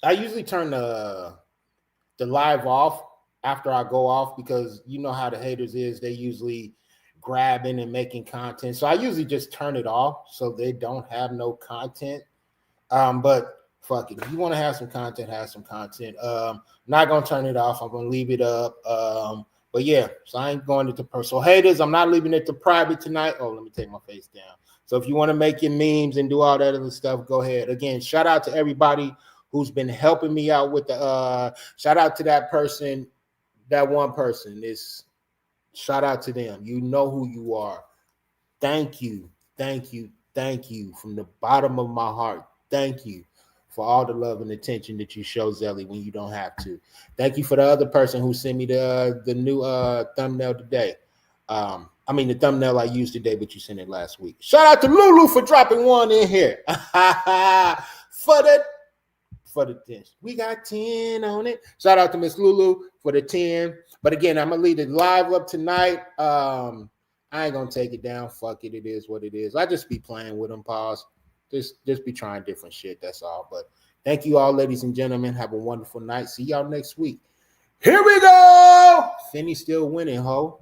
I usually turn the live off after I go off because you know how the haters is. They usually grabbing and making content. So I usually just turn it off so they don't have no content. But fuck it. If you want to have some content, have some content. Not going to turn it off. I'm going to leave it up. But yeah, so I ain't going into personal haters. I'm not leaving it to private tonight. Oh, let me take my face down. So if you want to make your memes and do all that other stuff, go ahead. Again, shout out to everybody who's been helping me out with the shout out to that person, that one person. Shout out to them. You know who you are. Thank you. Thank you. Thank you from the bottom of my heart. Thank you for all the love and attention that you show Zelly when you don't have to. Thank you for the other person who sent me the new thumbnail today. The thumbnail I used today, but you sent it last week. Shout out to Lulu for dropping one in here. For the 10. We got 10 on it. Shout out to Miss Lulu for the 10. But again, I'm going to leave it live up tonight. I ain't going to take it down. Fuck it. It is what it is. I just be playing with them, pause. Just be trying different shit. That's all. But thank you all, ladies and gentlemen. Have a wonderful night. See y'all next week. Here we go. Finney's still winning, ho.